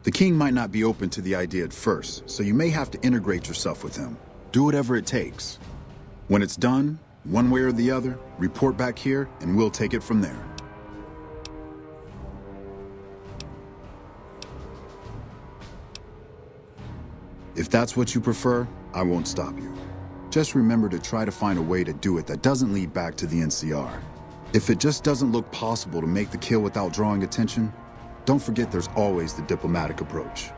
The King might not be open to the idea at first, so you may have to integrate yourself with him. Do whatever it takes. When it's done, one way or the other, report back here and we'll take it from there. If that's what you prefer, I won't stop you. Just remember to try to find a way to do it that doesn't lead back to the NCR. If it just doesn't look possible to make the kill without drawing attention, don't forget there's always the diplomatic approach.